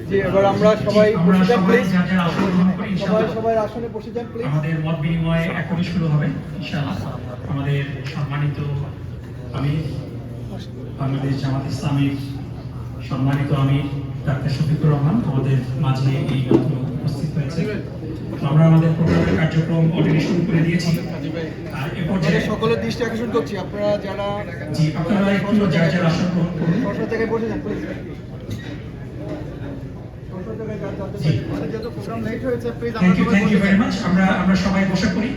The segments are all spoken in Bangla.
জি, এবার আমরা সবাই বসে যান প্লিজ। সবাই আসনে বসে যান প্লিজ। আমাদের মত বিনিময় এখনই শুরু হবে ইনশাআল্লাহ। আমাদের সম্মানিত আমির, বাংলাদেশ জামাত ইসলামীর সম্মানিত আমির ডাক্তার শফিকুর রহমান আমাদের মাঝে এই মাত্র উপস্থিত হয়েছে। আমরা আমাদের প্রোগ্রামের কার্যক্রম অলরেডি শুরু করে দিয়েছি। আর এ পর্যায়ে সকলের দৃষ্টি আকর্ষণ করছি, আপনারা যারা আপনারা একটু যার যার আসন গ্রহণ করুন। বসার জায়গায় বসে যান please. Thank you very much. আমরা সবাই বসে পড়ি।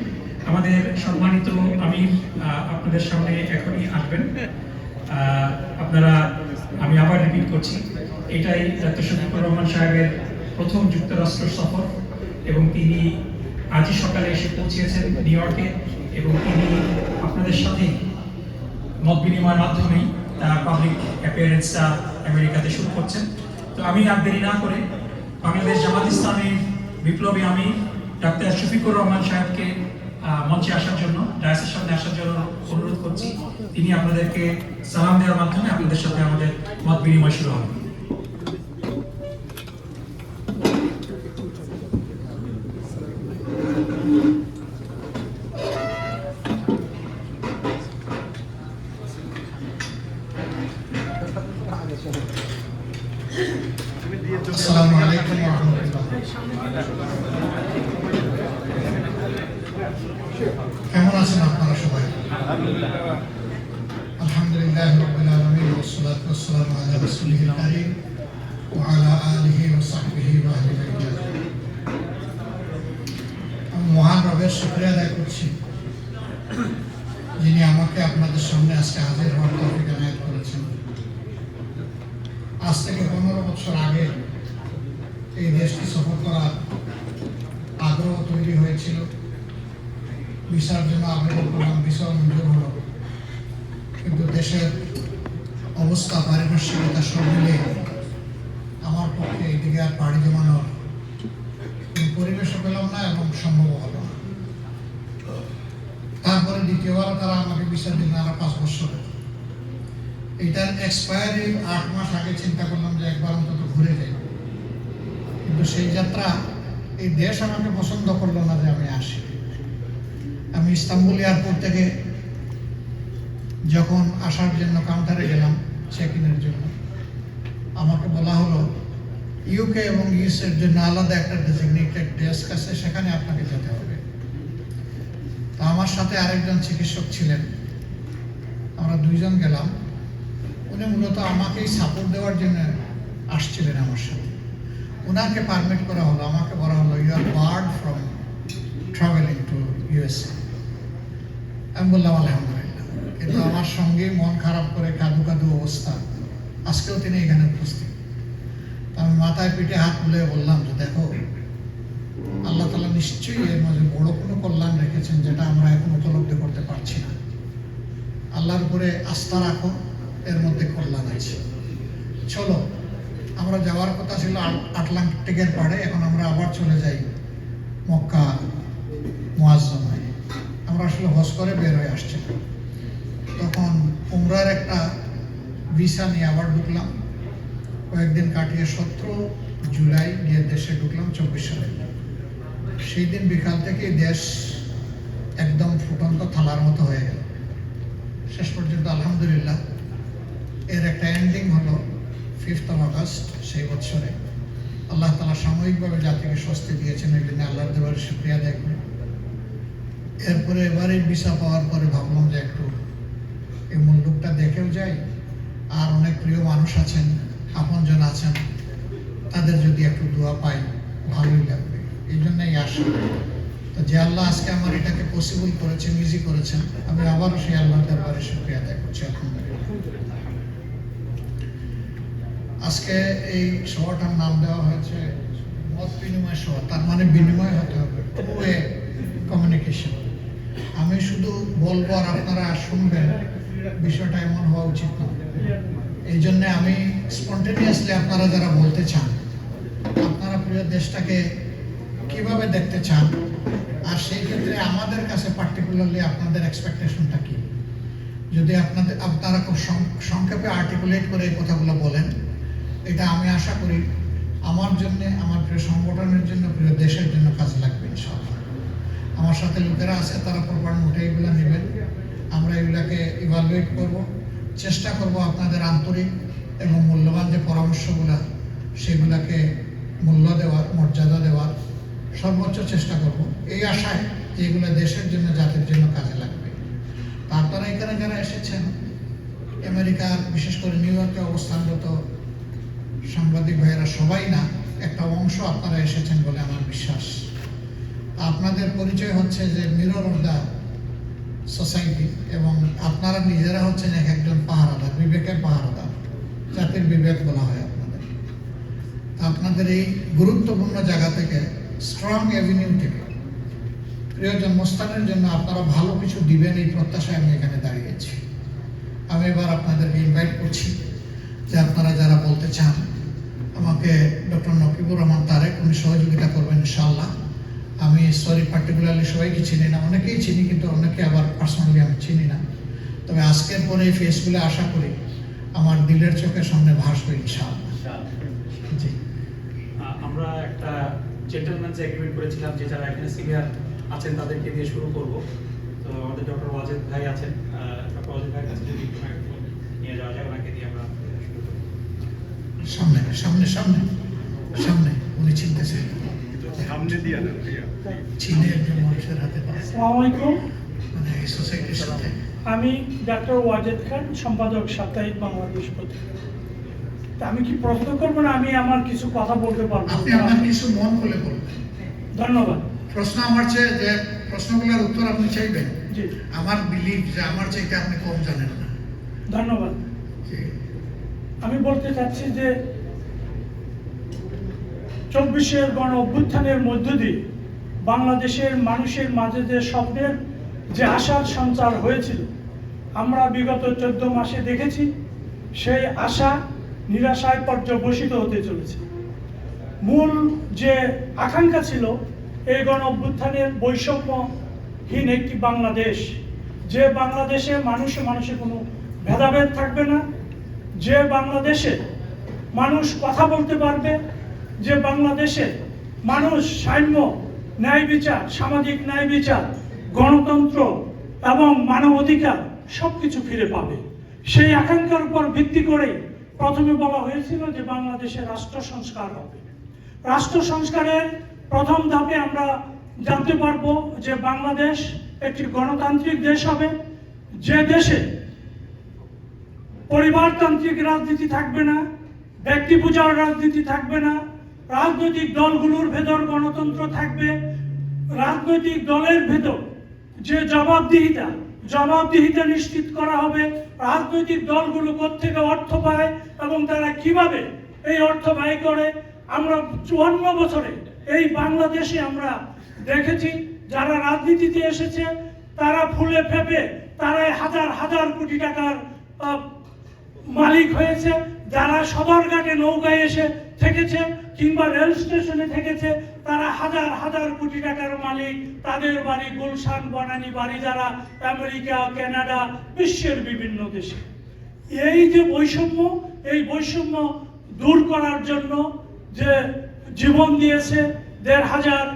আমাদের সম্মানিত আমির আপনাদের সামনে এখনই আসবেন। আপনারা, আমি আবার রিপিট করছি, এটাই ডাক্তার শফিকুর রহমান সাহেবের প্রথম যুক্তরাষ্ট্র সফর এবং তিনি আজই সকালে এসে পৌঁছেছেন নিউ ইয়র্কে এবং তিনি আপনাদের সাথে মত বিনিময়ের মাধ্যমেই তার পাবলিক অ্যাপিয়ারেন্সটা আমেরিকাতে শুরু করছেন। তো আমি আর দেরি না করে বাংলাদেশ জামাত ইসলামীর বিপ্লবী আমির ডাক্তার শফিকুর রহমান সাহেবকে মঞ্চে আসার জন্য, ডায়াসের সামনে আসার জন্য অনুরোধ করছি। তিনি আপনাদেরকে সালাম দেওয়ার মাধ্যমে আপনাদের সাথে আমাদের মত বিনিময় শুরু হবে। আসসালামু আলাইকুম ওয়া রাহমাতুল্লাহ। কেমন আছেন আপনারা সবাই? আলহামদুলিল্লাহ রাব্বিল আলামিন ওয়াস সালাতু ওয়াস সালামু আলা রাসূলিল কারীম ওয়া আলা আলিহি ওয়া সাহবিহি ওয়া আহলি বাইতিহি। আমি মহান রবের শুকরিয়া আদায় করছি যিনি আমাকে আপনাদের সামনে আজকে হাজির হওয়ার তৌফিক এনায়েত করেছেন। আজ থেকে 15 বছর আগে এই দেশটি সফর করার আগ্রহ তৈরি হয়েছিল। ভিসার জন্য আবেদন করলাম, ভিসা মঞ্জুর হলো, কিন্তু দেশের অবস্থা, পারিপার্শ্বিকতা সব মিলে আমার পক্ষে এইদিকে আর পাড়ি জমানোর কোনো পরিবেশও পেলাম না এবং সম্ভব হলো না। তারপরে দ্বিতীয়বার তারা আমাকে ভিসা দিন আরো 5 বছর। এইটার এক্সপায়ারি 8 মাস আগে চিন্তা করলাম যে একবার অন্তত ঘুরে যাই, কিন্তু সেই যাত্রা, এই দেশ আমাকে পছন্দ করলো না যে আমি আসি। আমি ইস্তাম্বুল এয়ারপোর্ট থেকে যখন আসার জন্য কাউন্টারে গেলাম চেক ইনের জন্য, আমাকে বলা হলো ইউকে এবং ইউএস এর জন্য আলাদা একটা ডেজিগনেটেড ডেস্ক আছে, সেখানে আপনাকে যেতে হবে। তো আমার সাথে আরেকজন চিকিৎসক ছিলেন, আমরা দুইজন গেলাম। উনি মূলত আমাকেই সাপোর্ট দেওয়ার জন্য আসছিলেন আমার সাথে। ওনাকে পারমিট করা হলো, আমাকে বলা হলো you are barred from traveling to USA. আমি বললাম আলহামদুলিল্লাহ, কিন্তু আমার সঙ্গে মন খারাপ করে কাদু কাদু অবস্থা, আজকেও তিনি এখানে উপস্থিত। আমি মাথায় পিঠে হাত তুলে বললাম যে দেখো, আল্লাহ তাআলা নিশ্চয়ই এর মাঝে বড় কোনো কল্যাণ রেখেছেন যেটা আমরা এখন উপলব্ধি করতে পারছি না। আল্লাহর উপরে আস্থা রাখো, এর মধ্যে কল্যাণ আছে। চলো, আমরা যাওয়ার কথা ছিল আটলান্টিকের পাড়ে, এখন আমরা আবার চলে যাই মক্কা মুআজ্জমায়। আমরা আসলে হজ করে বের হয়ে আসছি, তখন উমরার একটা ভিসা নিয়ে আবার ঢুকলাম। কয়েকদিন কাটিয়ে 17 জুলাই গিয়ে দেশে ঢুকলাম 24 সালে। সেই দিন বিকাল থেকে দেশ একদম ফুটন্ত থালার মতো হয়ে গেল। শেষ পর্যন্ত আলহামদুলিল্লাহ এর একটা এন্ডিং হলো 5th of August সেই বছরে। আল্লাহ তাআলা সাময়িকভাবে জাতিকে স্বস্তি দিয়েছেন, এই জন্য আল্লাহর দরবারে শুকরিয়া আদায় করি। এরপরে এবারে ভিসা পাওয়ার পরে ভাবলাম যে একটু এই মুলুকটা দেখেও যাই, আর অনেক প্রিয় মানুষ আছেন, আপনজন আছেন, তাদের যদি একটু দোয়া পাই ভালোই লাগবে, এই জন্যই আসা। তো যে আল্লাহ আজকে আমার এটাকে পসিবল করেছেন, ইজি করেছেন, আমি আবারও সেই আল্লাহর দরবারে শুকরিয়া আদায় করছি আলহামদুলিল্লাহ। আজকে এই সভাটার নাম দেওয়া হয়েছে মত বিনিময় সভা, তার মানে বিনিময় হতে হবে, টু ওয়ে কমিউনিকেশন। আমি শুধু বলবো আর আপনারা শুনবেন, বিষয়টা এমন হওয়া উচিত না। এই জন্য আমি স্পন্টেনিয়াসলি আপনারা যারা বলতে চান, আপনারা প্রিয় দেশটাকে কিভাবে দেখতে চান, আর সেই ক্ষেত্রে আমাদের কাছে পার্টিকুলারলি আপনাদের এক্সপেকটেশনটা কি। যদি আপনারা খুব সংক্ষেপে আর্টিকুলেট করে এই কথাগুলো বলেন, এটা আমি আশা করি আমার জন্য, আমার প্রিয় সংগঠনের জন্য, প্রিয় দেশের জন্য কাজে লাগবে ইনশাআল্লাহ। আমার সাথে লোকেরা আছে, তারা প্রপার নোটে এগুলো নেবেন। আমরা এগুলাকে ইভালুয়েট করব, চেষ্টা করব আপনাদের আন্তরিক এবং মূল্যবান যে পরামর্শগুলো সেগুলাকে মূল্য দেওয়ার, মর্যাদা দেওয়ার সর্বোচ্চ চেষ্টা করব, এই আশায় যে এগুলো দেশের জন্য, জাতির জন্য কাজে লাগবে। তা আপনারা এখানে যারা এসেছেন, আমেরিকার বিশেষ করে নিউ ইয়র্কে অবস্থানরত সাংবাদিক ভাইয়েরা সবাই না, একটা অংশ আপনারা এসেছেন বলে আমার বিশ্বাস। আপনাদের পরিচয় হচ্ছে যে মিরর অফ দ্য সোসাইটি, এবং আপনারা নিজেরা হচ্ছেন এক একজন পাহারাদার, বিবেকের পাহারাদার, জাতির বিবেক বলা হয় আপনাদের। আপনাদের এই গুরুত্বপূর্ণ জায়গা থেকে, স্ট্রং অ্যাভিনিউ থেকে প্রিয় জন্মস্থানের জন্য আপনারা ভালো কিছু দিবেন, এই প্রত্যাশায় আমি এখানে দাঁড়িয়েছি। আমি এবার আপনাদেরকে ইনভাইট করছি যে আপনারা যারা বলতে চান, আমাকে ডক্টর নকিবুর রহমান তারেক উনি সহযোগিতা করবেন ইনশাআল্লাহ। আমি সরি পার্টিকুলারলি সবাইকে চিনি না, অনেকেই চিনি, কিন্তু অনেকে আবার পার্সোনালি আমি চিনি না। তবে আজকের পরে এই ফেসগুলো আশা করি আমার দিলের চোখের সামনে ভাসবে ইনশাআল্লাহ। জি, আমরা একটা জেন্টলম্যানস এগ্রিমেন্ট করেছিলাম যে যারা এখানে সিনিয়র আছেন তাদেরকে দিয়ে শুরু করব। তো আমাদের ডক্টর ওয়াজেদ ভাই আছেন, ডক্টর ওয়াজেদ ভাইয়ের কাছে যদি নিয়ে যাওয়া যায়, ওনাকে দিয়ে আমরা শুরু করব। সামনে সামনে সামনে সামনে উনি চিনতেছেন, সামনে দিয়ে দেন ভাইয়া। চীনে একজন মানুষের হাতে পাওয়া, আসসালামু আলাইকুম, মানে এই সোসাইটির সাথে। আমি ডক্টর ওয়াজেদ খান, সম্পাদক সাপ্তাহিক বাংলাদেশ পত্রিকা। তা আমি কি প্রশ্ন করবো না আমি আমার কিছু কথা বলতে পারবো? আপনি আমার কিছু মন খুলে বলবেন। ধন্যবাদ। প্রশ্ন আমার চেয়ে যে প্রশ্নগুলোর উত্তর আপনি চাইবেন, জি, আমার বিলিভ যে আমার চাইতে আপনি কম জানেন না। ধন্যবাদ। জি। আমি বলতে চাচ্ছি যে 24-এর গণ অভ্যুত্থানের মধ্য দিয়ে বাংলাদেশের মানুষের মাঝে যে স্বপ্নের, যে আশার সঞ্চার হয়েছিল, আমরা বিগত 14 মাসে দেখেছি সেই আশা নিরাশায় পর্যবসিত হতে চলেছে। মূল যে আকাঙ্ক্ষা ছিল এই গণ অভ্যুত্থানের বৈষম্যহীন একটি বাংলাদেশ, যে বাংলাদেশে মানুষে মানুষে কোনো ভেদাভেদ থাকবে না, যে বাংলাদেশে মানুষ কথা বলতে পারবে, যে বাংলাদেশে মানুষ সাম্য, ন্যায় বিচার, সামাজিক ন্যায় বিচার, গণতন্ত্র এবং মানবাধিকার সবকিছু ফিরে পাবে। সেই আকাঙ্ক্ষার উপর ভিত্তি করেই প্রথমে বলা হয়েছিল যে বাংলাদেশে রাষ্ট্র সংস্কার হবে। রাষ্ট্র সংস্কারের প্রথম ধাপে আমরা জানতে পারবো যে বাংলাদেশ একটি গণতান্ত্রিক দেশ হবে, যে দেশে পরিবারতান্ত্রিক রাজনীতি থাকবে না, ব্যক্তি পূজার রাজনীতি থাকবে না, রাজনৈতিক দলগুলোর ভেতর গণতন্ত্র থাকবে, রাজনৈতিক দলের ভেতর যে জবাবদিহিতা নিশ্চিত করা হবে, রাজনৈতিক দলগুলো কোত্থেকে অর্থ পায় এবং তারা কিভাবে এই অর্থ ব্যয় করে। আমরা 54 বছরে এই বাংলাদেশে আমরা দেখেছি যারা রাজনীতিতে এসেছে তারা ফুলে ফেপে, তারাই হাজার হাজার কোটি টাকার মালিক হয়েছে। যারা সদরঘাটে নৌকায় এসে থেকেছে কিংবা রেল স্টেশনে থেকেছে তারা হাজার হাজার কোটি টাকার মালিক। তাদের বাড়ি গুলশান, বনানী বাড়ি, যারা আমেরিকা, কানাডা, বিশ্বের বিভিন্ন দেশে। এই যে বৈষম্য, এই বৈষম্য দূর করার জন্য যে জীবন দিয়েছে 1,500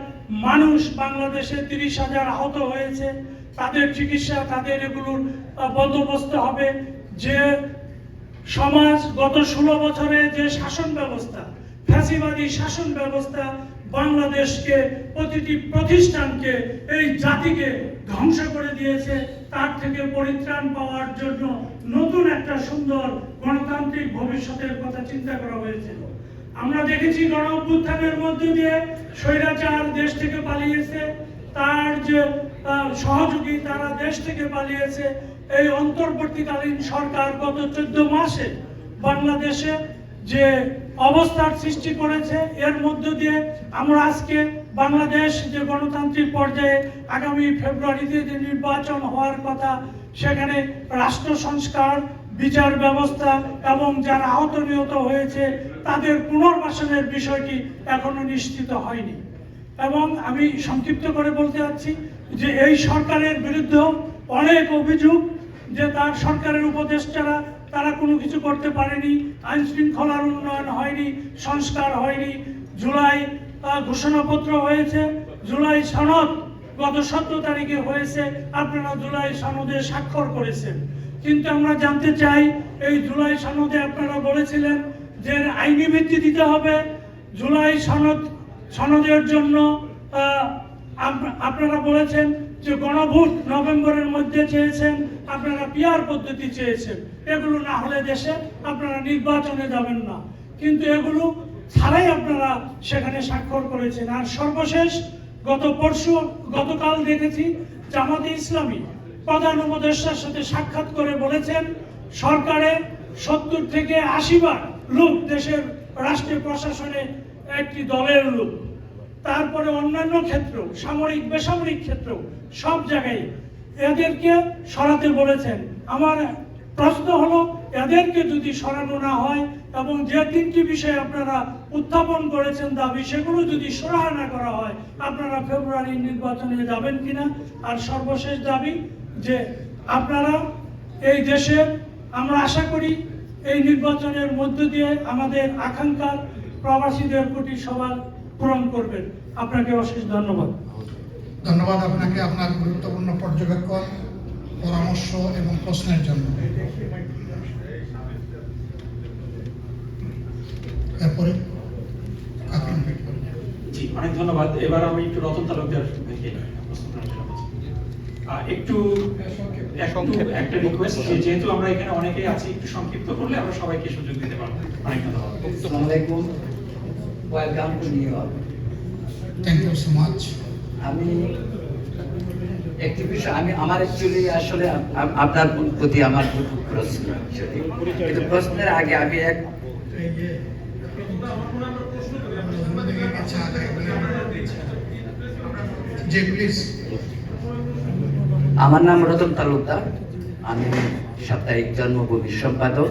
মানুষ, বাংলাদেশে 30,000 আহত হয়েছে, তাদের চিকিৎসা, তাদের এগুলোর বন্দোবস্ত হবে। যে সমাজ গত 16 বছরে যে শাসন ব্যবস্থা, ফ্যাসিবাদী শাসন ব্যবস্থা বাংলাদেশকে, প্রতিটি প্রতিষ্ঠানকে, এই জাতিকে ধ্বংস করে দিয়েছে, তার থেকে পরিত্রাণ পাওয়ার জন্য নতুন একটা সুন্দর গণতান্ত্রিক ভবিষ্যতের কথা চিন্তা করা হয়েছিল। আমরা দেখেছি গণ অভ্যুত্থানের মধ্য দিয়ে স্বৈরাচার দেশ থেকে পালিয়েছে, তার যে সহযোগী তারা দেশ থেকে পালিয়েছে। এই অন্তর্বর্তীকালীন সরকার গত 14 মাসে বাংলাদেশে যে অবস্থার সৃষ্টি করেছে, এর মধ্য দিয়ে আমরা আজকে বাংলাদেশ যে গণতান্ত্রিক পর্যায়ে আগামী ফেব্রুয়ারিতে যে নির্বাচন হওয়ার কথা, সেখানে রাষ্ট্র সংস্কার, বিচার ব্যবস্থা এবং যারা আহত নিহত হয়েছে তাদের পুনর্বাসনের বিষয়টি এখনো নিশ্চিত হয়নি। এবং আমি সংক্ষিপ্ত করে বলতে চাচ্ছি যে এই সরকারের বিরুদ্ধেও অনেক অভিযোগ যে তার সরকারের উপদেষ্টারা তারা কোনো কিছু করতে পারেনি, আইন শৃঙ্খলার উন্নয়ন হয়নি, সংস্কার হয়নি। জুলাই ঘোষণাপত্র হয়েছে, জুলাই সনদ গত 17 তারিখে হয়েছে, আপনারা জুলাই সনদে স্বাক্ষর করেছেন। কিন্তু আমরা জানতে চাই এই জুলাই সনদে আপনারা বলেছিলেন যে আইনি ভিত্তি দিতে হবে। জুলাই সনদের জন্য আপনারা বলেছেন যে গণভোট নভেম্বরের মধ্যে চেয়েছেন, আপনারা পিআর পদ্ধতি চেয়েছেন। এগুলো না হলে দেশে আপনারা নির্বাচনে যাবেন না, কিন্তু এগুলো ছাড়াই আপনারা সেখানে স্বাক্ষর করেছেন। আর সর্বশেষ গতকাল দেখেছি জামাতে ইসলামী প্রধান উপদেষ্টার সাথে সাক্ষাৎ করে বলেছেন সরকারে 70 থেকে 80 বার লোক দেশের রাষ্ট্রীয় প্রশাসনে একটি দলের লোক। তারপরে অন্যান্য ক্ষেত্র, সামরিক বেসামরিক ক্ষেত্র, সব জায়গায় এদেরকে সরাতে বলেছেন। আমার প্রশ্ন হলো, এদেরকে যদি সরানো না হয় এবং যে 3টি বিষয় আপনারা উত্থাপন করেছেন দাবি, সেগুলো যদি সরাহা না করা হয়, আপনারা ফেব্রুয়ারি নির্বাচনে যাবেন কিনা? আর সর্বশেষ দাবি যে আপনারা এই দেশের, আমরা আশা করি এই নির্বাচনের মধ্য দিয়ে আমাদের আকাঙ্ক্ষার প্রবাসীদের কোটি সবার পূরণ করবেন। আপনাকে অশেষ ধন্যবাদ। ধন্যবাদ আপনাকে আপনার গুরুত্বপূর্ণ পর্যবেক্ষণ, পরামর্শ এবং প্রশ্নের জন্য। এরপরে জি, অনেক ধন্যবাদ। এবার আমি একটু রতন তালুকদার থেকে প্রশ্ন করার জন্য বলছি। একটু একটা রিকোয়েস্ট, যেহেতু আমরা এখানে অনেকেই আছি, একটু সংক্ষিপ্ত করলে আমরা সবাইকে সুযোগ দিতে পারবো। অনেক ধন্যবাদ। আসসালামু আলাইকুম, welcome to New York. Thank you so much. আমি একটি বিষয়, আমার অ্যাকচুয়ালি আসলে আপনার প্রতি আমার দুটো প্রশ্ন, কিন্তু প্রশ্নের আগে আমি জি প্লিজ। আমার নাম রতন তালুকদার, আমি সাপ্তাহিক জন্মভূমির সম্পাদক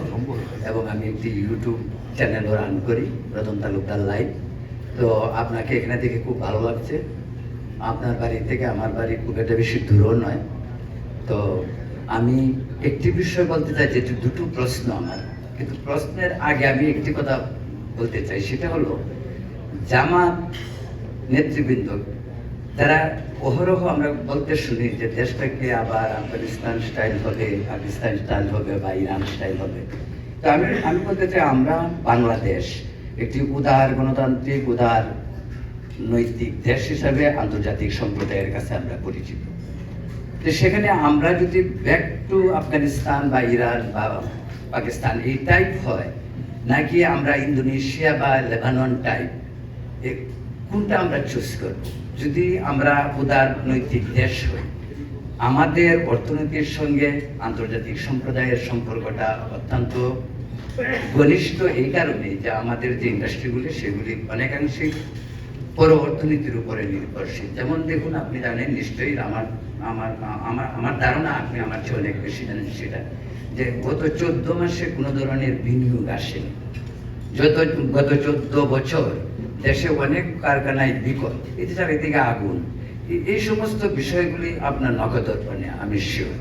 এবং আমি একটি ইউটিউব চ্যানেলও রান করি, রতন তালুকদার লাইভ। তো আপনাকে এখানে দেখে খুব ভালো লাগছে। আপনার বাড়ি থেকে আমার বাড়ি খুব একটা বেশি দূরও নয়। তো আমি একটি বিষয় বলতে চাই, যেটি দুটো প্রশ্ন আমার, কিন্তু প্রশ্নের আগে আমি একটি কথা বলতে চাই, সেটা হলো জামাত নেতৃবৃন্দ যারা অহরহ আমরা বলতে শুনি যে দেশটাকে আবার আফগানিস্তান স্টাইল হবে, পাকিস্তান স্টাইল হবে বা ইরান স্টাইল হবে। তো আমি বলতে চাই, আমরা বাংলাদেশ একটি উদার গণতান্ত্রিক, উদার নৈতিক দেশ হিসাবে আন্তর্জাতিক সম্প্রদায়ের কাছে আমরা পরিচিত। তো সেখানে আমরা যদি ব্যাক টু আফগানিস্তান বা ইরান বা পাকিস্তান এই টাইপ হয়, নাকি আমরা ইন্দোনেশিয়া বা লেবানন টাইপ, কোনটা আমরা চুজ করব? যদি আমরা উদার নৈতিক দেশ হই, আমাদের অর্থনীতির সঙ্গে আন্তর্জাতিক সম্প্রদায়ের সম্পর্কটা অত্যন্ত ঘনিষ্ঠ এই কারণে যে আমাদের যে ইন্ডাস্ট্রিগুলি সেগুলি অনেকাংশেই পর অর্থনীতির উপরে নির্ভরশীল। যেমন দেখুন, আপনি জানেন নিশ্চয়ই, আমার ধারণা আপনি আমার চেয়ে অনেক বেশি জানেন সেটা, যে গত 14 মাসে কোনো ধরনের বিনিয়োগ আসেনি। গত 14 বছর দেশে অনেক কারখানায় বিকল, এদিকে আগুন, এই সমস্ত বিষয়গুলি আপনার নখদর্পণে আমি শিওর।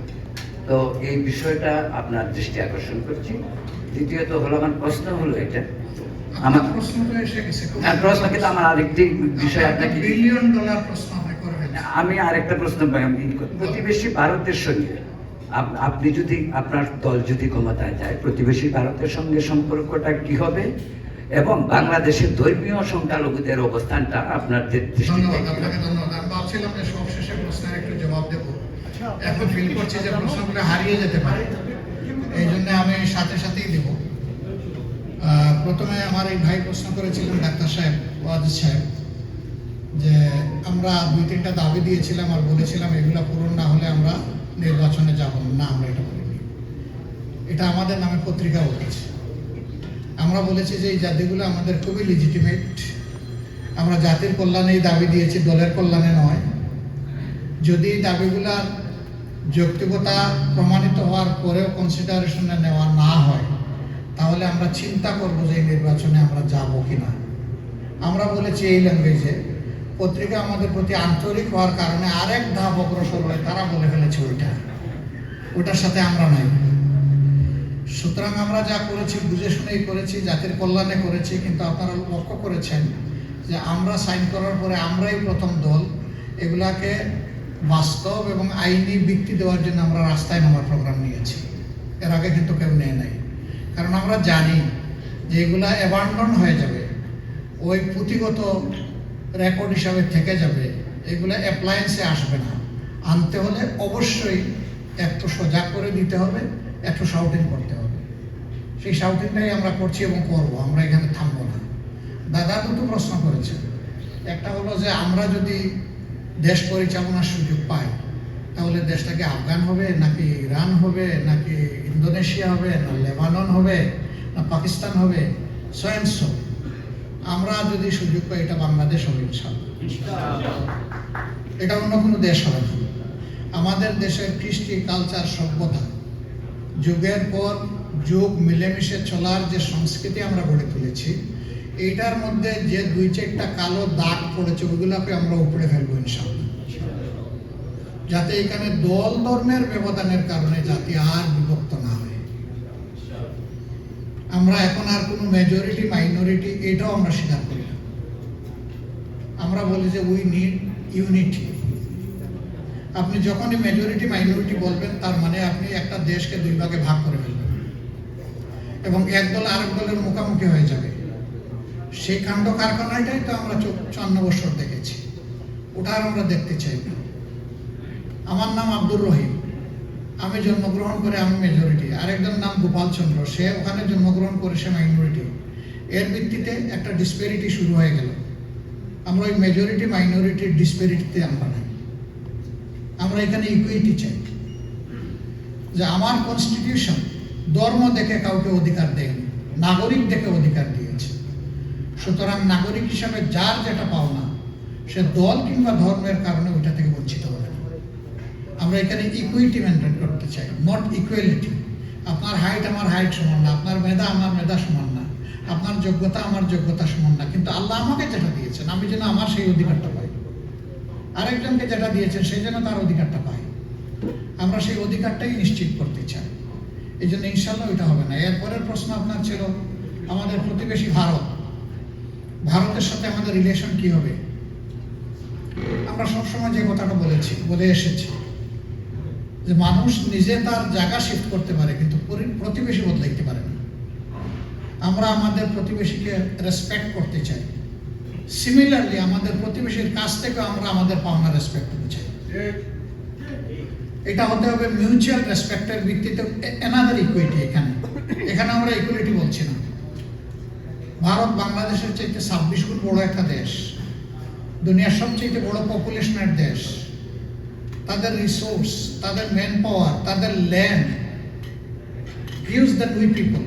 তো এই বিষয়টা আপনার দৃষ্টি আকর্ষণ করছি। দ্বিতীয়ত হলো, আমার প্রশ্ন হলো এটা, আমার প্রশ্নটা এসে গেছে। প্রশ্ন, কিন্তু আমার আরেকটি বিষয় আপনাকে, $1 বিলিয়ন প্রশ্ন আপনি করবেন। আমি আরেকটা প্রশ্ন, প্রতিবেশী ভারতের সঙ্গে আপনি যদি, আপনার দল যদি ক্ষমতায় যায়, প্রতিবেশী ভারতের সঙ্গে সম্পর্কটা কি হবে এবং বাংলাদেশের ধর্মীয় সংখ্যালঘুদের অবস্থানটা আপনার দৃষ্টিতে? ধন্যবাদ আপনাকে, ধন্যবাদ। আমি ভাবছিলাম যে সবশেষে প্রশ্নের একটু জবাব দেব, এখন ফিল করছি যে প্রশ্নগুলো হারিয়ে যেতে পারে, এই জন্য আমি সাথে সাথেই দেব। প্রথমে আমার এই ভাই প্রশ্ন করেছিলেন, ডাক্তার সাহেব, ওয়াজিদ সাহেব, যে আমরা 2-3টা দাবি দিয়েছিলাম আর বলেছিলাম এগুলো পূরণ না হলে আমরা নির্বাচনে যাব না। আমরা এটা বলিনি, এটা আমাদের নামে পত্রিকা উঠেছে। আমরা বলেছি যে এই জাতিগুলো আমাদের খুবই লিজিটিমেট, আমরা জাতির কল্যাণে এই দাবি দিয়েছি, দলের কল্যাণে নয়। যদি দাবিগুলার যৌক্তিকতা প্রমাণিত হওয়ার পরেও কনসিডারেশনে নেওয়া না হয়, তাহলে আমরা চিন্তা করব যে এই নির্বাচনে আমরা যাব কিনা। আমরা বলেছি এই ল্যাঙ্গুয়েজে, পত্রিকা আমাদের প্রতি আন্তরিক হওয়ার কারণে আরেক ধাপ অগ্রসর হয়ে তারা বলে ফেলেছে ওটার সাথে আমরা নাই। সুতরাং আমরা যা করেছি বুঝে শুনেই করেছি, জাতির কল্যাণে করেছি, কিন্তু আপনারা লক্ষ্য করেছেন যে আমরা সাইন করার পরে আমরাই প্রথম দল এগুলাকে বাস্তব এবং আইনি ভিত্তি দেওয়ার জন্য আমরা রাস্তায় নামার প্রোগ্রাম নিয়েছি। এর আগে কিন্তু কেউ নেয় নাই, কারণ আমরা জানি যে এগুলা অ্যাবান্ডন হয়ে যাবে, ওই পুঁথিগত রেকর্ড হিসাবে থেকে যাবে, এগুলো অ্যাপ্লায়েন্সে আসবে না। আনতে হলে অবশ্যই একটু সজাগ করে দিতে হবে, একটু শাউটিং করতে হবে। সেই শাউটিংটাই আমরা করছি এবং করবো, আমরা এখানে থামবো না। দাদা দুটো প্রশ্ন করেছে, একটা হলো যে আমরা যদি দেশ পরিচালনার সুযোগ পাই তাহলে দেশটাকে আফগান হবে নাকি ইরান হবে নাকি ইন্দোনেশিয়া হবে না লেবানন হবে না পাকিস্তান হবে, সো আমরা যদি সুযোগ পাই এটা বাংলাদেশ হবে ইনশাআল্লাহ, এটা অন্য কোনো দেশ হবে না। আমাদের দেশের কৃষ্টি কালচার সভ্যতা যুগের পর যুগ মিলেমিশে চলার যে সংস্কৃতি আমরা গড়ে তুলেছি, এইটার মধ্যে যে 2-4টা কালো দাগ পড়েছে ওইগুলোকে আমরা উপড়ে ফেলবো ইনশাআল্লাহ, যাতে এখানে দল ধর্মের ব্যবধানের কারণে জাতি আর বিভক্ত না হয়। আমরা এখন আর কোনো মেজরিটি মাইনরিটি এটাও আমরা স্বীকার করি না। আমরা বলি যে উই নিড ইউনিটি। আপনি যখনই মেজরিটি মাইনরিটি বলবেন তার মানে আপনি একটা দেশকে 2 ভাগে ভাগ করে ফেলবেন এবং এক দল আরেক দলের মুখোমুখি হয়ে যাবে। সেই কাণ্ড কারখানাটাই তো আমরা 54 বছর দেখেছি, ওটা আর আমরা দেখতে চাই না। আমার নাম আব্দুর রহিম, আমি জন্মগ্রহণ করে আমি মেজরিটি, আরেকজন নাম গোপাল চন্দ্র, সে ওখানে জন্মগ্রহণ করে সে মাইনরিটি। এর ভিত্তিতে একটা ডিসপ্যারিটি শুরু হয়ে গেল। আমরা ওই মেজরিটি মাইনরিটির ডিসপ্যারিটিতে আমরা নাই, আমরা এখানে ইকুইটি চাই। যে আমার কনস্টিটিউশন ধর্ম দেখে কাউকে অধিকার দেয়নি, নাগরিক দেখে অধিকার দিয়েছে। সুতরাং নাগরিক হিসাবে যার যেটা পাওনা সে দল কিংবা ধর্মের কারণে ওইটা থেকে বঞ্চিত হবে না। আমরা এখানে ইকুইটি মেনটেন করতে চাই, নট ইকুয়ালিটি। আপনার হাইট আমার হাইট সমান না, আপনার মেধা আমার মেধা সমান না, আপনার যোগ্যতা আমার যোগ্যতা সমান না, কিন্তু আল্লাহ আমাকে যেটা দিয়েছেন আমি যেন আমার সেই অধিকারটা পাই, আরেকজনকে যেটা দিয়েছেন সেই যেন তার অধিকারটা পাই। আমরা সেই অধিকারটাই নিশ্চিত করতে চাই। এই জন্য ইনশাল্লাহ ওইটা হবে না। এরপরের প্রশ্ন আপনার ছিল আমাদের প্রতিবেশী ভারত, ভারতের সাথে আমাদের রিলেশন কি হবে। আমরা সবসময় যে কথাটা বলে এসেছি যে মানুষ নিজে তার জায়গা শিফট করতে পারে কিন্তু প্রতিবেশী বদলাইতে পারে না। আমরা আমাদের প্রতিবেশীকে রেসপেক্ট করতে চাই, সিমিলারলি আমাদের প্রতিবেশীর কাছ থেকে আমরা আমাদের পাওনা রেসপেক্ট করতে চাই। এটা হতে হবে মিউচুয়াল রেসপেক্টের ভিত্তিতে। অ্যানাদার ইকুইটি, এখানে আমরা ইকুইটি বলছি না। ভারত বাংলাদেশের চাইতে 26 গুণ বড় একটা দেশ, দুনিয়ার সবচেয়ে বড় পপুলেশনের দেশ। তাদের রিসোর্স, তাদের ম্যান পাওয়ার, তাদের land huge than we people.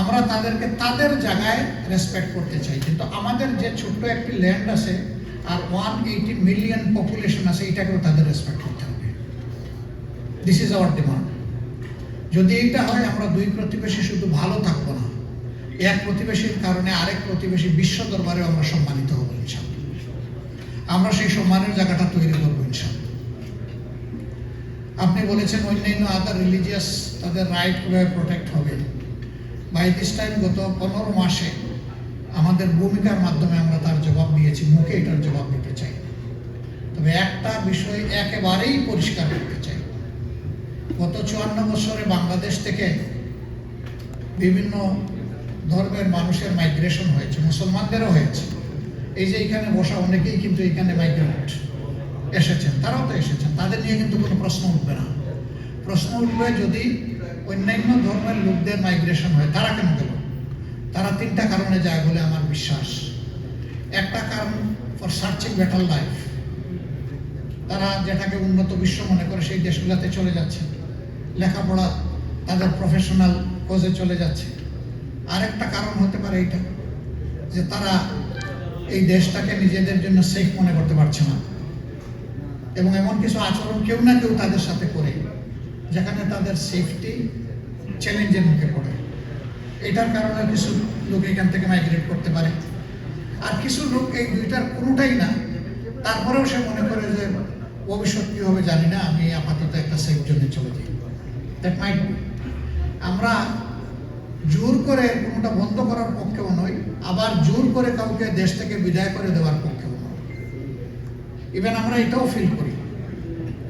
আমরা তাদেরকে তাদের জায়গায় রেসপেক্ট করতে চাই, কিন্তু আমাদের যে ছোট্ট একটি ল্যান্ড আছে আর 180 মিলিয়ন পপুলেশন আছে, এটাকেও তাদের রেসপেক্ট করতে হবে। This is our demand. যদি এইটা হয় আমরা 2 প্রতিবেশী শুধু ভালো থাকবো না, এক প্রতিবেশীর কারণে আরেক প্রতিবেশী বিশ্ব দরবারে আমরা সম্মানিত হব ইনশাআল্লাহ। আমরা সেই সম্মানের জায়গাটা তৈরি করবো ইনশাআল্লাহ। আপনি বলেছেন অন্যান্য আদার রিলিজিয়াস তাদের রাইট কিভাবে প্রোটেক্ট হবে। বাই দিস টাইম গত 15 মাসে আমাদের ভূমিকার মাধ্যমে আমরা তার জবাব দিয়েছি, মুখে এটার জবাব দিতে চাই। তবে একটা বিষয় একেবারেই পরিষ্কার করতে চাই, গত 54 বছরে বাংলাদেশ থেকে বিভিন্ন ধর্মের মানুষের মাইগ্রেশন হয়েছে, মুসলমানদেরও হয়েছে। এই যে এখানে বসা অনেকেই কিন্তু এখানে মাইগ্রেট এসেছেন, তারাও তো এসেছেন, তাদের নিয়ে কিন্তু কোনো প্রশ্ন উঠবে না। প্রশ্ন উঠবে যদি অন্যান্য ধর্মের লোকদের মাইগ্রেশন হয়, তারা কেন গেল? তারা 3টা কারণে যায় বলে আমার বিশ্বাস। একটা কারণ ফর সার্চিং বেটার লাইফ, তারা যেটাকে উন্নত বিশ্ব মনে করে সেই দেশগুলোতে চলে যাচ্ছে, লেখাপড়া তাদের প্রফেশনাল কোজে চলে যাচ্ছে। আরেকটা কারণ হতে পারে এইটা যে তারা এই দেশটাকে নিজেদের জন্য সেফ মনে করতে পারছে না এবং এমন কিছু আচরণ কেউ না কেউ তাদের সাথে করে যেখানে তাদের সেফটি চ্যালেঞ্জের মুখে পড়ে। এটার কারণে কিছু লোক এখান থেকে মাইগ্রেট করতে পারে। আর কিছু লোক এই দুইটার কোনোটাই না, তারপরেও সে মনে করে যে ভবিষ্যৎ কি হবে জানি না, আমি আপাতত একটা সেফ জোনে চলে যাই। That might be. আমরা জোর করে কোনোটা বন্ধ করার পক্ষেও নই, আবার জোর করে কাউকে দেশ থেকে বিদায় করে দেওয়ার পক্ষেও নই। ইভেন আমরা এটাও ফিল করি,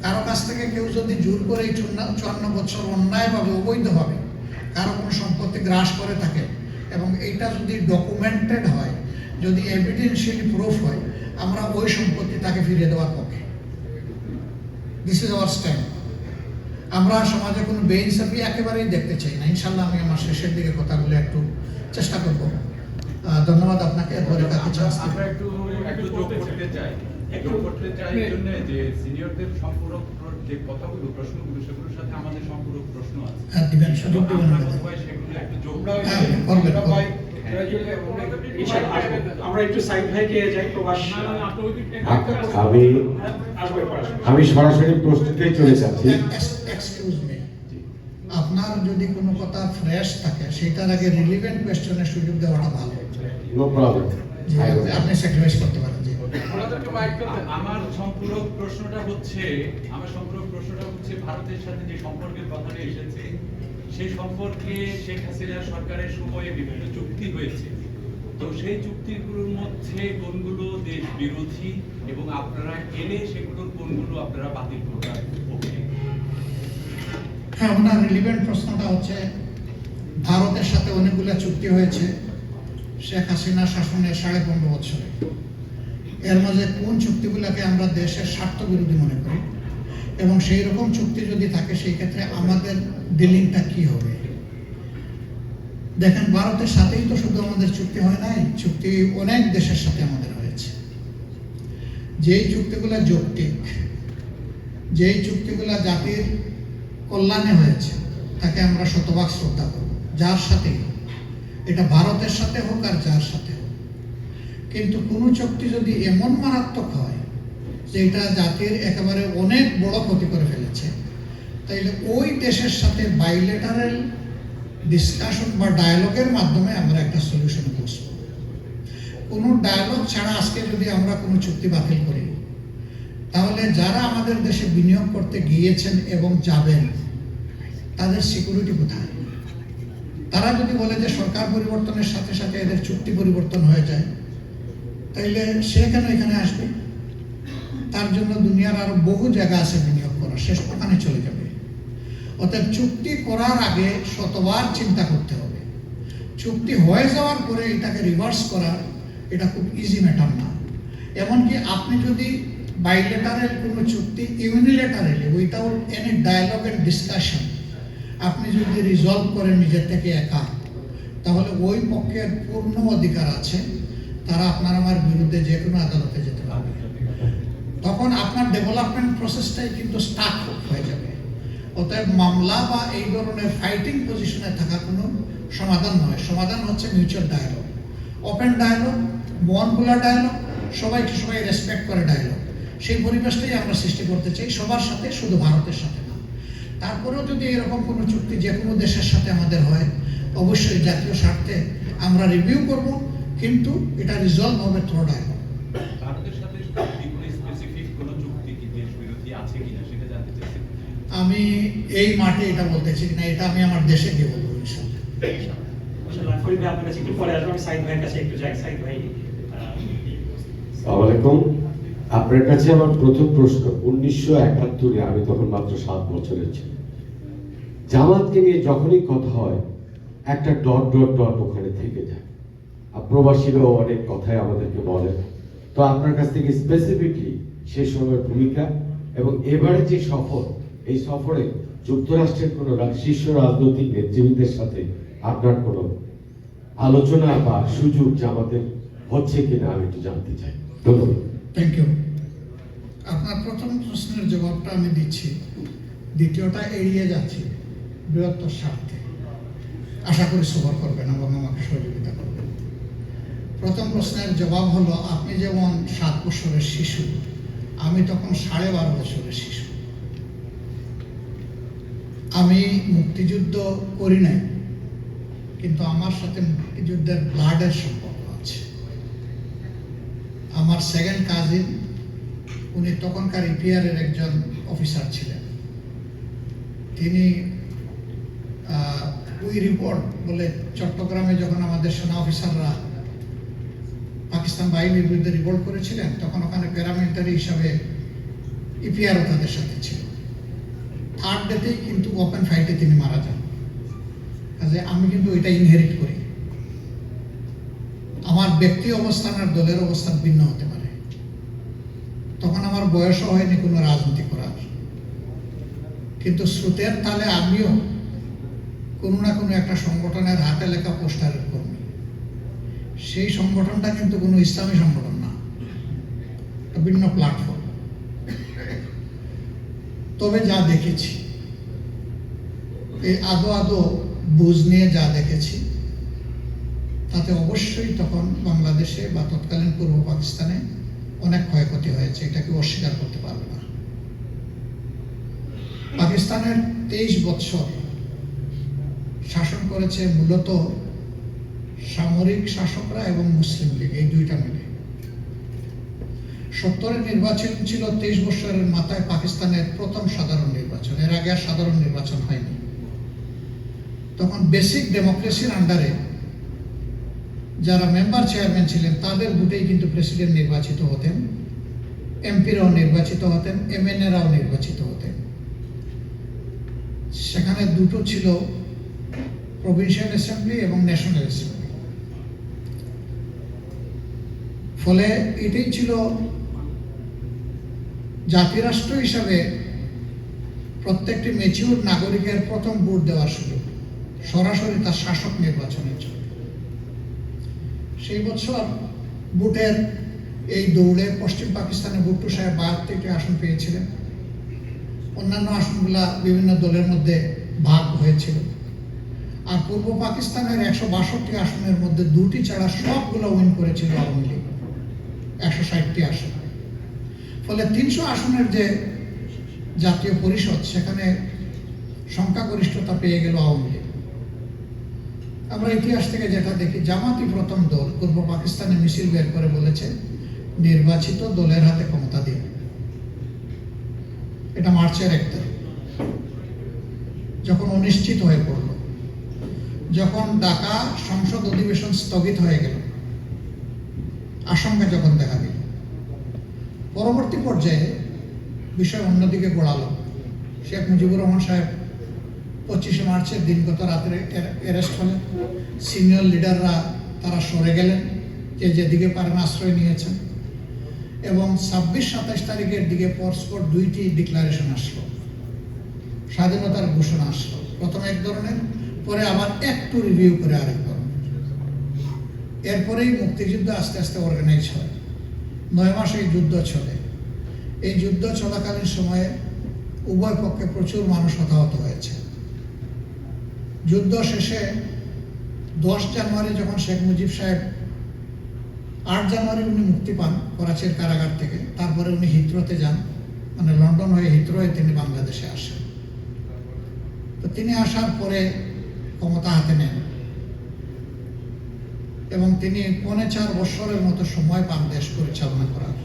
কারো কাছ থেকে কেউ যদি জোর করে 54 বছর অন্যায়ভাবে অবৈধভাবে কারো কোনো সম্পত্তি গ্রাস করে থাকে এবং এইটা যদি ডকুমেন্টেড হয়, যদি এভিডেন্সিয়ালি প্রুফ হয়, আমরা ওই সম্পত্তি তাকে ফিরিয়ে দেওয়ার পক্ষে। This is our stand. আমরা সমাজে কোনো বেইনসাফি একেবারেই দেখতে চাই না। ইনশাল্লাহ আমি আমার শেষের দিকে কথাগুলো একটু চেষ্টা করব। ধন্যবাদ আপনাকে। এরপরে কাকে চান্স দেব? আমরা একটু যোগ করতে চাই। যোগ করতে চাই এই জন্য যে সিনিয়রদের সম্পূরক যে কথাগুলো, প্রশ্নগুলো, সেগুলোর সাথে আমাদের সম্পূরক প্রশ্ন আছে। হ্যাঁ, দিবেন, সুযোগ দিবেন আমরা আমাদের। সবাই সেগুলো একটু যোগ হ্যাঁ, করবেন, করবেন। আমরা একটু সাইড ভাইকে যাই, প্রবাস আমি সরাসরি প্রশ্নতেই চলে যাচ্ছি। এক্সকিউজ মি, আপনার যদি কোনো কথা ফ্রেশ থাকে সেটার আগে রিলিভেন্ট কোয়েশ্চনের সুযোগ দেওয়াটা ভালো। No problem. জি, আপনি স্যাক্রিফাইস করতে পারেন। জি, আমার সম্পূরক প্রশ্নটা হচ্ছে ভারতের সাথে যে সম্পর্কের কথাটা এসেছে, সেই সম্পর্কে শেখ হাসিনা সরকারের সময়ে বিভিন্ন চুক্তি হয়েছে। তো সেই চুক্তিগুলোর মধ্যে কোনগুলো দেশ বিরোধী এবং আপনারা এলে সেগুলোর কোনগুলো আপনারা বাতিল করবেন? হ্যাঁ, ওনার রিলিভেন্ট প্রশ্নটা হচ্ছে ভারতের সাথে অনেকগুলো চুক্তি হয়েছে শেখ হাসিনা শাসনের 15.5 বছরে। এর মাঝে কোন চুক্তিগুলোকে আমরা দেশের স্বার্থ বিরোধী মনে করি এবং সেই রকম চুক্তি যদি থাকে সেই ক্ষেত্রে আমাদের ডিলিংটা কি হবে? দেখেন, ভারতের সাথেই তো শুধু আমাদের চুক্তি হয় নাই, চুক্তি অনেক দেশের সাথে আমাদের হয়েছে। যেই চুক্তিগুলো যৌক্তিক, যেই চুক্তিগুলো জাতির কল্যাণে হয়েছে, তাকে আমরা শতভাগ শ্রদ্ধা করব, যার সাথে, এটা ভারতের সাথে হোক আর যার সাথে হোক। কিন্তু কোনো চুক্তি যদি এমন মারাত্মক হয় যে এটা জাতির একেবারে অনেক বড় ক্ষতি করে ফেলেছে, তাইলে ওই দেশের সাথে বাইলেটারাল ডিসকাশন বা ডায়ালগের মাধ্যমে আমরা একটা সলিউশন বসব। কোনো ডায়ালগ ছাড়া আজকে যদি আমরা কোনো চুক্তি বাতিল করি, তাহলে যারা আমাদের দেশে বিনিয়োগ করতে গিয়েছেন এবং যাবেন, তাদের সিকিউরিটি কোথায়? তারা যদি বলে যে সরকার পরিবর্তনের সাথে সাথে এদের চুক্তি পরিবর্তন হয়ে যায়, তাইলে সে কেন এখানে আসবে? তার জন্য দুনিয়ার আরো বহু জায়গা আছে বিনিয়োগ করা, শেষ ওখানে চলে যাবে। অতএব চুক্তি করার আগে শতবার চিন্তা করতে হবে। চুক্তি হয়ে যাওয়ার পরে এটাকে রিভার্স করা, এটা খুব ইজি ম্যাটার না। এমনকি আপনি যদি বাইলেটারাল কোনো চুক্তি unilaterally without any dialogue and discussion আপনি যদি রিজলভ করেন নিজের থেকে একা, তাহলে ওই পক্ষের পূর্ণ অধিকার আছে, তারা আপনার আমার বিরুদ্ধে যে কোনো আদালতে যেতে পারবে। তখন আপনার ডেভেলপমেন্ট প্রসেসটাই কিন্তু স্টাক হয়ে যাবে। অতএব মামলা বা এই ধরনের ফাইটিং পজিশনে থাকা কোনো সমাধান নয়। সমাধান হচ্ছে মিউচুয়াল ডায়ালগ, ওপেন ডায়ালগ, মনগুলা ডায়ালগ, সবাইকে সবাই রেসপেক্ট করে ডায়ালগ। সেই পরিবেশটাই আমরা সৃষ্টি করতে চাই, সবার সাথে, শুধু ভারতের সাথে না। তারপরেও যদি এরকম কোনো চুক্তি যে কোনো দেশের সাথে আমাদের হয়, অবশ্যই জাতীয় স্বার্থে আমরা রিভিউ করব, কিন্তু এটা রিজলভ হবে থ্রু ডায়ালগ। ভারতের সাথে স্পেসিফিক কোনো চুক্তি কি দেশ বিরোধী আছে কিনা সেটা জানতে চাচ্ছি। আমি এই মাঠে এটা বলতে চাই না, এটা আমি আমার দেশে গিয়ে বলবো ইনশাআল্লাহ। আপনার কাছে একটু পরে আসবো, আমি সাইদ ভাইয়ের কাছে একটু যাই। সাইদ ভাই, আসসালামু আলাইকুম। আপনার কাছে আমার প্রথম প্রশ্ন, 1971-এ আমি তখন মাত্র 7 বছরের ছিলাম। জামাতকে নিয়ে যখনই কথা হয় একটা ডট ডট ডট ওখানে থেকে যায়। আর প্রবাসীরাও অনেক কথাই আমাদেরকে বলেন। তো আপনার কাছ থেকে স্পেসিফিকলি সেই সময়ের ভূমিকা এবং এবারে যে সফর, এই সফরে যুক্তরাষ্ট্রের কোনো শীর্ষ রাজনৈতিক নেতৃবৃন্দের সাথে আপনার কোনো আলোচনা বা সুযোগ জামাতের হচ্ছে কিনা আমি একটু জানতে চাই। ধন্যবাদ। Thank you. আপনার প্রথম প্রশ্নের জবাবটা আমি দিচ্ছি, দ্বিতীয়টা এড়িয়ে যাচ্ছি বৃহত্তর স্বার্থে। আশা করি সফর করবেন এবং আমাকে সহযোগিতা করবেন। প্রথম প্রশ্নের জবাব হলো, আপনি যেমন 7 বছরের শিশু, আমি তখন 12.5 বছরের শিশু। আমি মুক্তিযুদ্ধ করি নাই, কিন্তু আমার সাথে মুক্তিযুদ্ধের ব্লাডের সম্পর্ক আছে। আমার সেকেন্ড কাজিন, উনি তখনকার ইপিআর এর একজন অফিসার ছিলেন। তিনি ওই রিপোর্ট বলে চট্টগ্রামে যখন আমাদের সেনা অফিসাররা পাকিস্তান বাহিনীর বিরুদ্ধে রিপোর্ট করেছিলেন, তখন ওখানে প্যারামিলিটারি হিসাবে ইপিআরও তাদের সাথে ছিল। থার্ড ডেতেই কিন্তু ওপেন ফাইটে তিনি মারা যান। কাজে আমি কিন্তু ওইটা ইনহেরিট করি। আমার ব্যক্তি অবস্থান আর দলের অবস্থান ভিন্ন হতে পারে। তখন আমার বয়সও হয়নি কোনো রাজনীতি করার, কিন্তু স্রোতের তালে আমিও কোনো না কোনো একটা সংগঠনের হাতে লেখা পোস্টারের কর্মী। সেই সংগঠনটা কিন্তু কোনো ইসলামী সংগঠন না, ভিন্ন প্ল্যাটফর্ম। তবে যা দেখেছি, এই আদো বুঝ নিয়ে যা দেখেছি, তাতে অবশ্যই তখন বাংলাদেশে বা তৎকালীন পূর্ব পাকিস্তানে অনেক ক্ষয়ক্ষতি হয়েছে, এটা কেউ অস্বীকার করতে পারবে না। পাকিস্তানের 23 বছর শাসন করেছে মূলত সামরিক শাসকরা এবং মুসলিম লীগ, এই দুইটা মিলে। 70-এর নির্বাচন ছিল 23 বছরের মাথায় পাকিস্তানের প্রথম সাধারণ নির্বাচন। এর আগে আর সাধারণ নির্বাচন হয়নি। তখন বেসিক ডেমোক্রেসির আন্ডারে যারা মেম্বার চেয়ারম্যান ছিলেন তাদের ভোটেই কিন্তু প্রেসিডেন্ট নির্বাচিত হতেন, এমপিরাও নির্বাচিত হতেন, এমএনএরাও নির্বাচিত হতেন। সেখানে দুটো ছিল, প্রভিন্সিয়াল অ্যাসেম্বলি এবং ন্যাশনাল অ্যাসেম্বলি। ফলে এটাই ছিল জাতিরাষ্ট্র হিসাবে প্রত্যেকটি ম্যাচিউর নাগরিকের প্রথম ভোট দেওয়ার সুযোগ, সরাসরি তার শাসক নির্বাচনের জন্য। সেই বছর ভোটের এই দৌড়ে পশ্চিম পাকিস্তানে ভুট্টো সাহেব 72টি আসন পেয়েছিলেন। অন্যান্য আসনগুলা বিভিন্ন দলের মধ্যে ভাগ হয়েছিল। আর পূর্ব পাকিস্তানের 162টি আসনের মধ্যে 2টি ছাড়া সবগুলো উইন করেছিল আওয়ামী লীগ, 160টি আসন। ফলে 300 আসনের যে জাতীয় পরিষদ, সেখানে সংখ্যাগরিষ্ঠতা পেয়ে গেল আওয়ামী লীগ। আমরা ইতিহাস থেকে যেটা দেখি, জামাতই প্রথম দল পূর্ব পাকিস্তানে মিছিল বের করে বলেছে নির্বাচিত দলের হাতে ক্ষমতা দিন। এটা মার্চের 1 তারিখ, যখন অনিশ্চিত হয়ে পড়ল, যখন ঢাকা সংসদ অধিবেশন স্থগিত হয়ে গেল, আশঙ্কা যখন দেখা দিল। পরবর্তী পর্যায়ে বিষয় অন্যদিকে গড়ালো। শেখ মুজিবুর রহমান সাহেব 25শে মার্চের দিন গত রাত্রে অ্যারেস্ট হলেন। সিনিয়র লিডাররা তারা সরে গেলেন, যেদিকে পারেন আশ্রয় নিয়েছেন। এবং 26-27 তারিখের দিকে পরস্পর 2টি ডিক্লারেশন আসলো, স্বাধীনতার ঘোষণা আসলো। প্রথমে এক ধরনের, পরে আবার একটু রিভিউ করে আরেক ধরনের। এরপরেই মুক্তিযুদ্ধ আস্তে আস্তে অর্গানাইজ হয়। 9 মাস এই যুদ্ধ চলে। এই যুদ্ধ চলাকালীন সময়ে উভয় পক্ষে প্রচুর মানুষ হতাহত হয়েছে। যুদ্ধ শেষে 10 জানুয়ারি যখন শেখ মুজিব সাহেব, 8 জানুয়ারি উনি মুক্তি পান করাচির কারাগার থেকে। তারপরে উনি হিথ্রোতে যান, মানে লন্ডন হয়ে হিথ্রোয় তিনি বাংলাদেশে আসেন। তো তিনি আসার পরে ক্ষমতা হাতে নেন এবং তিনি 4.5 বছরের মতো সময় পান দেশ পরিচালনা করার।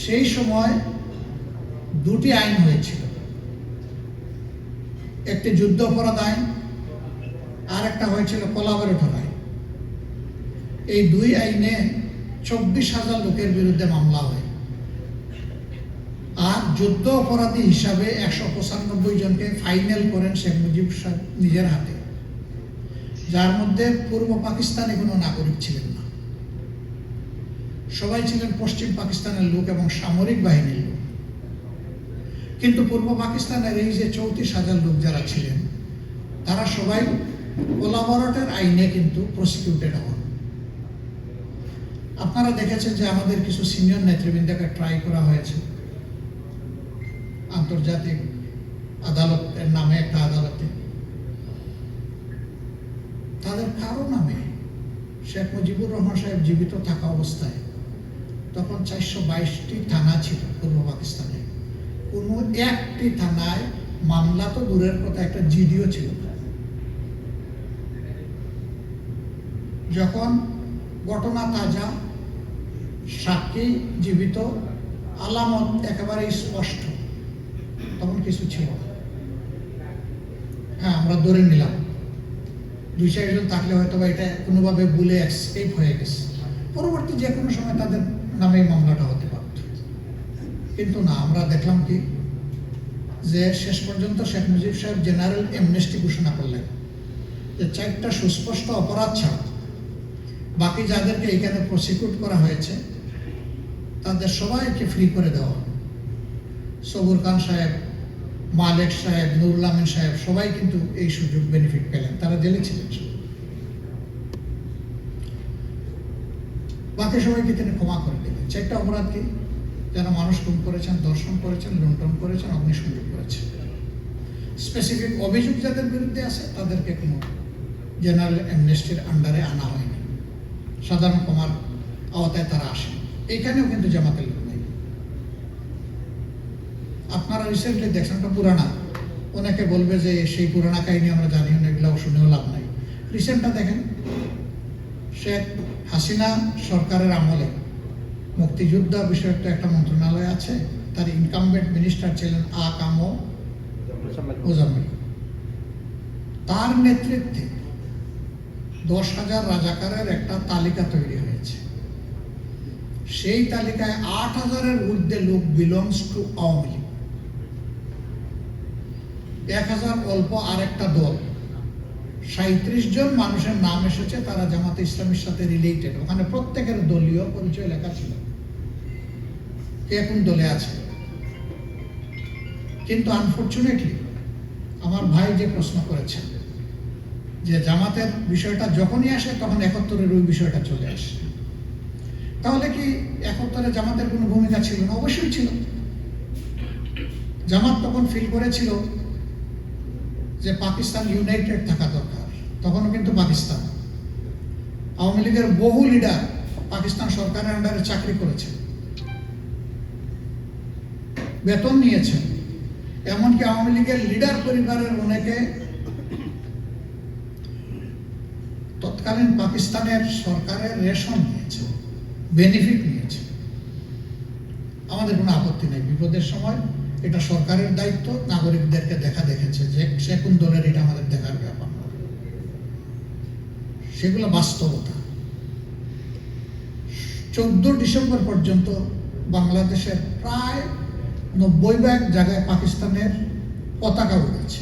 সেই সময় 2টি আইন হয়েছিল, একটি যুদ্ধ অপরাধ আইন, আর একটা হয়েছিল কোলাবরেটর আইন। এই 2 আইনে 24,000 লোকের বিরুদ্ধে মামলা হয়। আর যুদ্ধ অপরাধী হিসাবে 195 জনকে ফাইনাল করেন শেখ মুজিব সাহেব নিজের হাতে, যার মধ্যে পূর্ব পাকিস্তানে কোনো নাগরিক ছিলেন না। সবাই ছিলেন পশ্চিম পাকিস্তানের লোক এবং সামরিক বাহিনীর লোক। কিন্তু পূর্ব পাকিস্তানের এই যে 34,000 লোক যারা ছিলেন, তারা সবাই কোলাবরেটর আইনে কিন্তু প্রসিকিউটেড হন। আপনারা দেখেছেন যে আমাদের কিছু সিনিয়র নেতৃবৃন্দকে ট্রাই করা হয়েছে আন্তর্জাতিক আদালতের নামে, একটা আদালতে। তাদের কারো নামে, শেখ মুজিবুর রহমান সাহেব জীবিত থাকা অবস্থায় তখন 422টি থানা ছিল পূর্ব পাকিস্তানে। কোনো একটি থানায় মামলা তো দূরের কথা, একটা জিডিও ছিল না। যখন ঘটনা তাজা, সাক্ষী জীবিত, আলামত একেবারেই স্পষ্ট, তখন কিছু ছিল না। হ্যাঁ, আমরা ধরে নিলাম 2-4 জন থাকলে হয়তো বা এটা কোনোভাবে ভুলে এসকেপ হয়ে গেছে, পরবর্তী যে কোনো সময় তাদের নামে মামলাটা হতে পারত। কিন্তু না, আমরা দেখলাম কি যে শেষ পর্যন্ত শেখ মুজিব সাহেব জেনারেল অ্যামনেস্টি ঘোষণা করলেন যে 4টা সুস্পষ্ট অপরাধ ছাড়া বাকি যাদেরকে এখানে প্রসিকিউট করা হয়েছে তাদের সবাইকে ফ্রি করে দেওয়া। সবুর খান সাহেব, মালেক সাহেব, নুরুল আমিন সাহেব সবাই কিন্তু এই সুযোগ বেনিফিট পেলেন, তারা জেলে ছিলেন। বাকি সবাইকে তিনি ক্ষমা করে দিলেন। 4টা অপরাধ কি? যারা মানুষ খুন করেছেন, ধর্ষণ করেছেন, লুণ্ঠন করেছেন, অগ্নিসংযোগ করেছেন। স্পেসিফিক অভিযোগ যাদের বিরুদ্ধে আছে তাদেরকে কোনো জেনারেল অ্যামনেস্টির আন্ডারে আনা হয়নি, সাধারণ ক্ষমার আওতায় তারা আসেন। এইখানেও কিন্তু জামাতের লোক নেই। আপনারা রিসেন্টলি দেখছেন, একটা পুরানা, অনেকে বলবে যে সেই পুরানা কাহিনী আমরা জানিও না, এগুলো শুনেও লাভ নাই। রিসেন্টটা দেখেন, শেখ হাসিনা সরকারের আমলে মুক্তিযোদ্ধা বিষয়ক একটা মন্ত্রণালয় আছে, তার ইনকামবেন্ট মিনিস্টার ছিলেন আ.ক.ম. মোজাম্মেল। তার নেতৃত্বে 10,000 রাজাকারের একটা তালিকা তৈরি হয়েছে। সেই তালিকায় 8,000-এর ঊর্ধ্বে লোক বিলংস টু আওয়ামী লীগ। 1,000 অল্প আরেকটা দল, 37 জন মানুষের নাম এসেছে, তারা জামাতে ইসলামীর সাথে রিলেটেড। ওখানে প্রত্যেকের দলীয় পরিচয় লেখা ছিল, কে কোন দলে আছে। কিন্তু আনফরচুনেটলি আমার ভাই যে প্রশ্ন করেছেন যে জামাতের বিষয়টা যখনই আসে তখন 71-এর ওই বিষয়টা চলে আসে, তাহলে কি 71-এ জামাতের কোনো ভূমিকা ছিল না? অবশ্যই ছিল। জামাত তখন ফিল করেছিল যে পাকিস্তান ইউনাইটেড থাকা দরকার। তখনও কিন্তু পাকিস্তান, আওয়ামী লীগের বহু লিডার পাকিস্তান সরকারের আন্ডারে চাকরি করেছে, বেতন নিয়েছেন। এমনকি আওয়ামী লীগের লিডার পরিবারের অনেকে তৎকালীন পাকিস্তানের সরকারের রেশন নিয়েছে, বেনিফিট নিয়েছে। আমাদের কোনো আপত্তি নেই, বিপদের সময় এটা সরকারের দায়িত্ব নাগরিকদেরকে দেখা দেখেছে যে সে কোন দলের, এটা আমাদের দেখার ব্যাপার না। সেগুলো বাস্তবতা। 14 ডিসেম্বর পর্যন্ত বাংলাদেশের প্রায় 90 জায়গায় পাকিস্তানের পতাকা উড়েছে।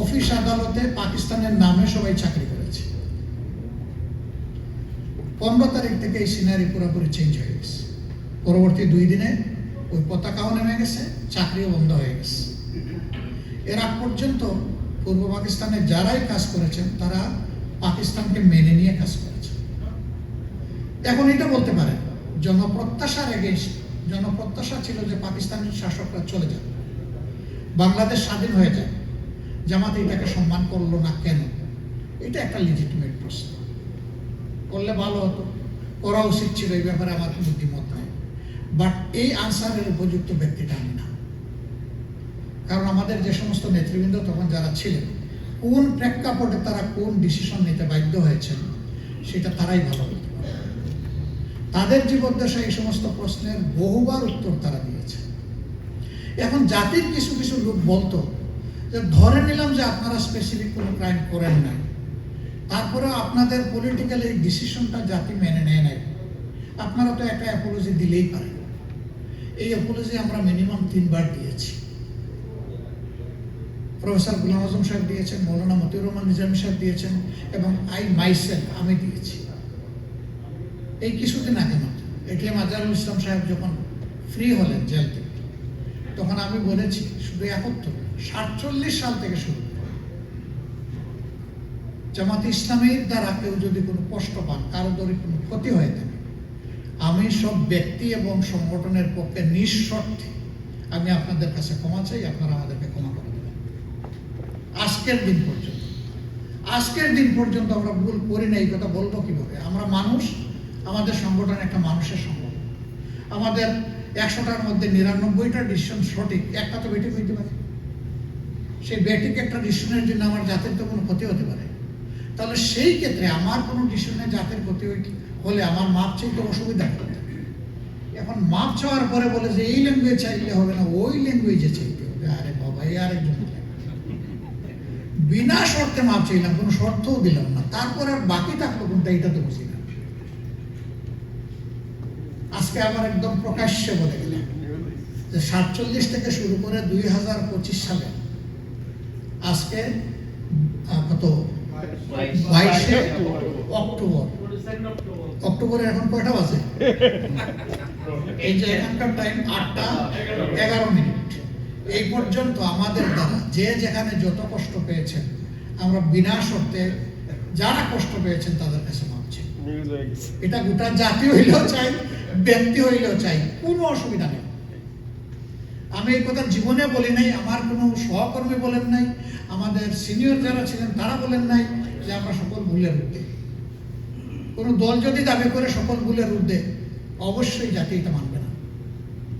অফিস আদালতে পাকিস্তানের নামে সবাই চাকরি করেছে। 15 তারিখ থেকে এই সিনারি পুরোপুরি চেঞ্জ হয়ে গেছে। পরবর্তী 2 দিনে ওই পতাকাও নেমে গেছে, চাকরিও বন্ধ হয়ে গেছে। এর আগ পর্যন্ত পূর্ব পাকিস্তানে যারাই কাজ করেছেন তারা পাকিস্তানকে মেনে নিয়ে কাজ করেছেন। এখন এটা বলতে পারেন জনপ্রত্যাশার এগেইনস্ট, জনপ্রত্যাশা ছিল যে পাকিস্তানের শাসকরা চলে যাবে, বাংলাদেশ স্বাধীন হয়ে যায়। জামাত এটাকে সম্মান করলো না কেন? এটা একটা লিজিটিমেট প্রশ্ন। করলে ভালো হতো, করা উচিত ছিল, এই ব্যাপারে আমার কোনো দ্বিমত নাই। বাট এই আনসারের উপযুক্ত ব্যক্তিটা আমি না। কারণ আমাদের যে সমস্ত নেতৃবৃন্দ তখন যারা ছিলেন, কোন প্রেক্ষাপটে তারা কোন ডিসিশন নিতে বাধ্য হয়েছেন সেটা তারাই ভালো বলতে পারে। তাদের জীবদ্দশায় এই সমস্ত প্রশ্নের বহুবার উত্তর তারা দিয়েছে। এখন জাতির কিছু কিছু লোক বলতো যে ধরে নিলাম যে আপনারা স্পেসিফিক কোনো ক্রাইম করেন নাই, তারপরে আপনাদের পলিটিক্যাল এই ডিসিশনটা জাতি মেনে নেয় নাই, আপনারা তো একটা অ্যাপোলজি দিলেই পারেন। এই অ্যাপোলজি আমরা মিনিমাম 3 বার দিয়েছি। প্রফেসর গুলাম আজম সাহেব দিয়েছেন, মৌলানা মতিউর রহমান নিজামী সাহেব দিয়েছেন, এবং আমি দিয়েছি। এই কিছুদিন আগে মাত্র এটিএম আজহারুল ইসলাম সাহেব যখন ফ্রি হলেন জেল থেকে, তখন আমি বলেছি শুধু 47 সাল থেকে শুরু জামাতে ইসলামীর দ্বারা কেউ যদি কোনো কষ্ট পান, কারো যদি কোনো ক্ষতি হয়ে থাকে, আমি সব ব্যক্তি এবং সংগঠনের পক্ষে নিঃশর্তে আমি আপনাদের কাছে ক্ষমা চাই, আপনারা আমাদেরকে ক্ষমা করে দেবেন। আজকের দিন পর্যন্ত আমরা ভুল করি না, এই কথা বলবো কিভাবে? আমরা মানুষ, আমাদের সংগঠন একটা মানুষের সংগঠন। আমাদের 100টার মধ্যে 99টা ডিসিশন সঠিক, একটা তো বেঠিক হইতে পারে। সেই বেঠিক একটা ডিসিশনের জন্য আমার জাতির তো কোনো ক্ষতি হতে পারে। তাহলে সেই ক্ষেত্রে আমার কোনো ডিসিশনে জাতির ক্ষতি বলে আমার মাপ চাইতে অসুবিধা নেই। এখন মাপ চাওয়ার পরে বলে যে এই ল্যাঙ্গুয়েজ চাইলে হবে না, ওই ল্যাঙ্গুয়েজে চাইতে হবে। আরে বাবা, এই আরেকজন বিনা শর্তে মাপ চাইলাম, কোনো শর্তও দিলাম না, তারপর আর বাকি থাকলো কোনটা, এটা তো বুঝি না। আজকে আবার একদম প্রকাশ্যে বলে গেলাম যে 47 থেকে শুরু করে 2025 সালে আজকে কত 22শে অক্টোবর, অক্টোবরে এখন কয়টা বাজে? এই যে এখানকার টাইম 8:11। এই পর্যন্ত আমাদের দ্বারা যে যেখানে যত কষ্ট পেয়েছেন, আমরা বিনা শর্তে যারা কষ্ট পেয়েছেন তাদের কাছে মাপছি। এটা গোটা জাতি হইলেও চাই, ব্যক্তি হইলেও চাই, কোনো অসুবিধা নেই। আমি এই কথা জীবনে বলি নাই, আমার কোনো সহকর্মী বলেন নাই, আমাদের সিনিয়র যারা ছিলেন তারা বলেন নাই যে আমরা সকল ভুলের ঊর্ধ্বে। কোনো দল যদি দাবি করে সকল ভুলের ঊর্ধ্বে, অবশ্যই জাতি এটা মানবে না।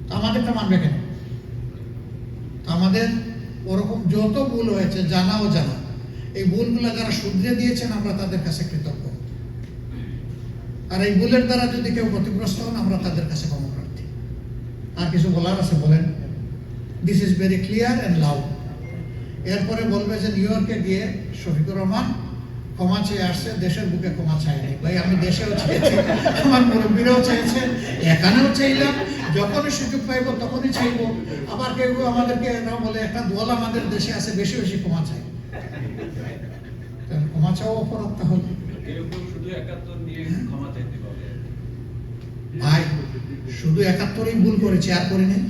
তো আমাদেরটা মানবে কেন? আমাদের ওরকম যত ভুল হয়েছে, জানা ও জানা, এই ভুলগুলো যারা শুধরে দিয়েছেন আমরা তাদের কাছে কৃতজ্ঞ। আর এই ভুলের দ্বারা যদি কেউ ক্ষতিগ্রস্ত হন, আমরা তাদের কাছে ক্ষমা প্রার্থী। আর কিছু বলার আছে বলেন? This is very clear and loud. এরপরে বলবে যে নিউ ইয়র্কে গিয়ে শফিকুর রহমান ক্ষমা চেয়ে আসছে, দেশের বুকে ক্ষমা চাইনি। ভাই, আমি দেশেও চেয়েছি, আমার মুরব্বীরাও চেয়েছে, এখানেও চাইলাম, যখনই সুযোগ পাইব তখনই চাইব। আবার কেউ কেউ আমাদেরকে বলে একটা দল আমাদের দেশে আছে, বেশি বেশি ক্ষমা চাই। ক্ষমা চাও অপরাধ? তাহলে কেউ কেউ শুধু 71 নিয়ে ক্ষমা চাইতে পারে। ভাই, শুধু 71ই ভুল করেছি, আর করি নাই।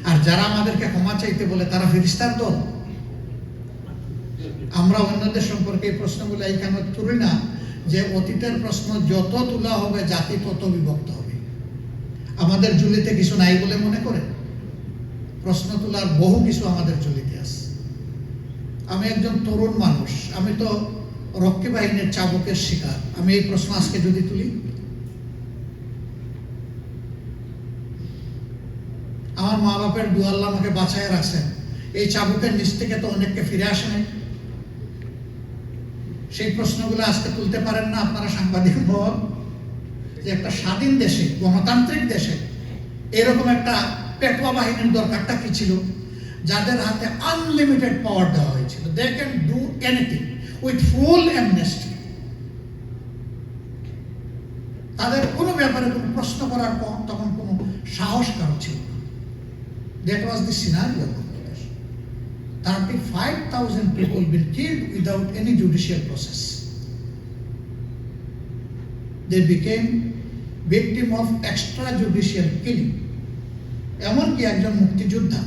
আর যারা আমাদেরকে ক্ষমা চাইতে বলে তারা ফেরেশতার দল। আমরা অন্যদের সম্পর্কে এই প্রশ্নগুলো এইখানে তুলি না যে অতীতের প্রশ্ন যত তোলা হবে জাতি তত বিভক্ত হবে। আমাদের ঝুলিতে কিছু নাই বলে মনে করে? প্রশ্ন তোলার বহু কিছু আমাদের ঝুলিতে আছে। আমি একজন তরুণ মানুষ, আমি তো রক্ষী বাহিনীর চাবুকের শিকার। আমি এই প্রশ্ন আজকে যদি তুলি, আমার মা বাপের দোয়া আল্লাহ আমাকে বাঁচায় রাখছেন, এই চাবুকের নিচ থেকে তো অনেককে ফিরে আসে নাই। সেই প্রশ্নগুলো আজকে তুলতে পারেন না আপনারা সাংবাদিক মহল, যে একটা স্বাধীন দেশে, গণতান্ত্রিক দেশে এরকম একটা পেটুয়া বাহিনীর দরকারটা কি ছিল, যাদের হাতে আনলিমিটেড পাওয়ার দেওয়া হয়েছিল। They can do anything with full amnesty. তাদের কোনো ব্যাপারে কোনো প্রশ্ন করার তখন কোনো সাহস কারো ছিল না। That was the scenario of Bangladesh. 35,000 people been killed without any judicial process. They became victim of extrajudicial killing. এমনকি একজন মুক্তিযোদ্ধা,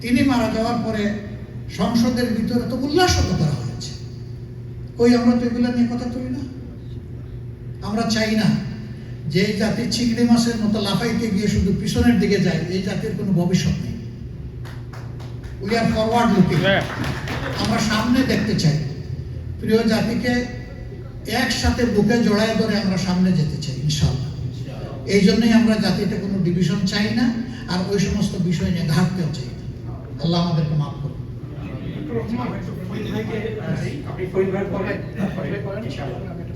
তিনি মারা যাওয়ার পরে সংসদের ভিতরে তো উল্লাসিত করা হয়েছে। কই, আমরা তো এগুলো নিয়ে কথা তুলি না। আমরা চাই না যে জাতি চিংড়ি মাছের মতো লাফাইতে গিয়ে শুধু পিছনের দিকে যায়, এই জাতির কোনো ভবিষ্যৎ নেই। We are forward looking. আমরা সামনে দেখতে চাই। প্রিয় জাতিকে একসাথে বুকে জড়ায় ধরে আমরা সামনে যেতে চাই ইনশাআল্লাহ। এই জন্যই আমরা জাতিতে কোনো ডিভিশন চাই না, আর ওই সমস্ত বিষয় নিয়ে ঘাটতেও চাই না। আল্লাহ আমাদেরকে মাফ করুন।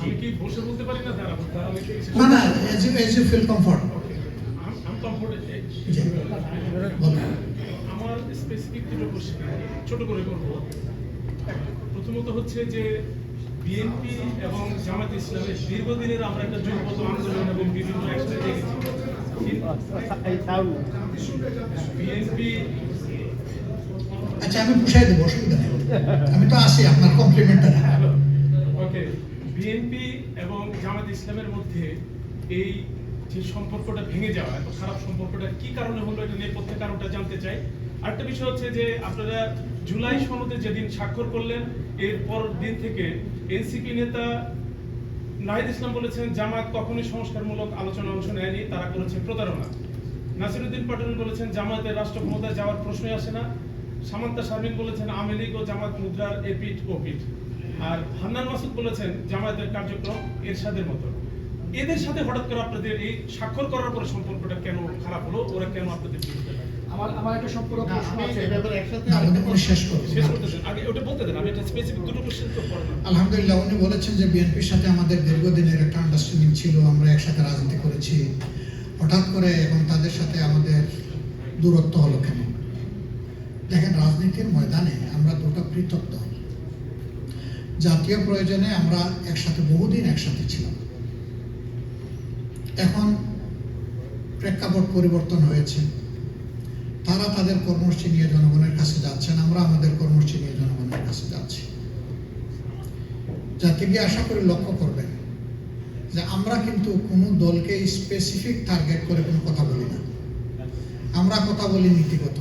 আমি কি বসে বলতে পারি না? না না, as you feel comfort. আমি কমফোর্টেড। আমার স্পেসিফিক দুটো কোশ্চেন ছোট করে করব। প্রথমত হচ্ছে যে বিএনপি এবং জামাত ইসলামের দীর্ঘদিনের আমরা একটা জোটবদ্ধ আন্দোলন এবং বিভিন্ন অ্যাকশনে দেখেছি। বিএনপি, আচ্ছা, আমি পুষাই দেবো, অসুবিধা নেই, আমি তো আসি আপনার কমপ্লিমেন্টারি। ওকে, বিএনপি এবং জামাত ইসলামের মধ্যে এই যে সম্পর্কটা ভেঙে যাওয়া, এত খারাপ সম্পর্কটা কি কারণে হলো, এটা নেপথ্যের কারণটা জানতে চাই। আরেকটা বিষয় হচ্ছে যে আপনারা জুলাই সনদে যেদিন স্বাক্ষর করলেন, এরপর দিন থেকে এনসিপি নেতা নাহিদ ইসলাম বলেছেন জামাত কখনোই সংস্কারমূলক আলোচনা অংশ নেয়নি, তারা করেছে প্রতারণা। নাসিরউদ্দিন পাটোয়ারি বলেছেন জামাতের রাষ্ট্র ক্ষমতায় যাওয়ার প্রশ্নই আসে না। সামান্তা শারমিন বলেছেন আওয়ামী লীগ ও জামাত মুদ্রার এপিঠ ওপিঠ। আর হান্নান মাসুদ বলেছেন জামায়াতের কার্যক্রম এরশাদের মতো। এদের সাথে হঠাৎ করে আপনাদের এই স্বাক্ষর করার পরে সম্পর্কটা কেন খারাপ হলো? ওরা কেন আপনাদের বিরুদ্ধে? আমার একটা সম্পূর্ণ প্রশ্ন আছে। না, উনি শেষ করুন। শেষ করতে দেন, আগে ওটা বলতে দেন, আমি একটা স্পেসিফিক দুটো কোশ্চেন তো পড়ে না। আলহামদুলিল্লাহ, উনি বলেছেন যে বিএনপির সাথে আমাদের দীর্ঘদিনের একটা আন্ডারস্ট্যান্ডিং ছিল, আমরা একসাথে রাজনীতি করেছি, হঠাৎ করে এখন তাদের সাথে আমাদের দূরত্ব হলো কেন? দেখেন, রাজনীতির ময়দানে আমরা দুটো পৃথক দল। জাতীয় প্রয়োজনে আমরা একসাথে বহুদিন একসাথে ছিলাম। এখন প্রেক্ষাপট পরিবর্তন হয়েছে, তারা তাদের কর্মসূচি নিয়ে জনগণের কাছে যাচ্ছেন, আমরা আমাদের কর্মসূচি নিয়ে জনগণের কাছে যাচ্ছি। যাতে গিয়ে আশা করি লক্ষ্য করবেন যে আমরা কিন্তু কোনো দলকে স্পেসিফিক টার্গেট করে কোনো কথা বলি না, আমরা কথা বলি নীতিগত।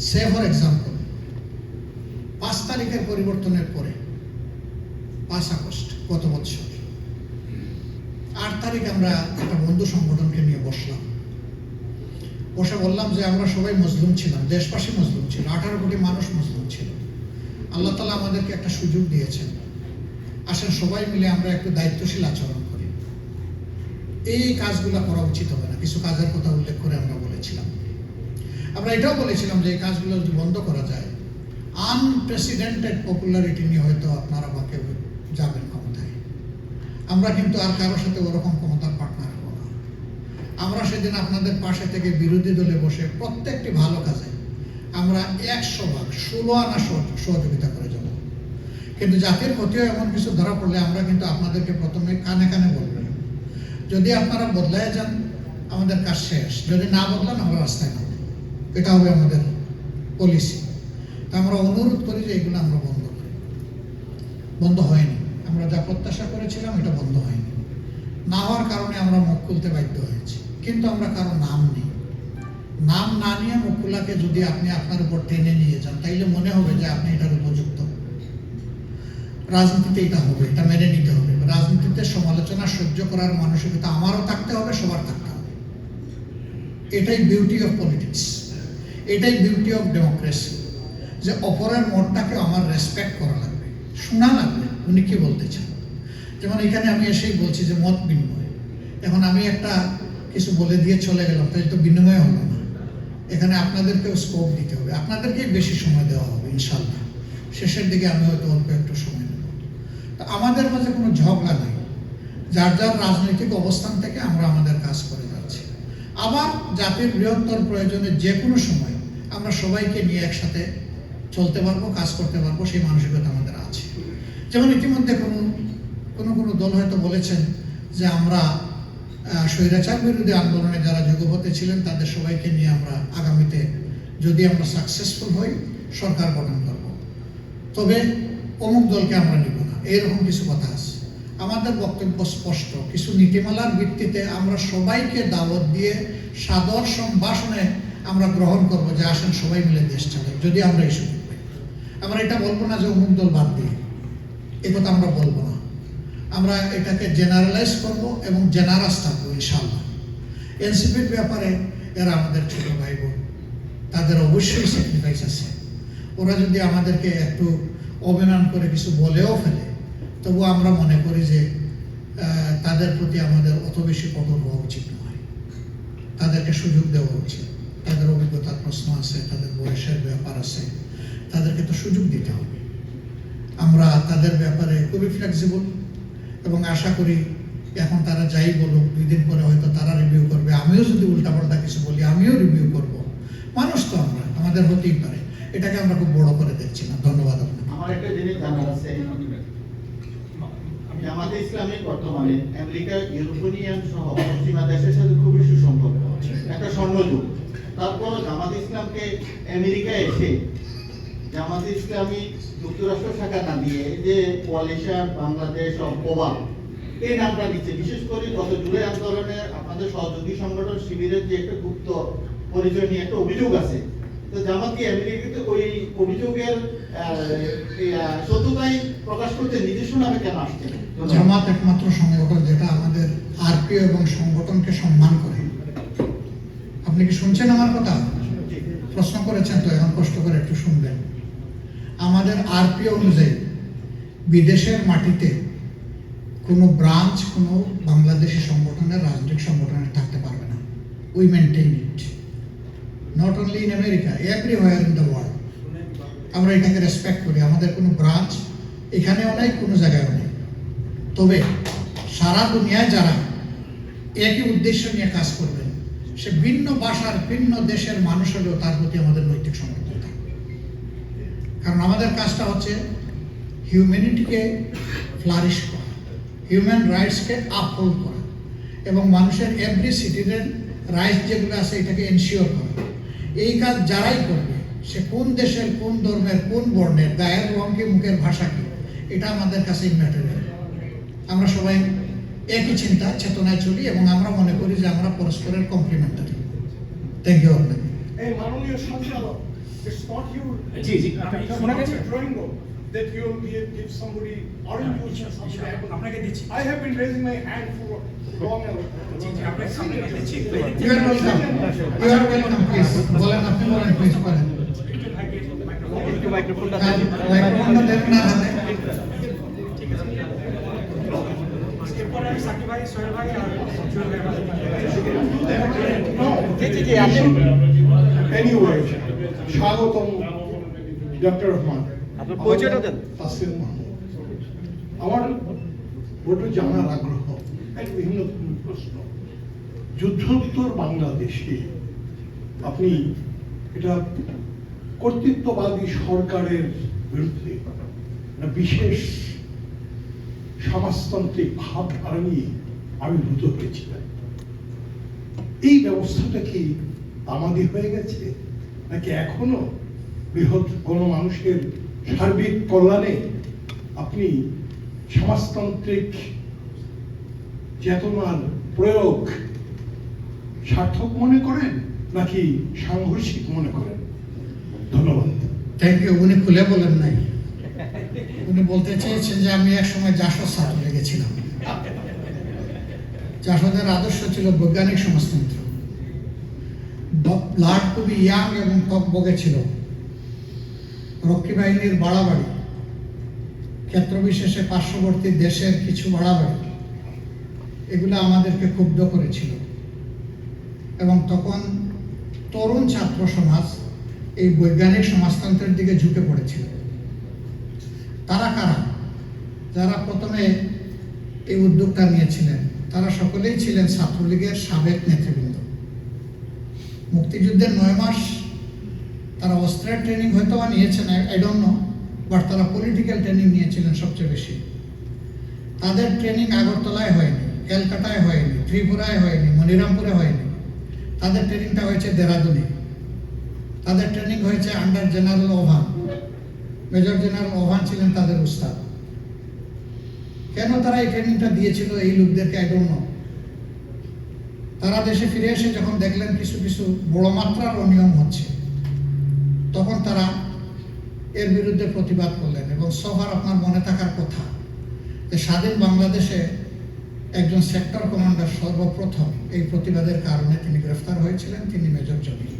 সে ফর এক্সাম্পল, 5 তারিখের পরিবর্তনের পরে 5 আগস্ট গত বছর 8 তারিখ আমরা একটা বন্ধু সংগঠনকে নিয়ে বসলাম, বসে বললাম যে আমরা সবাই মজলুম ছিলাম, দেশবাসী মজলুম ছিল, 18 কোটি মানুষ মজলুম ছিল। আল্লাহ তাআলা আমাদেরকে একটা সুযোগ দিয়েছেন, আসেন সবাই মিলে আমরা একটু দায়িত্বশীল আচরণ করি। এই কাজগুলো করা উচিত হবে না, কিছু কাজের কথা উল্লেখ করে আমরা বলেছিলাম। আমরা এটাও বলেছিলাম যে এই কাজগুলো যদি বন্ধ করা যায়, আনপ্রেসিডেন্টেড পপুলারিটি নিয়ে হয়তো আপনারা আমাকে যাবেন ক্ষমতায়। আমরা কিন্তু আর কারোর সাথে ওরকম ক্ষমতার পার্টনার হবো না। আমরা সেদিন আপনাদের পাশে থেকে বিরোধী দলে বসে প্রত্যেকটি ভালো কাজে আমরা 100 ভাগ 16 আনা সহযোগিতা করে যাব। কিন্তু জাতির ক্ষতিও এমন কিছু ধরা পড়লে আমরা কিন্তু আপনাদেরকে প্রথমে কানে কানে বলবেন, যদি আপনারা বদলায় যান আমাদের কাজ শেষ, যদি না বদলান আমরা রাস্তায় নামব। এটা হবে আমাদের পলিসি। তা আমরা অনুরোধ করি যে এগুলো আমরা বন্ধ করি। বন্ধ হয়নি, আমরা যা প্রত্যাশা করেছিলাম এটা বন্ধ হয়নি। না হওয়ার কারণে আমরা মুখ খুলতে বাধ্য হয়েছি, কিন্তু আমরা কারো নাম নেই। নাম না নিয়ে মুখ খোলাকে যদি আপনি আপনার উপর টেনে নিয়ে যান, তাইলে মনে হবে যে আপনি এটার উপযুক্ত। রাজনীতিতে এটা হবে, এটা মেনে নিতে হবে। রাজনীতিতে সমালোচনা সহ্য করার মানসিকতা আমারও থাকতে হবে, সবার থাকতে হবে। এটাই বিউটি অফ পলিটিক্স, এটাই বিউটি অফ ডেমোক্রেসি, যে অপরের মতটাকে আমার রেসপেক্ট করা লাগবে, শোনা লাগবে উনি কি বলতে চান। যেমন এখানে আমি এসেই বলছি যে মত বিনিময়, এখন আমি একটা কিছু বলে দিয়ে চলে গেলাম, তাই তো বিনিময় হলো না। এখানে আপনাদেরকেও স্কোপ দিতে হবে, আপনাদেরকেই বেশি সময় দেওয়া হবে ইনশাল্লাহ। শেষের দিকে আমি হয়তো অল্প একটু সময় নেব। তো আমাদের মাঝে কোনো ঝগড়া নেই, যার যার রাজনৈতিক অবস্থান থেকে আমরা আমাদের কাজ করে যাচ্ছি। আবার জাতির বৃহত্তর প্রয়োজনে যে কোনো সময় আমরা সবাইকে নিয়ে একসাথে চলতে পারবো, কাজ করতে পারবো, সেই মানসিকতা আমাদের আছে। যেমন ইতিমধ্যে কোনো দল হয়তো বলেছেন যে আমরা স্বৈরাচার বিরোধী আন্দোলনে যারা যুগপথে ছিলেন তাদের সবাইকে নিয়ে আমরা আগামীতে যদি আমরা সাকসেসফুল হই সরকার গঠন করব, তবে অমুক দলকে আমরা নিব না, এরকম কিছু কথা আছে। আমাদের বক্তব্য স্পষ্ট, কিছু নীতিমালার ভিত্তিতে আমরা সবাইকে দাওয়াত দিয়ে সাদর সম্ভাষণে আমরা গ্রহণ করব যে আসেন সবাই মিলে দেশ চালাই, যদি আমরা এই সুযোগ পাই। আমরা এটা বলবো না যে অমুক দল বাদ দিয়ে, এ কথা আমরা বলবো না। আমরা এটাকে জেনারেলাইজ করব এবং জেনারাস থাকবো ইনশাআল্লাহ। এনসিপির ব্যাপারে এরা আমাদের ছোট ভাই বোন, তাদের অবশ্যই স্যাক্রিফাইস আছে। ওরা যদি আমাদেরকে একটু অভিমান করে কিছু বলেও ফেলে, তবু আমরা মনে করি যে তাদের প্রতি আমাদের অত বেশি কঠোর হওয়া উচিত নয়। তাদেরকে সুযোগ দেওয়া উচিত। তাদের অভিজ্ঞতার প্রশ্ন আছে, তাদের বয়সের ব্যাপার আছে, তাদেরকে তো সুযোগ দিতে হবে। আমরা তাদের ব্যাপারে খুবই ফ্লেক্সিবল এবং আশা করি এখন তারা যাই বলুক, 2 দিন পরে হয়তো তারা রিভিউ করবে, আমিও যদি উল্টাপাল্টা কিছু বলি আমিও রিভিউ করব। মানুষ তো আমরা, আমাদের হতেই পারে, এটাকে আমরা খুব বড় করে দেখছি না। ধন্যবাদ আপনাকে। আমার একটা জিনিস জানার আছে, জামাতে ইসলামী বর্তমানে আমেরিকা, ইউরোপিয়ান সহ পশ্চিমা দেশের সাথে খুবই সুসম্পর্ক, একটা স্বর্ণযুগ। তারপর জামাতে ইসলামকে আমেরিকায় এসে জামাতে ইসলামী যুক্তরাষ্ট্র শাখা না দিয়ে যে কোয়ালিশন বাংলাদেশ অপবাদ এই নামটা নিচ্ছে। বিশেষ করে গত জুলাই আন্দোলনে আপনাদের সহযোগী সংগঠন শিবিরের যে একটা গুপ্ত পরিচয় নিয়ে একটা অভিযোগ আছে, তো জামাত কি আমেরিকাতে ওই অভিযোগের সত্যতাই প্রকাশ করতে নিজস্ব নামে কেন আসছে? জামাত একমাত্র সংগঠন যেটা আমাদের আরপিও এবং সংগঠনকে সম্মান করে। আপনি কি শুনছেন আমার কথা? প্রশ্ন করেছেন তো, এখন কষ্ট করে একটু শুনবেন। আমাদের আরপিও অনুযায়ী বিদেশের মাটিতে কোনো ব্রাঞ্চ কোনো বাংলাদেশি সংগঠনের, রাজনৈতিক সংগঠনের থাকতে পারবে না। We maintain it. Not only in America, everywhere in the world. আমরা এটাকে রেসপেক্ট করি। আমাদের কোনো ব্রাঞ্চ এখানেও নেই, কোনো জায়গায়ও নেই। তবে সারা দুনিয়ায় যারা একই উদ্দেশ্য নিয়ে কাজ করবেন, সে ভিন্ন ভাষার ভিন্ন দেশের মানুষ হলেও তার প্রতি আমাদের নৈতিক সমর্থন থাকবে। কারণ আমাদের কাজটা হচ্ছে হিউম্যানিটিকে ফ্লারিশ করা, হিউম্যান রাইটসকে আপহোল্ড করা, এবং মানুষের এভরি সিটিজেন রাইটস যেগুলো আছে এটাকে এনশিওর করা। এই কাজ যারাই করবে, সে কোন দেশের, কোন ধর্মের, কোন বর্ণের, গায়ের রং কি, মুখের ভাষা কি, এটা আমাদের কাছে ইম্যাটেরিয়াল। আমরা সবাই একই চিন্তা চেতনায় চলি এবং আমরা মনে করি যে আমরা পরস্পরের কমপ্লিমেন্টারি। থ্যাংক ইউ আপনাকে। Hey, Manoniya Shankar, it's not you. G G It's not a drawing board that you will give somebody orange juice or something. আপনাকে দিচ্ছি। I have been raising my hand for long and জি জি আপনাকে সামনে দিচ্ছি। You are welcome. You are welcome, please. বলেন, আপনি বলেন, প্লিজ করেন। মাইক্রোফোনটা মাইক্রোফোনটা দেন না হাতে। এরপরে আমি সাকিব ভাই, সোহেল ভাই আর জুয়েল ভাই জি জি আপনি Anyway, স্বাগতম ডক্টর রহমান। আপনার পরিচয়টা দেন। তাসলিম মাহমুদ। আমার বড় জানার আগ্রহ, এক বিভিন্ন ধরনের প্রশ্ন। যুদ্ধোত্তর বাংলাদেশে আপনি এটা কর্তৃত্ববাদী সরকারের বিরুদ্ধে একটা বিশেষ সমাজতান্ত্রিক ভাবধারা নিয়ে আবির্ভূত হয়েছিলেন। এই ব্যবস্থাটা কি আমাদের হয়ে গেছে, নাকি এখনো বৃহৎ গণমানুষের সার্বিক কল্যাণে আপনি সমাজতান্ত্রিক চেতনার প্রয়োগ সার্থক মনে করেন, নাকি সাংঘর্ষিক মনে করেন? ধন্যবাদ। Thank you. উনি খুলে বলেন নাই, উনি বলতে চেয়েছেন যে আমি এক সময় জাসদ ছাত্র লেগেছিলাম। জাসদের আদর্শ ছিল বৈজ্ঞানিক সমাজতন্ত্র। ব্লাড খুবই ইয়াং এবং টকবগে ছিল। রক্ষী বাহিনীর বাড়াবাড়ি, ক্ষেত্রবিশেষে পার্শ্ববর্তী দেশের কিছু বাড়াবাড়ি, এগুলো আমাদেরকে ক্ষুব্ধ করেছিল। এবং তখন তরুণ ছাত্র সমাজ এই বৈজ্ঞানিক সমাজতন্ত্রের দিকে ঝুঁকে পড়েছিল। তারা কারা? যারা প্রথমে এই উদ্যোগটা নিয়েছিলেন তারা সকলেই ছিলেন ছাত্রলীগের সাবেক নেতৃবৃন্দ। মুক্তিযুদ্ধের 9 মাস তারা অস্ত্রের ট্রেনিং হয়তো বা নিয়েছেন, আই ডোন্ট নো, বাট তারা পলিটিক্যাল ট্রেনিং নিয়েছিলেন সবচেয়ে বেশি। তাদের ট্রেনিং আগরতলায় হয়নি, ক্যালকাটায় হয়নি, ত্রিপুরায় হয়নি, মনিরামপুরে হয়নি। তাদের ট্রেনিংটা হয়েছে দেরাদুনে। তাদের ট্রেনিং হয়েছে আন্ডার জেনারেল ওভান। মেজর জেনারেল ওভান ছিলেন তাদের উস্তাদ। কেন তারা এই ট্রেনিংটা দিয়েছিল এই লোকদেরকে, আই ডোন্ট নো। তারা দেশে ফিরে এসে যখন দেখলেন কিছু কিছু বড় মাত্রার অনিয়ম হচ্ছে, তখন তারা এর বিরুদ্ধে প্রতিবাদ করলেন। এবং সবার আপনার মনে থাকার কথা যে স্বাধীন বাংলাদেশে একজন সেক্টর কমান্ডার সর্বপ্রথম এই প্রতিবাদের কারণে তিনি গ্রেফতার হয়েছিলেন, তিনি মেজর জমির।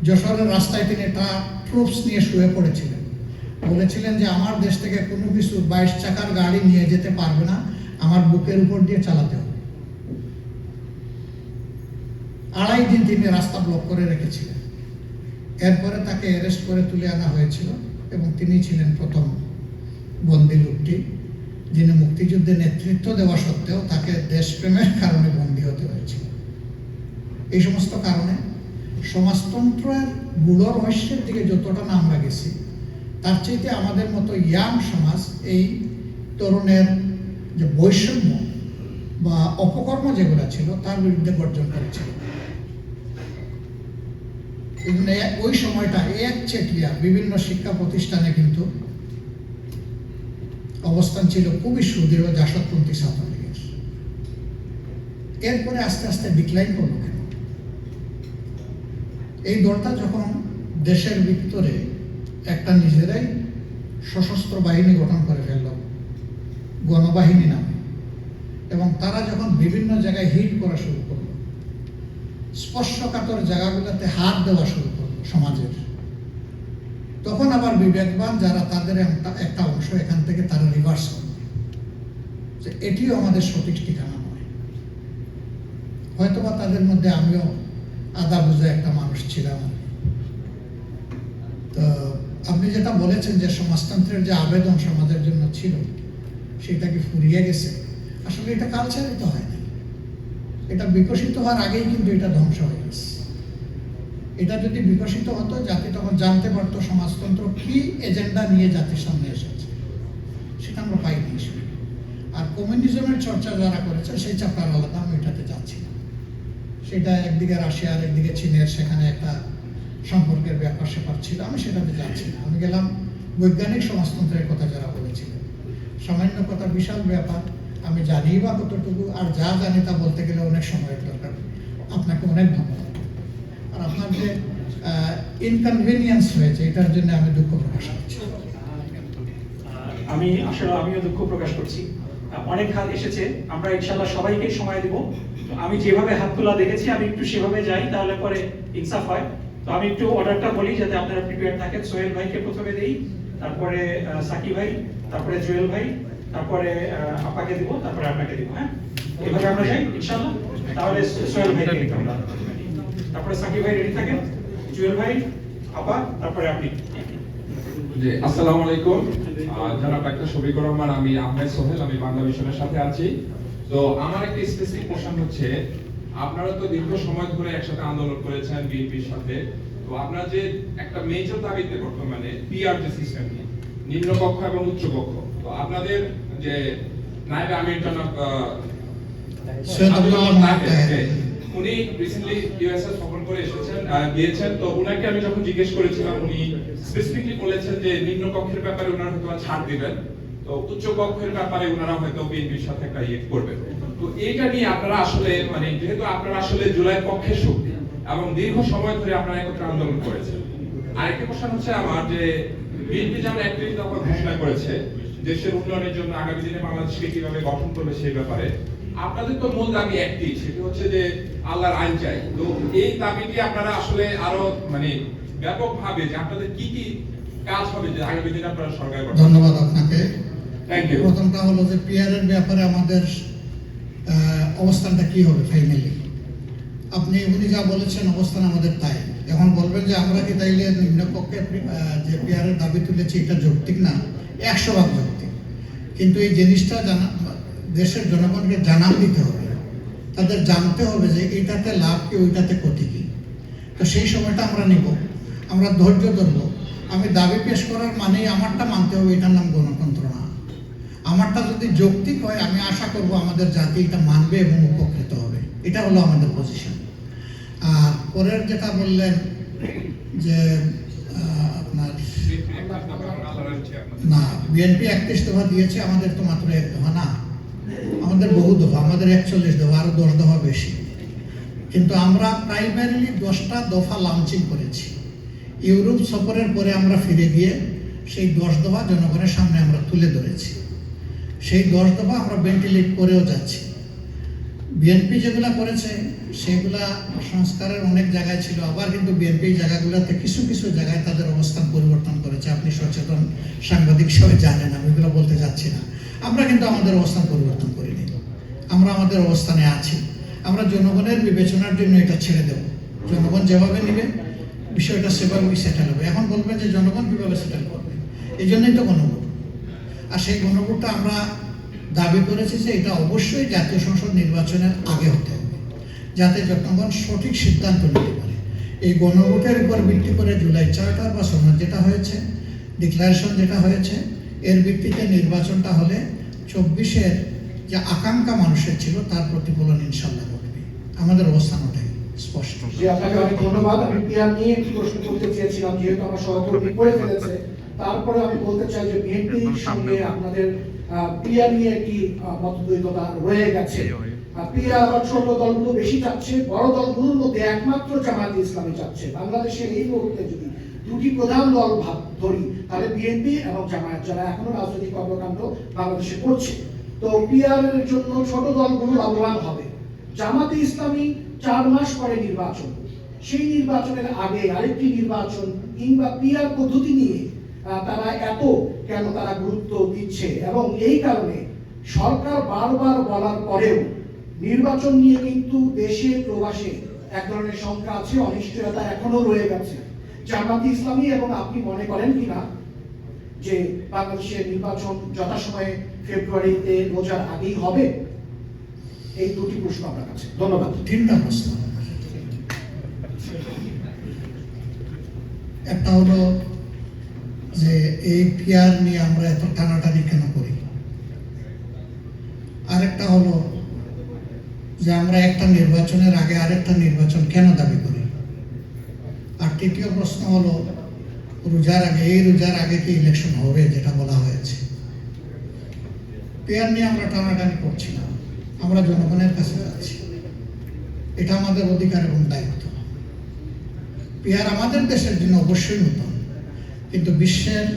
যশোরের রাস্তায় তিনি তার ট্রুপস নিয়ে শুয়ে পড়েছিলেন, বলেছিলেন যে আমার দেশ থেকে কোনো কিছু 22 চাকার গাড়ি নিয়ে যেতে পারবে না, আমার বুকের উপর দিয়ে চালাতে হবে। 2.5 দিন তিনি রাস্তা ব্লক করে রেখেছিলেন। এরপরে তাকে অ্যারেস্ট করে তুলে আনা হয়েছিল এবং তিনি ছিলেন প্রথম বন্দী লোকটি, যিনি মুক্তিযুদ্ধে নেতৃত্ব দেওয়া সত্ত্বেও তাকে দেশপ্রেমের কারণে বন্দী হতে হয়েছিল। এই সমস্ত কারণে সমাজতন্ত্রের গূঢ় রহস্যের দিকে যতটা না আমরা গেছি, তার চাইতে আমাদের মতো ইয়াং সমাজ এই তরুণের যে বৈষম্য বা অপকর্ম যেগুলো ছিল তার বিরুদ্ধে গর্জন করেছিল। ওই সময়টা একচেটিয়া বিভিন্ন শিক্ষা প্রতিষ্ঠানে কিন্তু অবস্থান ছিল খুবই সুদৃঢ় জাসদপন্থী ছাত্রলীগের। এরপরে আস্তে আস্তে ডিক্লাইন করলো কেন? এই দলটা যখন দেশের ভিতরে একটা নিজেরাই সশস্ত্র বাহিনী গঠন করে ফেলল, গণবাহিনী নামে, এবং তারা যখন বিভিন্ন জায়গায় হিট করা শুরু করলো, স্পর্শকাতর জায়গাগুলোতে হাত দেওয়া শুরু করলো সমাজের, তখন আবার বিবেকবান যারা তাদের একটা অংশ এখান থেকে তারা রিভার্স করবে যে এটিও আমাদের সঠিক ঠিকানা নয়। হয়তোবা তাদের মধ্যে আমিও আদা বুঝে একটা মানুষ ছিলাম। তো আপনি যেটা বলেছেন যে সমাজতন্ত্রের যে আবেদন সমাজের জন্য ছিল সেটা কি ফুরিয়ে গেছে, আসলে এটা কালচারে তো হয় না, এটা বিকশিত হওয়ার আগেই কিন্তু এটা ধ্বংস হয়ে গেছে। এটা যদি বিকশিত হতো জাতি তখন জানতে পারতো সমাজতন্ত্র কি এজেন্ডা নিয়ে জাতির সামনে এসেছে, সেটা আমরা পাইনি। আর কমিউনিজমের চর্চা যারা করেছে সেই চাপটার আলাদা, আমি এটাতে যাচ্ছি না। সেটা একদিকে রাশিয়ার একদিকে চীনের, সেখানে একটা সম্পর্কের ব্যাপার স্যাপার ছিল, আমি সেটাতে যাচ্ছি না। আমি গেলাম বৈজ্ঞানিক সমাজতন্ত্রের কথা যারা বলেছিলেন, সামান্য কথা বিশাল ব্যাপার, আমি জানি বা কতটুকু, আর যা জানি তা বলতে গেলে অনেক সময়ের দরকার। আপনাকে অনেক ধন্যবাদ। আর আপনার যে ইনকনভিনিয়েন্স হয়েছে এটার জন্য আমি দুঃখ প্রকাশ করছি। আমিও দুঃখ প্রকাশ করছি। অনেক হাত এসেছে, আমরা ইনশাআল্লাহ সবাইকে সময় দিব। তো আমি যেভাবে হাত তোলা দেখেছি আমি একটু সেভাবে যাই, তাহলে পরে ইনসাফ হয়। তো আমি একটু অর্ডারটা বলি যাতে আপনারা প্রিপেয়ার থাকেন। সোহেল ভাইকে প্রথমে দেই, তারপরে সাকিব ভাই, তারপরে জুয়েল ভাই, তারপরে আপাকে দিব, তারপরে আপনাকে দিব। হ্যাঁ, এভাবে আমরা যাই ইনশাআল্লাহ। তাহলে সোহেল ভাই, তারপরে সাকিব ভাই রেডি থাকেন, জুয়েল ভাই, আপা, তারপরে আপনি। জি, আসসালামু আলাইকুম। জনাব ডাক্তার শফিকুর রহমান, আমি আহমেদ সোহেল, আমি বাংলা মিশনের সাথে আছি। তো আমার একটা স্পেসিফিক কোশ্চেন হচ্ছে, আপনারা তো দীর্ঘ সময় ধরে একসাথে আন্দোলন করেছেন বিএনপির সাথে। তো আপনারা যে একটা মেজর দাবিতে বর্তমানে পিআর যে সিস্টেম, নিম্নকক্ষ এবং উচ্চকক্ষ, তো আপনাদের যে নায়েবে আমির জনাব উনি রিসেন্টলি ইউএসএ সফর করে গিয়েছেন। তো উনাকে আমি যখন জিজ্ঞেস করেছিলাম, উনি স্পেসিফিকলি বলেছেন যে নিম্ন কক্ষের ব্যাপারে ওনারা হয়তো ছাড় দিবেন, তো উচ্চ কক্ষের ব্যাপারে ওনারা হয়তো বিএনপির সাথে একটা করবেন। তো এইটা নিয়ে আপনারা আসলে যেহেতু আপনারা আসলে জুলাই পক্ষের শক্তি এবং দীর্ঘ সময় ধরে আপনারা একত্রে আন্দোলন করেছেন, আরেকটা কোশ্চেন হচ্ছে আমার যে বিএনপি যেমন 31 দফা ঘোষণা করেছে দেশের উন্নয়নের জন্য আগামী দিনে বাংলাদেশকে কিভাবে গঠন করবে সেই ব্যাপারে, আপনাদের তো মূল দাবি একটি, সেটি হচ্ছে যে আল্লাহর আইন চাই। তো এই দাবিটি আপনারা আসলে আরো ব্যাপকভাবে যে আপনাদের কি কি কাজ হবে যে আগামী দিনে আপনারা সরকার গঠন। ধন্যবাদ আপনাকে। Thank you. প্রথমটা হলো যে পিআর এর ব্যাপারে আমাদের অবস্থানটা কি হবে ফাইনালি। উনি যা বলেছেন অবস্থান আমাদের তাই। এখন বলবেন যে আমরা কি তাইলে নিম্নকক্ষে যে পিআর এর দাবি তুলেছি এটা যৌক্তিক না, 100% যৌক্তিক। কিন্তু এই জিনিসটা দেশের জনগণকে জানান দিতে হবে, তাদের জানতে হবে যে এইটাতে লাভ কি ওইটাতে ক্ষতি কি। তো সেই সময়টা আমরা নিব, আমরা ধৈর্য ধরবো। আমি দাবি পেশ করার মানেই আমারটা মানতে হবে, এটার নাম গণতন্ত্র না। আমারটা যদি যৌক্তিক হয় আমি আশা করব আমাদের জাতি এটা মানবে এবং উপকৃত হবে, এটা হলো আমাদের পজিশন। আর পরের যেটা বললেন যে আপনার না, বিএনপি 31 দফা দিয়েছে, আমাদের তো মাত্র 1 দফা না, আমাদের বহু দফা, আমাদের 41 দফা, আরো 10 দফা বেশি। কিন্তু আমরা প্রাইমারিলি 10টা দফা লঞ্চিং করেছি। ইউরোপ সফরের পরে আমরা ফিরে গিয়ে সেই 10 দফা জনগণের সামনে আমরা তুলে ধরেছি। সেই 10 দফা আমরা ভেন্টিলেট করেও যাচ্ছি। বিএনপি যেগুলা করেছে সেগুলা সংস্কারের অনেক জায়গায় ছিল, আবার কিন্তু বিএনপি জায়গাগুলোতে কিছু কিছু জায়গায় তাদের অবস্থান পরিবর্তন করেছে। আপনি সচেতন সাংবাদিক হিসেবে জানেন, আমি এগুলো বলতে যাচ্ছি না। আমরা কিন্তু আমাদের অবস্থান পরিবর্তন করিনি, আমরা আমাদের অবস্থানে আছি। আমরা জনগণের বিবেচনার জন্য এটা ছেড়ে দেব, জনগণ যেভাবে নেবে বিষয়টা সেভাবেই সেটেল হবে। এখন বলবেন যে জনগণ কিভাবে সেটেল করবে, এই জন্যই তো গণভোট। আর সেই গণভোটটা আমরা দাবি করেছি যে এটা অবশ্যই জাতীয় সংসদ নির্বাচনের আগে হতে হবে, যাতে জনগণ সঠিক সিদ্ধান্ত নিতে পারে। এই গণভোটের উপর ভিত্তি করে জুলাই চার্টার বা সনদ যেটা হয়েছে, ডিক্লারেশন যেটা হয়েছে, এর ভিত্তিতে নির্বাচনটা হলে 24-এর যে আকাঙ্ক্ষা মানুষের ছিল তার প্রতিফলন ইনশাল্লাহ ঘটবে। আমাদের অবস্থান ওটাই স্পষ্ট। আপনাকে অনেক ধন্যবাদ। আমি পিআর নিয়ে একটি প্রশ্ন করতে চেয়েছিলাম, যেহেতু আমার সহকর্মী করে ফেলেছে। তারপরে আমি বলতে চাই যে বিএনপির সঙ্গে আপনাদের পিআর নিয়ে একটি মতদ্বৈধতা রয়ে গেছে। পিআর আবার ছোট দলগুলো বেশি চাচ্ছে, বড় দলগুলোর মধ্যে একমাত্র জামায়াতে ইসলামী চাচ্ছে। বাংলাদেশে এই মুহূর্তে যদি দুটি প্রধান দল ধরি তাহলে বিএনপি এবং জামায়াত, যারা এখনো রাজনৈতিক কর্মকাণ্ড বাংলাদেশে করছে। তো পিআর এর জন্য ছোট দলগুলো লাভবান হবে। জামাতে ইসলামী 4 মাস পরে নির্বাচন, সেই নির্বাচনের আগে আরেকটি নির্বাচন কিংবা পিআর পদ্ধতি নিয়ে তারা এত কেন তারা গুরুত্ব দিচ্ছে, এবং এই কারণে সরকার বারবার বলার পরেও নির্বাচন নিয়ে কিন্তু দেশে প্রবাসে এক ধরনের শঙ্কা আছে, অনিশ্চয়তা এখনো রয়ে গেছে। জামাত ইসলামী এবং আপনি মনে করেন কিনা যে বাংলাদেশের নির্বাচন যথাসময়ে ফেব্রুয়ারিতে রোজার আগেই হবে? এই দুটি প্রশ্ন আপনার কাছে। ধন্যবাদ। তিনটা প্রশ্ন। একটা হলো যে এই পিআর নিয়ে আমরা এত টানাটানি কেন করি, আরেকটা হলো যে আমরা একটা নির্বাচনের আগে আরেকটা নির্বাচন কেন দাবি করি, আর তৃতীয় প্রশ্ন হলো রোজার আগে, এই রোজার আগে কি ইলেকশন হবে যেটা বলা হয়েছে। পিআর নিয়ে আমরা টানাটানি করছি না, আমরা জনগণের কাছে যাচ্ছি, এটা আমাদের অধিকার এবং দায়িত্ব। পিআর আমাদের দেশের জন্য অবশ্যই নতুন, কিন্তু বিশ্বের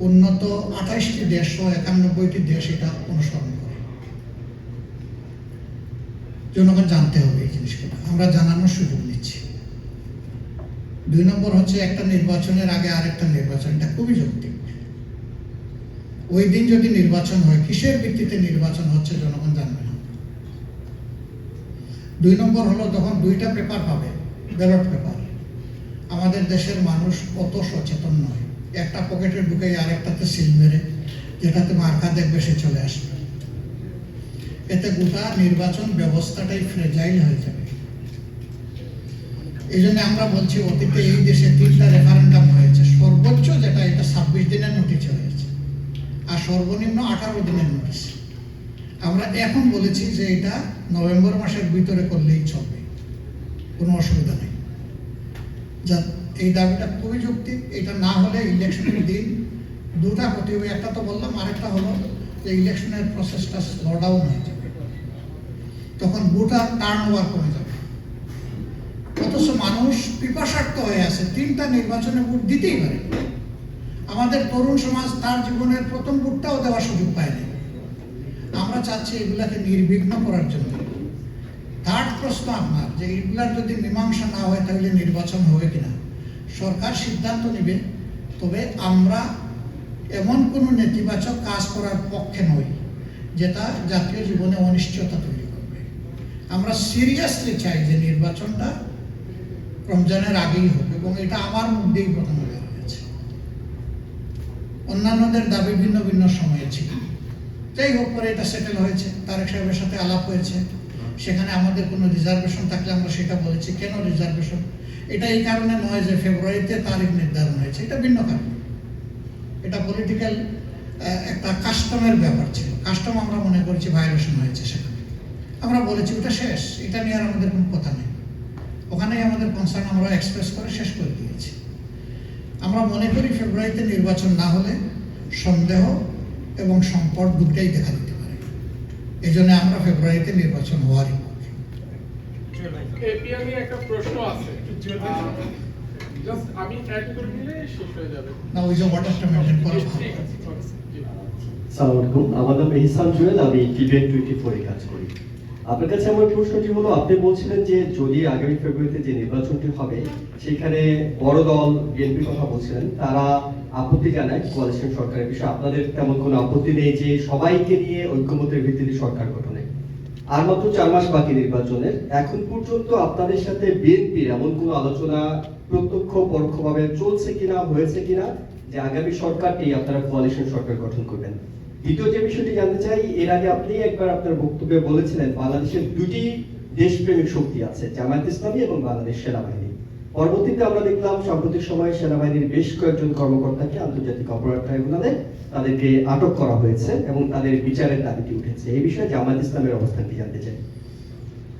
উন্নত 28টি দেশ ও 91টি দেশ এটা অনুসরণ করে। জনগণ জানতে হবে এই জিনিসগুলো, আমরা জানানোর সুযোগ নিচ্ছি। 2 নম্বর হচ্ছে একটা নির্বাচনের আগে আরেকটা নির্বাচন, এটা খুবই যৌক্তিক। ওই দিন যদি নির্বাচন হয়, কিসের ভিত্তিতে নির্বাচন হচ্ছে জনগণ জানবে না। 2 নম্বর হলো যখন 2টা পেপার পাবে, ব্যালট পেপার, আমাদের দেশের মানুষ কত সচেতন নয়, একটা পকেটে ঢুকে আরেকটাতে সিল মেরে যেটাতে মার্কা দেখবে সে চলে আসবে। এতে গোটা নির্বাচন ব্যবস্থাটাই ফ্রেজাইল হয়ে যাবে। এই জন্য আমরা বলছি, অতীতে এই দেশে 3টা রেফারেন্ডাম হয়েছে, সর্বোচ্চ যেটা এটা 26 দিনের নোটিশ হয়েছে, আর সর্বনিম্ন 18 দিনের নোটিশ। আমরা এখন বলেছি যে এটা নভেম্বর মাসের ভিতরে করলেই চলবে, কোনো অসুবিধা নেই। যা এই দাবিটা খুবই যৌক্তিক। এটা না হলে ইলেকশনের দিন 2টা ক্ষতি হবে, একটা তো বললাম, আরেকটা হলো যে ইলেকশনের প্রসেসটা স্লো ডাউন হয়ে যাবে, তখন ভোটার টার্ন ওভার কমে যাবে। অথচ মানুষ পিপাসার্থ হয়ে আছে, 3টা নির্বাচনে ভোট দিতেই পারে। আমাদের তরুণ সমাজ তার জীবনের প্রথম ভোটটাও দেওয়ার সুযোগ পায়নি। আমরা চাচ্ছি এগুলাকে নির্বিঘ্ন করার জন্য। থার্ড প্রশ্ন আপনার, যে এগুলার যদি মীমাংসা না হয় তাহলে নির্বাচন হবে কিনা। সরকার সিদ্ধান্ত নেবে, তবে আমরা এমন কোনো নেতিবাচক কাজ করার পক্ষে নই যেটা জাতীয় জীবনে অনিশ্চয়তা তৈরি করবে। আমরা সিরিয়াসলি চাই যে নির্বাচনটা রমজানের আগেই হবে, এবং এটা আমার মধ্যেই প্রথম বের হয়েছে। অন্যান্যদের দাবি ভিন্ন ভিন্ন সময়ে ছিল, যাই হোক পরে এটা সেটেল হয়েছে। তারেক সাহেবের সাথে আলাপ হয়েছে, সেখানে আমাদের কোনো রিজার্ভেশন থাকলে আমরা সেটা বলেছি। কেন রিজার্ভেশন? এটা এই কারণে নয় যে ফেব্রুয়ারিতে তারিখ নির্ধারণ হয়েছে, এটা ভিন্ন কারণ। এটা পলিটিক্যাল একটা কাস্টমের ব্যাপার ছিল, কাস্টম আমরা মনে করছি ভায়োলেশন হয়েছে। সেখানে আমরা বলেছি ওটা শেষ, এটা নিয়ে আর আমাদের কোনো কথা নেই। ওখানেই আমাদের কনসার্ন আমরা এক্সপ্রেস করে শেষ করে দিয়েছি। আমরা মনে করি ফেব্রুয়ারিতে নির্বাচন না হলে সন্দেহ এবং সংকট দুটাই দেখা দিতে পারে। এই জন্য আমরা ফেব্রুয়ারিতে নির্বাচন হওয়ারই পক্ষে। এপিআর নিয়ে একটা প্রশ্ন আছে, জাস্ট আমি অ্যাড করে দিলে শেষ হয়ে যাবে না, ওই যে ওয়াটারটা মেনটেন করা ভালো। ঠিক আছে, জি। আসসালামু আলাইকুম, আমার নাম ইহসান জুয়েল, আমি টিভিএন 24 এ কাজ করি। আপনার কাছে আমার প্রশ্নটি হলো, আপনি বলছিলেন যে যদি আগামী ফেব্রুয়ারিতে যে নির্বাচনটি হবে সেখানে বড় দল বিএনপির কথা বলছিলেন, তারা আপত্তি জানায় কোয়ালিশন সরকারের বিষয়ে। আপনাদের তেমন কোনো আপত্তি নেই যে সবাইকে নিয়ে ঐক্যমতের ভিত্তিতে সরকার গঠনে। আর মাত্র 4 মাস বাকি নির্বাচনের, এখন পর্যন্ত আপনাদের সাথে বিএনপির এমন কোনো আলোচনা প্রত্যক্ষ পরোক্ষভাবে চলছে কিনা, হয়েছে কিনা যে আগামী সরকারটি আপনারা কোয়ালিশন সরকার গঠন করবেন? দ্বিতীয় যে বিষয়টি জানতে চাই, এর আগে আপনি একবার আপনার বক্তব্যে বলেছিলেন বাংলাদেশের 2টি দেশপ্রেমিক শক্তি আছে, জামায়াত ইসলামী এবং বাংলাদেশ সেনাবাহিনী। পরবর্তীতে আমরা দেখলাম সাম্প্রতিক সময়ে সেনাবাহিনীর বেশ কয়েকজন কর্মকর্তাকে আন্তর্জাতিক অপরাধ ট্রাইব্যুনালে তাদেরকে আটক করা হয়েছে এবং তাদের বিচারের দাবিটি উঠেছে। এই বিষয়ে জামায়াত ইসলামের অবস্থানটি জানতে চাই।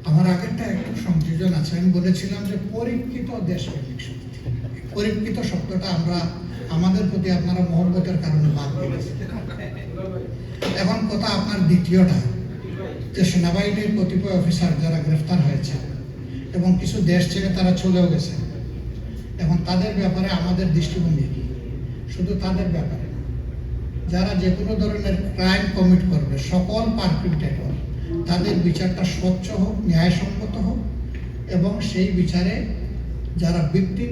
আমার আগেরটা একটু সংযোজন আছে, আমি বলেছিলাম যে পরীক্ষিত দেশপ্রেমিক শক্তি। পরীক্ষিত শব্দটা আমরা আমাদের প্রতি আপনারা মহব্বতের কারণে বাদ দিয়েছেন। এখন কথা আপনার দ্বিতীয়টা, যে সেনাবাহিনীর কতিপয় অফিসার যারা গ্রেফতার হয়েছে এবং কিছু দেশ ছেড়ে তারা চলেও গেছে, এখন তাদের ব্যাপারে আমাদের দৃষ্টিভঙ্গি কি? শুধু তাদের ব্যাপারে না, যারা যে কোনো ধরনের ক্রাইম কমিট করবে, সকল পারপিট্রেটর, তাদের বিচারটা স্বচ্ছ হোক, ন্যায়সঙ্গত হোক, এবং সেই বিচারে যারা ভিকটিম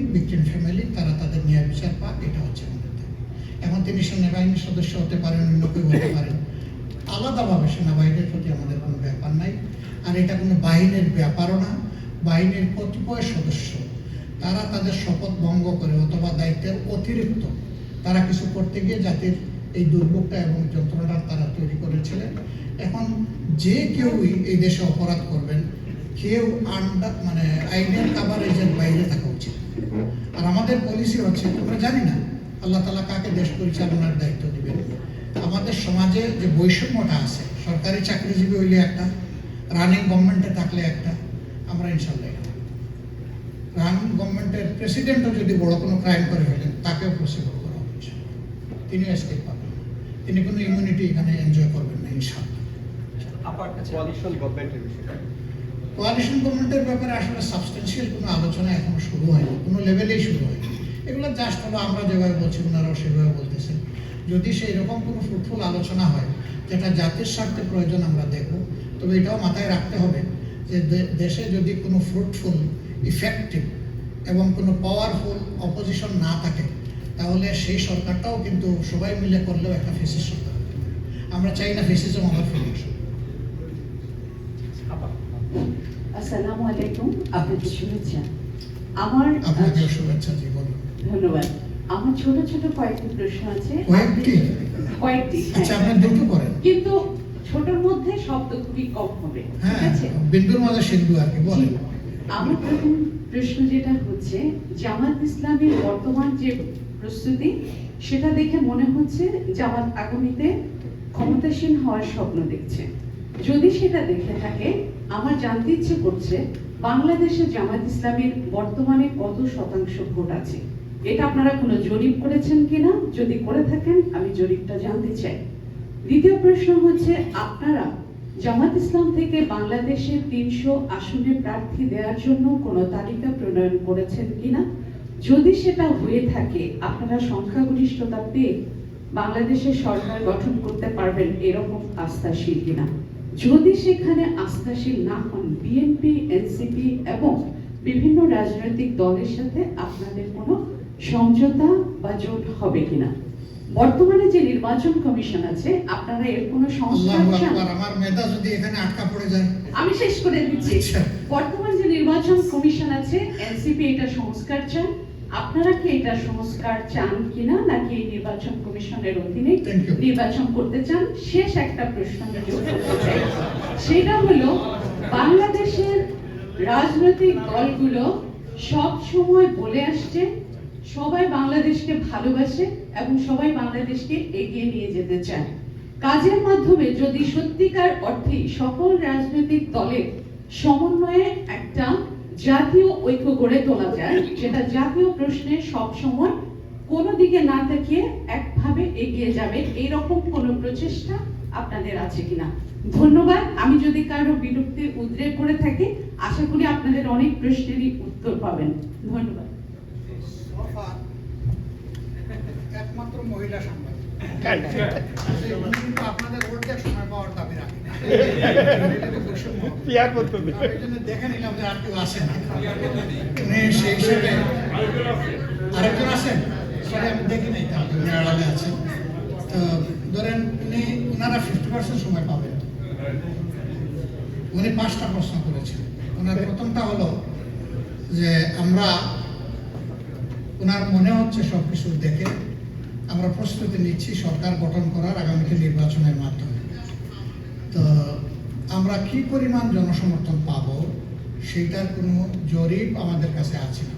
ফ্যামিলি তারা তাদের ন্যায় বিচার পাক, এটা হচ্ছে আমাদের দাবি। এখন তিনি সেনাবাহিনীর সদস্য হতে পারেন, অন্য কেউ হতে পারেন, আলাদাভাবে সেনাবাহিনীর প্রতি আমাদের কোনো ব্যাপার নাই। আর এটা কোনো বাহিনীর ব্যাপারও না, বাহিনীর কতিপয় সদস্য তারা তাদের শপথ ভঙ্গ করে অথবা দায়িত্বের অতিরিক্ত তারা কিছু করতে গিয়ে জাতির এই দুর্ভোগটা এবং যন্ত্রণাটা তারা তৈরি করেছিলেন। এখন যে কেউই এই দেশে অপরাধ করবেন, কেউ মানে আইনের কাভারেজের বাইরে থাকা উচিত। আর আমাদের পলিসি হচ্ছে, আমরা জানি না আল্লাহ তাআলা কাকে দেশ পরিচালনার দায়িত্ব দিবেন। আমাদের সমাজে যে বৈষম্যটা আছে, সরকারি চাকরিজীবী হইলে একটা, রানিং গভর্নমেন্টে থাকলে একটা, আমরা ইনশাল্লাহ রানিং গভর্নমেন্টের প্রেসিডেন্টও যদি বড় কোনো ক্রাইম করে ফেলেন তাকেও প্রসিকিউট করা হচ্ছে, তিনি এসকেপ পাবেন, তিনি কোনো ইমিউনিটি এখানে এনজয় করবেন না ইনশাল্লাহ। কোয়ালিশন গভর্নমেন্টের বিষয়ে কোয়ালিশন গভর্নমেন্টের ব্যাপারে আসলে সাবস্টেন্সিয়াল কোনো আলোচনা এখনো শুরু হয়নি, কোনো লেভেলেই শুরু হয়নি। এগুলো জাস্ট হলো আমরা যেভাবে বলছি ওনারাও সেভাবে বলতেছেন। যদি সেই রকম কোনো ফ্রুটফুল আলোচনা হয় যেটা জাতির স্বার্থে প্রয়োজন আমরা দেখব, তবে এটাও মাথায় রাখতে হবে যে দেশে যদি কোনো ফ্রুটফুল, ইফেক্টিভ এবং কোনো পাওয়ারফুল অপোজিশন না থাকে তাহলে সেই সরকারটাও কিন্তু সবাই মিলে করলেও একটা ফেসিস সরকার। আমরা চাই না ফেসিজম আমার ফিরে। আসসালামু আলাইকুম, আপনাকে শুভেচ্ছা। আমার আপনাকে শুভেচ্ছা জি, বলুন। ধন্যবাদ। আমার ছোট ছোট কয়েকটি প্রশ্ন আছে। কয়েকটি? কয়েকটি, আচ্ছা, আপনি দুটো করেন। কিন্তু ছোটর মধ্যে শব্দ খুবই কম হবে, ঠিক হ্যাঁ, আছে? বিন্দুর মাঝে সিন্ধু আর কি, বলেন। আমার প্রথম প্রশ্ন যেটা হচ্ছে, জামাত ইসলামের বর্তমান যে প্রস্তুতি সেটা দেখে মনে হচ্ছে জামাত আগামীতে ক্ষমতাসীন হওয়ার স্বপ্ন দেখছে। যদি সেটা দেখে থাকে, আমার জানতে ইচ্ছে করছে বাংলাদেশে জামাত ইসলামের বর্তমানে কত শতাংশ ভোট আছে? এটা আপনারা কোনো জরিপ করেছেন কিনা? যদি করে থাকেন আমি জরিপটা জানতে চাই। দ্বিতীয় প্রশ্ন হচ্ছে, আপনারা জামাত ইসলাম থেকে বাংলাদেশে 300 আসনে প্রার্থী দেওয়ার জন্য কোনো তালিকা প্রণয়ন করেছেন কিনা? যদি সেটা হয়ে থাকে, আপনারা সংখ্যাগরিষ্ঠতা পেয়ে বাংলাদেশের সরকার গঠন করতে পারবেন এরকম আস্থাশীল কিনা? যদি সেখানে আস্থাশীল না হন, বিএনপি, এনসিপি এবং বিভিন্ন রাজনৈতিক দলের সাথে আপনাদের কোনো সমঝোতা বা জোট হবে কিনা? বর্তমানে যে নির্বাচন কমিশন আছে, আপনারা এর কোনো সংস্কার চান? আমার মেধা যদি এখানে আটকা পড়ে যায়। আমি শেষ করে দিচ্ছি। বর্তমান যে নির্বাচন কমিশন আছে, এনসিপি এটা সংস্কার চান, আপনারা কি এটা সংস্কার চান কিনা, নাকি এই নির্বাচন কমিশনের অধীনে নির্বাচন করতে চান? শেষ একটা প্রশ্ন আমি যোগ করতে চাই, সেটা হলো বাংলাদেশের রাজনৈতিক দলগুলো সব সময় বলে আসছে সবাই বাংলাদেশকে ভালোবাসে এবং সবাই বাংলাদেশকে এগিয়ে নিয়ে যেতে চায়। কাজের মাধ্যমে যদি সত্যিকার অর্থে সকল রাজনৈতিক দলের সমন্বয়ে একটা জাতীয় ঐক্য গড়ে তোলা যায়, যেটা জাতীয় প্রশ্নে সব সময় কোনো দিকে না তাকিয়ে একভাবে এগিয়ে যাবে, এইরকম কোনো প্রচেষ্টা আপনাদের আছে কিনা? ধন্যবাদ। আমি যদি কারো বিরক্তির উদ্রেক করে থাকি, আশা করি আপনাদের অনেক প্রশ্নেরই উত্তর পাবেন। ধন্যবাদ। একমাত্র মহিলা সাংবাদিক, আপনাদের ভোট দেওয়ার সময় পাওয়ার দাবি রাখি না। দেখে নিলাম যে আর কেউ আসেন না, সেই হিসেবে আরেকজন আছেন, সেটা আমি দেখি নাই, উনি আড়ালে আছেন। তো ধরেন ওনারা 50% সময় পাবেন। উনি 5টা প্রশ্ন করেছেন। ওনার প্রথমটা হলো যে আমরা, ওনার মনে হচ্ছে সবকিছু দেখে আমরা প্রস্তুতি নিচ্ছি সরকার গঠন করার আগামীতে নির্বাচনের মাধ্যমে। তো আমরা কি পরিমাণ জনসমর্থন পাবো সেইটার কোনো জরিপ আমাদের কাছে আছে না।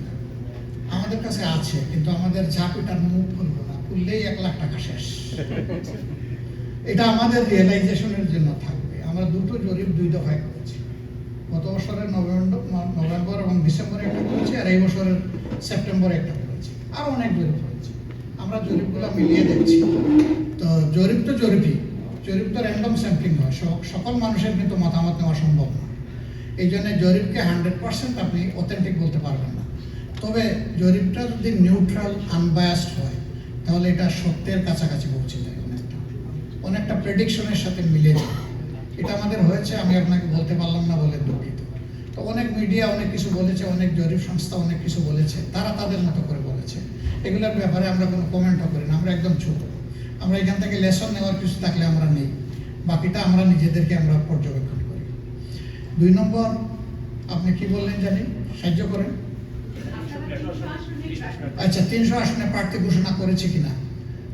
আমাদের কাছে আছে, কিন্তু আমাদের ঝাঁপিটার মুখ খুলবো না, খুললেই 1 লাখ টাকা শেষ। এটা আমাদের রিয়েলাইজেশনের জন্য থাকবে। আমরা দুটো জরিপ 2 দফায় করেছি। গত বছরের নভেম্বর এবং ডিসেম্বরে একটা করেছি, আর এই বছরের সেপ্টেম্বরে একটা করেছি, আর অনেক জরিপ করেছি। আমরা জরিপগুলো মিলিয়ে দেখছি। তো জরিপ তো জরিপই, জরিপ তো র্যান্ডম স্যাম্পলিং হয়, সকল মানুষের কিন্তু মতামত নেওয়া সম্ভব না। এই জন্য জরিপকে 100% আপনি অথেন্টিক বলতে পারবেন না। তবে জরিপটা যদি নিউট্রাল, আনবায়াসড হয়, তাহলে এটা সত্যের কাছাকাছি পৌঁছে যায়, অনেকটা প্রেডিকশনের সাথে মিলে যায়। এটা আমাদের হয়েছে, আমি আপনাকে বলতে পারলাম না বলে দুঃখিত। তো অনেক মিডিয়া অনেক কিছু বলেছে, অনেক জরিপ সংস্থা অনেক কিছু বলেছে, তারা তাদের মতো করে বলেছে। এগুলোর ব্যাপারে আমরা কোনো কমেন্টও করি না, আমরা একদম ছোট। আমরা এখান থেকে লেসন নেওয়ার কিছু থাকলে আমরা নেই, বাকিটা আমরা নিজেদেরকে আমরা পর্যবেক্ষণ করি। 2 নম্বর, আপনি কি বললেন জানি, সাহায্য করেন। আচ্ছা, 300 আসনে প্রার্থী ঘোষণা করেছে কিনা?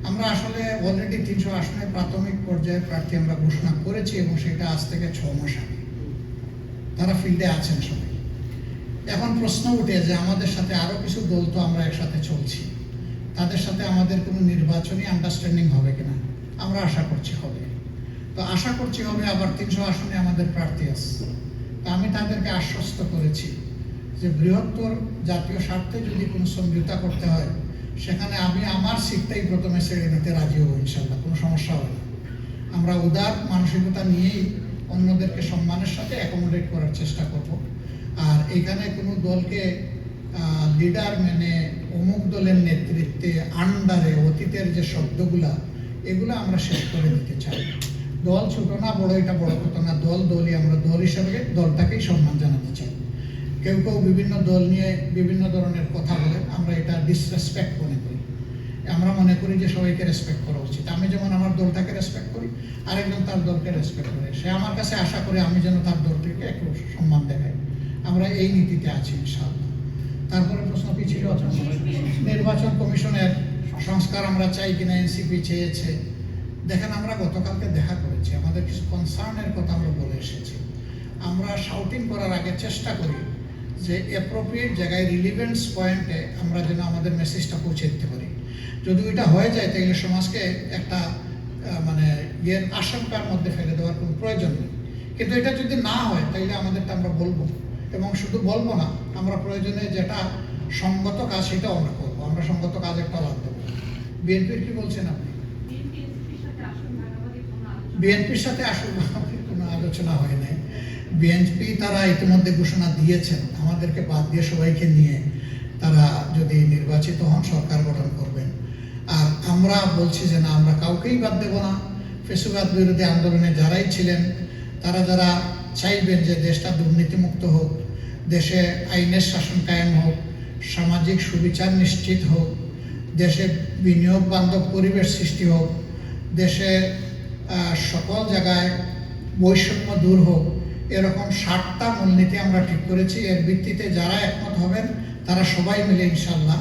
আমরা আসলে অলরেডি 300 আসনে প্রাথমিক পর্যায়ে প্রার্থী আমরা ঘোষণা করেছি এবং সেটা আজ থেকে 6 মাস আগে। তারা ফিল্ডে আছেন সবাই। এখন প্রশ্ন উঠে যে আমাদের সাথে আরো কিছু দল তো আমরা একসাথে চলছি, তাদের সাথে আমাদের কোনো নির্বাচনী আন্ডারস্ট্যান্ডিং হবে কিনা? আমরা আশা করছি হবে। তো আশা করছি হবে। আবার 300 আসনে আমাদের প্রার্থী আছে। তা আমি তাদেরকে আশ্বস্ত করেছি যে বৃহত্তর জাতীয় স্বার্থে যদি কোনো সমঝোতা করতে হয়, সেখানে আমি আমার সিটটাই প্রথমে ছেড়ে নিতে রাজি হব, ইনশাল্লাহ, কোনো সমস্যা হবে না। আমরা উদার মানসিকতা নিয়েই অন্যদেরকে সম্মানের সাথে অ্যাকোমোডেট করার চেষ্টা করব। আর এখানে কোনো দলকে লিডার মেনে অমুক দলের নেতৃত্বে আন্ডারে অতীতের যে শব্দগুলা, এগুলো আমরা শেষ করে দিতে চাই। দল ছোট না বড় এটা বড় কথা না, দলই আমরা দল হিসাবে দলটাকেই সম্মান জানাতে চাই। কেউ কেউ বিভিন্ন দল নিয়ে বিভিন্ন ধরনের কথা বলে, আমরা এটা ডিসরেসপেক্ট মনে করি। আমরা মনে করি যে সবাইকে রেসপেক্ট করা উচিত। আমি যেমন আমার দলটাকে রেসপেক্ট করি, আরেকজন তার দলকে রেসপেক্ট করে। সে আমার কাছে আশা করে আমি যেন তার দলটিকে একটু সম্মান দেখাই। আমরা এই নীতিতে আছি ইনশাআল্লাহ। তারপরে প্রশ্ন কি ছিল? নির্বাচন কমিশনের সংস্কার আমরা চাই কিনা, এনসিপি চেয়েছে। দেখেন, আমরা গতকালকে দেখা করেছি, আমাদের কিছু কনসার্নের কথা আমরা বলে এসেছি। আমরা শাউটিং করার আগে চেষ্টা করি যে অ্যাপ্রোপ্রিয়েট জায়গায় রিলিভেন্স পয়েন্টে আমরা যেন আমাদের মেসেজটা পৌঁছে দিতে পারি। যদি এটা হয়ে যায় তাহলে সমাজকে একটা মানে আশঙ্কার মধ্যে ফেলে দেওয়ার কোনো প্রয়োজন নেই। কিন্তু এটা যদি না হয় তাহলে আমাদেরটা আমরা বলবো, এবং শুধু বলবো না, আমরা প্রয়োজনে যেটা সঙ্গত কাজ সেটাও আমরা করবো। আমরা সঙ্গত কাজ একটা বাদ দেবো। বিএনপির কি বলছেন আপনি? বিএনপির সাথে আসলে কোনো আলোচনা হয় নাই। বিএনপি তারা ইতিমধ্যে ঘোষণা দিয়েছেন আমাদেরকে বাদ দিয়ে সবাইকে নিয়ে তারা যদি নির্বাচিত হন সরকার গঠন করবেন। আর আমরা বলছি যে না, আমরা কাউকেই বাদ দেব না। ফেসিবাদ বিরোধী আন্দোলনে যারাই ছিলেন, তারা যারা চাইবেন যে দেশটা দুর্নীতিমুক্ত হোক, দেশে আইনের শাসন কায়েম হোক, সামাজিক সুবিচার নিশ্চিত হোক, দেশে বিনিয়োগ বান্ধব পরিবেশ সৃষ্টি হোক, দেশে সকল জায়গায় বৈষম্য দূর হোক, এরকম 7টা মূলনীতি আমরা ঠিক করেছি। এর ভিত্তিতে যারা একমত হবেন তারা সবাই মিলে ইনশাল্লাহ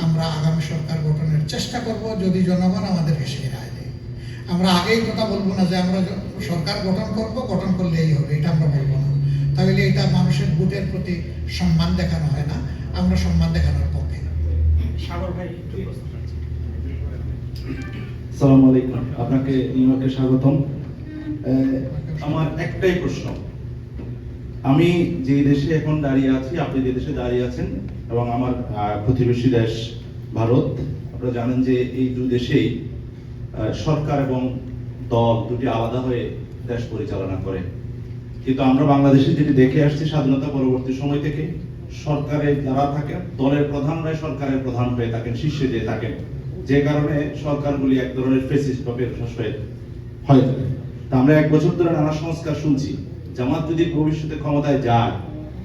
আমরা আগামী সরকার গঠনের চেষ্টা করব, যদি জনগণ আমাদেরকে সেই রায় দেয়। আমরা আগেই কথা বলবো না যে আমরা সরকার গঠন করব, গঠন করলে এই হবে, এটা আমরা বলবো না। তাহলে এটা মানুষের ভোটের প্রতি সম্মান দেখানো হয় না। আমরা সম্মান দেখানোর পক্ষে। সাগর ভাই, আসসালামু আলাইকুম, আপনাকে নিউইয়র্কে স্বাগতম। আমার একটাই প্রশ্ন, আমি যে দেশে এখন দাঁড়িয়ে আছি, আপনি যে দেশে দাঁড়িয়ে আছেন, এবং আমার প্রতিবেশী দেশ ভারত, আপনারা জানেন যে এই দুই দেশেই সরকার এবং দল দুটি আলাদা হয়ে দেশ পরিচালনা করে। কিন্তু আমরা বাংলাদেশে যেটি দেখে আসছি স্বাধীনতা পরবর্তী সময় থেকে, সরকারে যারা থাকেন, দলের প্রধানরাই সরকারের প্রধান হয়ে থাকেন, শীর্ষে যে থাকেন, যে কারণে সরকারগুলি এক ধরনের ফেসিস্ট বা পেশাস হয়ে থাকে। তা আমরা 1 বছর ধরে নানা সংস্কার শুনছি। জামাত যদি ভবিষ্যতে ক্ষমতায় যায়,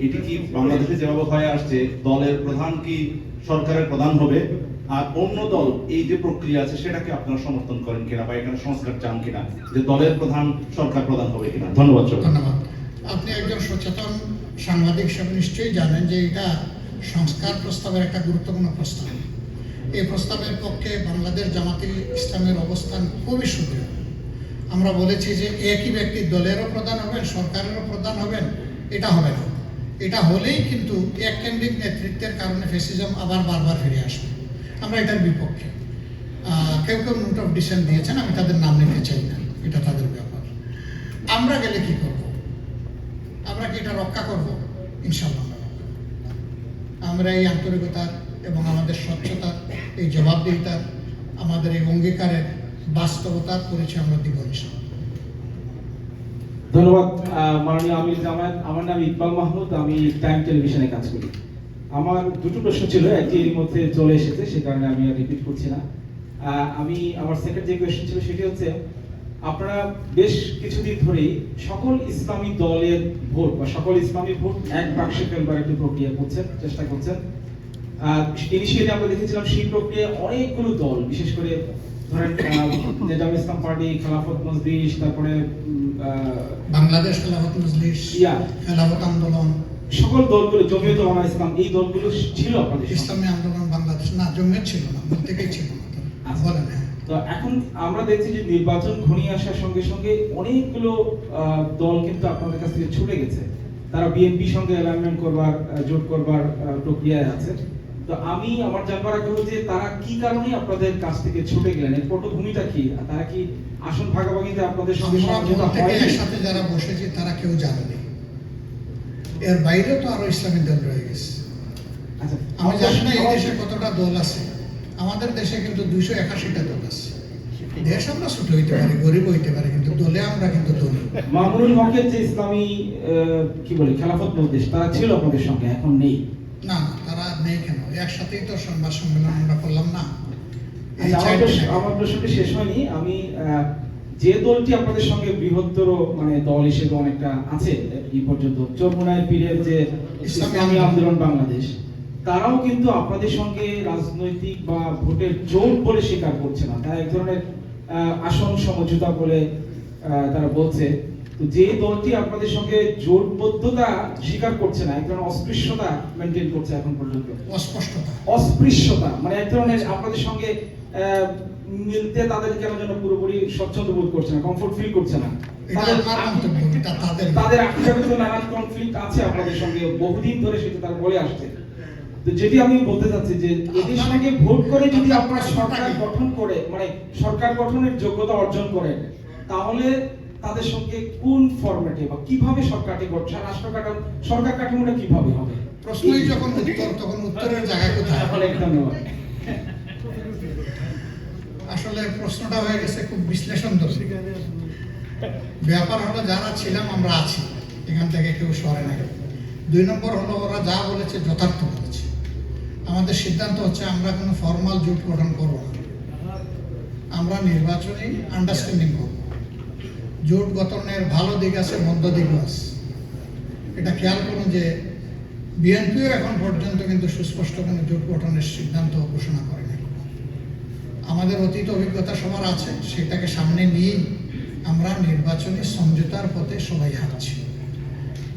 এটি কি বাংলাদেশে যেভাবে হয়ে আসছে, দলের প্রধান কি সরকারের প্রধান হবে, আর অন্য দল এই যে প্রক্রিয়া আছে সেটাকে আপনারা সমর্থন করেন কিনা, বা এখানে সংস্কার চান কিনা, যে দলের প্রধান সরকার প্রধান হবে কিনা? ধন্যবাদ। ধন্যবাদ। আপনি একজন সচেতন সাংবাদিক হিসেবে নিশ্চয়ই জানেন যে এটা সংস্কার প্রস্তাবের একটা গুরুত্বপূর্ণ প্রস্তাব। এই প্রস্তাবের পক্ষে বাংলাদেশ জামাতে ইসলামের অবস্থান খুবই সুদৃঢ়। আমরা বলেছি যে একই ব্যক্তি দলেরও প্রধান হবেন, সরকারেরও প্রধান হবেন, এটা হবে না। এটা হলেই কিন্তু এক কেন্দ্রিক নেতৃত্বের কারণে ফ্যাসিজম আবার বারবার ফিরে আসবে। আমরা এটার বিপক্ষে। কেউ কেউ নোট অফ ডিসেন্ট দিয়েছেন, আমি তাদের নাম নিতে চাই না, এটা তাদের ব্যাপার। আমরা গেলে কি করব? আমরা কি এটা রক্ষা করব? ইনশাআল্লাহ আমরা এই আন্তরিকতার এবং আমাদের স্বচ্ছতার, এই জবাবদিহিতার, আমাদের এই অঙ্গীকারের বাস্তবতার পরিচয় আমরা দিব ইনশাআল্লাহ। ধন্যবাদ মাননীয় আমির জামায়াত। আমার নাম ইকবাল মাহমুদ, আমি টাইম টেলিভিশনে কাজ করি। আমার দুটো প্রশ্ন ছিল, একটি এর মধ্যে চলে এসেছে, সে কারণে আমি আর রিপিট করছি না। আমার সেকেন্ড যে কোয়েশ্চেন ছিল সেটি হচ্ছে, আপনারা বেশ কিছুদিন ধরেই সকল ইসলামী দলের ভোট বা সকল ইসলামী ভোট এক বাক্সে ফেলবার একটি প্রক্রিয়া করছেন, চেষ্টা করছেন। ইনিশিয়ালি আমরা দেখেছিলাম সেই প্রক্রিয়া অনেকগুলো দল, বিশেষ করে ধরেন নেজামে ইসলাম পার্টি, খেলাফত মজলিস, তারপরে বাংলাদেশ খেলাফত মজলিস, খেলাফত আন্দোলন, সকল দলগুলো, জমিয়ত ওলামা ইসলাম, এই দলগুলো ছিল আপনাদের সঙ্গে? ইসলামী আন্দোলন বাংলাদেশ না, জমিয়ত ছিল না, মূল থেকেই ছিল না। বলেন। হ্যাঁ, তো এখন আমরা দেখছি যে নির্বাচন ঘনিয়ে আসার সঙ্গে সঙ্গে অনেকগুলো দল কিন্তু আপনাদের কাছ থেকে ছুটে গেছে, তারা বিএনপির সঙ্গে অ্যালাইনমেন্ট করবার, জোট করবার প্রক্রিয়ায় আছে। তো আমি আমার জানবার আগ্রহ যে তারা কি কারণে আপনাদের কাছ থেকে ছুটে গেলেন, এর পটভূমিটা কি? তারা কি আসন ভাগাভাগিতে আপনাদের সঙ্গে আমরা সমঝোতা মূল থেকে হয়নি? একসাথে যারা বসেছি তারা কেউ জানেনি। এর বাইরে তো আরো ইসলামী দল রয়ে গেছে। আচ্ছা, আমি জানি না এই দেশে কতটা দল আছে। আমাদের দেশে কিন্তু 281টা দল আছে। দেশ আমরা ছোট হইতে পারি, গরিব হইতে পারি, কিন্তু দলে আমরা কিন্তু ধনী। মামুনুল হকের যে ইসলামী কি বলে খেলাফত মজলিস, তারা ছিল আপনাদের সঙ্গে, এখন নেই? না, তারা নেই কেন? একসাথেই তো সংবাদ সম্মেলন আমরা করলাম না। এই আচ্ছা, চারটে- আমার প্রশ্নটি শেষ হয়নি। আমি যে দলটি আপনাদের সঙ্গে বৃহত্তর মানে দল হিসেবে অনেকটা আছে এই পর্যন্ত, চরমোনাই পীরের যে ইসলামী আন্দোলন বাংলাদেশ, তারাও কিন্তু আপনাদের সঙ্গে রাজনৈতিক বা ভোটের জোট বলে স্বীকার করছে না, তারা এক ধরনের আসন সমঝোতা বলে তারা বলছে। তো যে দলটি আপনাদের সঙ্গে জোটবদ্ধতা স্বীকার করছে না, এক ধরনের অস্পৃশ্যতা মেনটেন করছে এখন পর্যন্ত। অস্পৃশ্যতা মানে এক ধরনের আপনাদের সঙ্গে মিলতে তাদের কেন যেন পুরোপুরি স্বচ্ছন্দ বোধ করছে না, কমফোর্ট ফিল করছে না। তাদের আক্ষেপে তো নানান কনফ্লিক্ট আছে আপনাদের সঙ্গে, বহুদিন ধরে সেটা তারা বলে আসছে। তো যেটি আমি বলতে চাচ্ছি যে এদের সঙ্গে ভোট করে যদি আপনারা সরকার গঠন করে মানে সরকার গঠনের যোগ্যতা অর্জন করেন, তাহলে তাদের সঙ্গে কোন ফরম্যাটে বা কিভাবে সরকারটি গঠন, সরকার কাঠামোটা কিভাবে হবে? প্রশ্নই যখন উত্তর, তখন উত্তরের জায়গা কোথায়? ধন্যবাদ। আসলে প্রশ্নটা হয়ে গেছে খুব বিশ্লেষণ দর্শী। ব্যাপার হলো যারা ছিলাম আমরা আছি, এখান থেকে কেউ সরে না। 2 নম্বর হলো ওরা যা বলেছে যথার্থ বলেছে। আমাদের সিদ্ধান্ত হচ্ছে আমরা কোনো ফর্মাল জোট গঠন করবো না, আমরা নির্বাচনী আন্ডারস্ট্যান্ডিং করব। জোট গঠনের ভালো দিক আছে, মন্দ দিকও আছে। এটা খেয়াল করুন যে বিএনপিও এখন পর্যন্ত কিন্তু সুস্পষ্ট কোনো জোট গঠনের সিদ্ধান্ত ঘোষণা করে নাই। আমাদের অতীত অভিজ্ঞতা সবার আছে, সেটাকে সামনে নিয়েই আমরা নির্বাচনী সমঝোতার পথে সবাই হাঁটছি।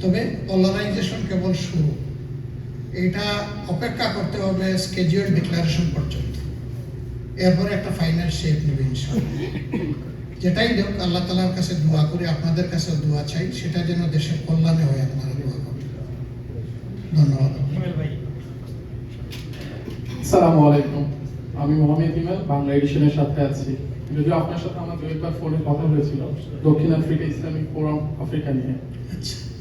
তবে পলারাইজেশন কেবল শুরু, এটা অপেক্ষা করতে হবে স্কেজুয়াল ডিক্লারেশন পর্যন্ত, এরপরে একটা ফাইনাল শেপ নেবে ইনশাআল্লাহ। যেটাই হোক, আল্লাহ তাআলার কাছে দোয়া করি, আপনাদের কাছে দোয়া চাই, সেটা যেন দেশের কল্যাণে হয়, আপনারা দোয়া করবেন। ধন্যবাদ। আসসালামু আলাইকুম, আমি মোহাম্মদ ইমেল, বাংলা এডিশনের সাথে আছি। যদিও আপনার সাথে আমার 2 ফোনে কথা হয়েছিল দক্ষিণ আফ্রিকা ইসলামিক ফোরাম আফ্রিকা নিয়ে।